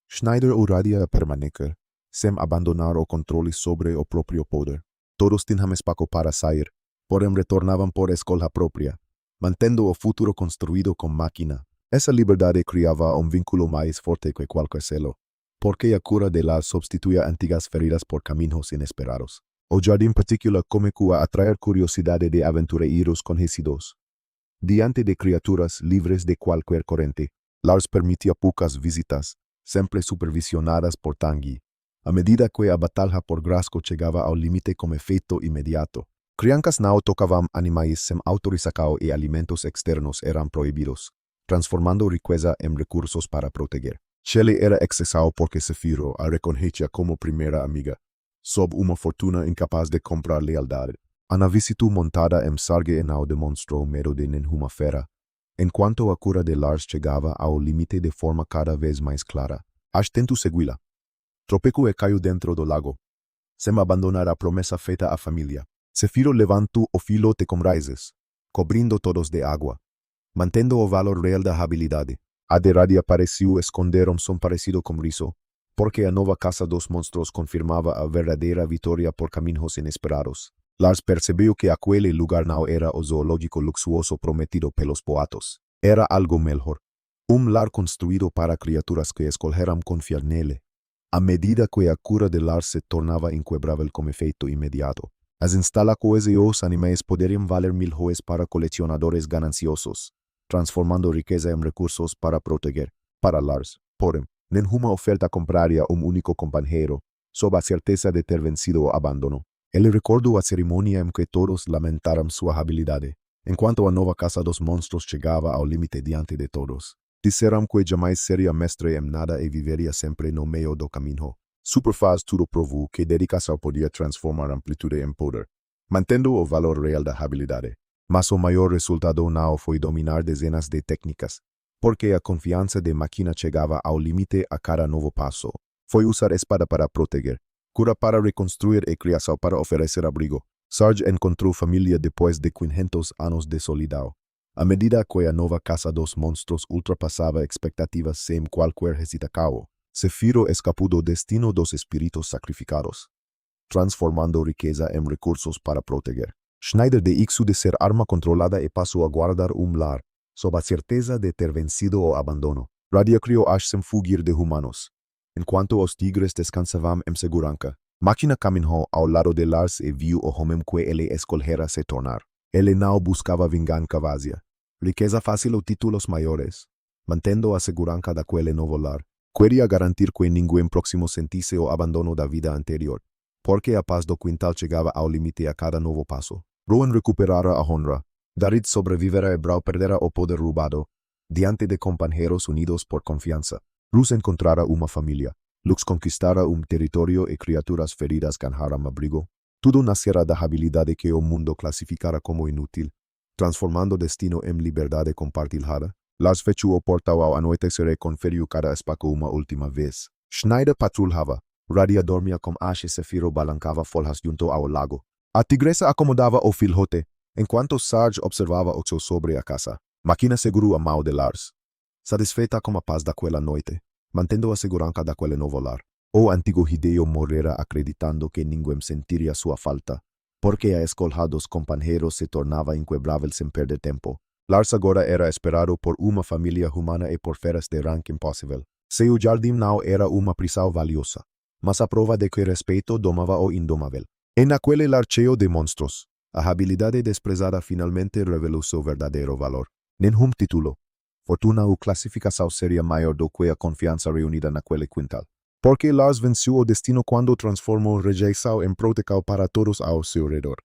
Schneider o radia a permanecer, sem abandonar o controle sobre o próprio poder. Todos tinham espaço para sair, porém retornavam por escolha própria, mantendo o futuro construído com máquina. Essa liberdade criava um vínculo mais forte que qualquer selo, porque a cura de Lars sustituye antigas feridas por caminos inesperados. O jardín particular come a atraer curiosidades de aventureiros conhecidos. Diante de criaturas libres de cualquier corriente, Lars permitía pocas visitas, siempre supervisionadas por Tanguy. A medida que a batalha por Grasko llegaba al límite con efecto inmediato, criancas no tocaban animales sem autorización y alimentos externos eran prohibidos, transformando riqueza en recursos para proteger. Shelley era excesado porque Zefiro a reconocerla como primera amiga, sob una fortuna incapaz de comprar lealtad. Ana visitu montada en sarge enao demonstró mero de nenhuma fera. En cuanto a cura de Lars llegaba ao límite de forma cada vez más clara. Ashtentu seguila. Tropeco e caiu dentro do lago. Sem abandonar a promessa feita à família. Zefiro levantou o filote com raízes, cobrindo todos de água, mantendo o valor real da habilidade. A de Radia pareceu esconder som parecido com riso, porque a nova caça dos monstros confirmava a verdadeira vitória por caminhos inesperados. Lars percebeu que aquele lugar não era o zoológico luxuoso prometido pelos boatos. Era algo melhor. Lar construído para criaturas que escolheram confiar nele. A medida que a cura de Lars se tornava inquebrável com efeito imediato, as instalações e os animais poderiam valer 1000 joias para colecionadores gananciosos, transformando riqueza em recursos para proteger. Para Lars, porém, nenhuma oferta compraria único companheiro, sob a certeza de ter vencido o abandono. Ele recordou a cerimônia em que todos lamentaram sua habilidade, enquanto a nova caça dos monstros chegava ao limite diante de todos. Disseram que jamais seria mestre em nada e viveria sempre no meio do caminho. Superfaz tudo provou que dedicação podia transformar amplitude em poder, mantendo o valor real da habilidade. Mas o maior resultado não foi dominar dezenas de técnicas, porque a confiança de máquina chegava ao limite a cada novo passo. Foi usar espada para proteger, cura para reconstruir e criação para oferecer abrigo. Sarge encontrou família depois de 500 anos de solidão. A medida que a nova caça dos monstros ultrapassava expectativas sem qualquer hesitação, Zefiro escapou do destino dos espíritos sacrificados, transformando riqueza em recursos para proteger. Schneider deixou de ser arma controlada e passou a guardar lar, sob a certeza de ter vencido o abandono. Radia criou sem fugir de humanos. Enquanto os tigres descansavam em segurança, máquina caminhou ao lado de Lars e viu o homem que ele escolhera se tornar. Ele não buscava vingança vazia, riqueza fácil ou títulos maiores, mantendo a segurança daquele novo lar. Queria garantir que ninguém próximo sentisse o abandono da vida anterior, porque a paz do quintal chegava ao limite a cada novo passo. Rowan recuperara a honra, Darid sobrevivera e Brau perdera o poder roubado, diante de companheiros unidos por confiança. Rus encontrara uma família, Lux conquistara território e criaturas feridas ganharam abrigo. Tudo nascera da habilidade que o mundo classificara como inútil, transformando destino em liberdade compartilhada. Lars fechou o portal ao anoitecer e conferiu cada espaço uma última vez. Schneider patrulhava. Radia dormia com Ash e Zefiro balancava folhas junto ao lago. A tigresa acomodava o filhote, enquanto Sarge observava o seu sobre a caça. Máquina segurou a mão de Lars, satisfeita com a paz daquela noite, mantendo a segurança daquele novo lar. O antigo Hideo morrera acreditando que ninguém sentiria sua falta, porque a escolha dos companheiros se tornava inquebrável sem perder tempo. Lars agora era esperado por uma família humana e por feras de rank impossível. Seu jardim não era uma prisão valiosa, mas a prova de que respeito domava o indomável. En aquele lar cheio de monstros, a habilidade desprezada finalmente revelou seu verdadeiro valor. Nenhum título, fortuna ou classificação seria maior do que a confiança reunida naquele quintal. Porque Lars venceu o destino quando transformou rejeição em proteção para todos ao seu redor.